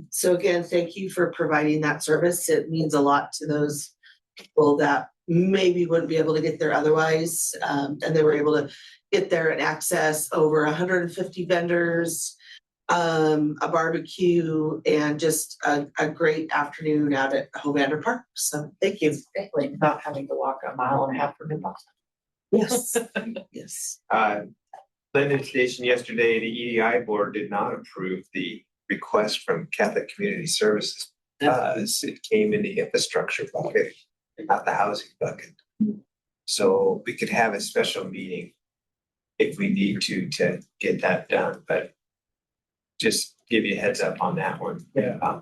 S17: So again, thank you for providing that service. It means a lot to those people that maybe wouldn't be able to get there otherwise. And they were able to get there and access over 150 vendors, a barbecue, and just a great afternoon out at Hovander Park. So thank you.
S1: Like not having to walk a mile and a half from the bus.
S17: Yes, yes.
S12: Linden Station yesterday, the EDI board did not approve the request from Catholic Community Services. It came in the infrastructure bucket, not the housing bucket. So we could have a special meeting if we need to get that done, but just give you a heads up on that one.
S3: Yeah.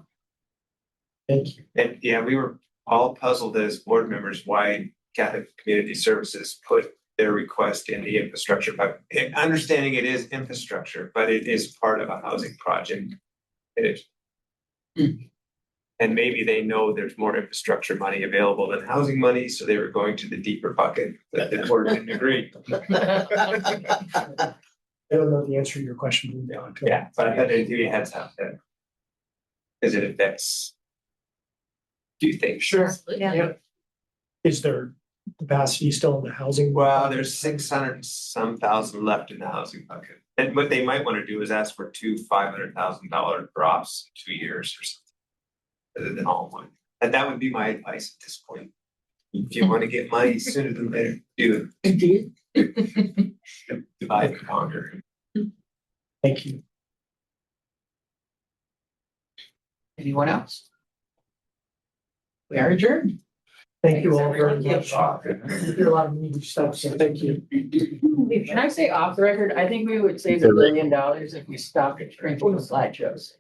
S3: Thank you.
S12: And yeah, we were all puzzled as board members why Catholic Community Services put their request in the infrastructure, but understanding it is infrastructure, but it is part of a housing project. It is. And maybe they know there's more infrastructure money available than housing money, so they were going to the deeper bucket, but the board didn't agree.
S3: I don't know the answer to your question.
S12: Yeah, but I had to give you a heads up that because it affects a few things.
S3: Sure. Yeah. Is there capacity still in the housing?
S12: Well, there's 600 some thousand left in the housing bucket. And what they might want to do is ask for two $500,000 drops in 2 years or something, rather than all one. And that would be my advice at this point. If you want to get money sooner than later, do it. Divide and conquer.
S3: Thank you.
S1: Anyone else? We are adjourned.
S3: Thank you all very much. You did a lot of neat stuff, so thank you.
S1: Can I say off the record, I think we would save $1 billion if we stopped at shrinking slideshows.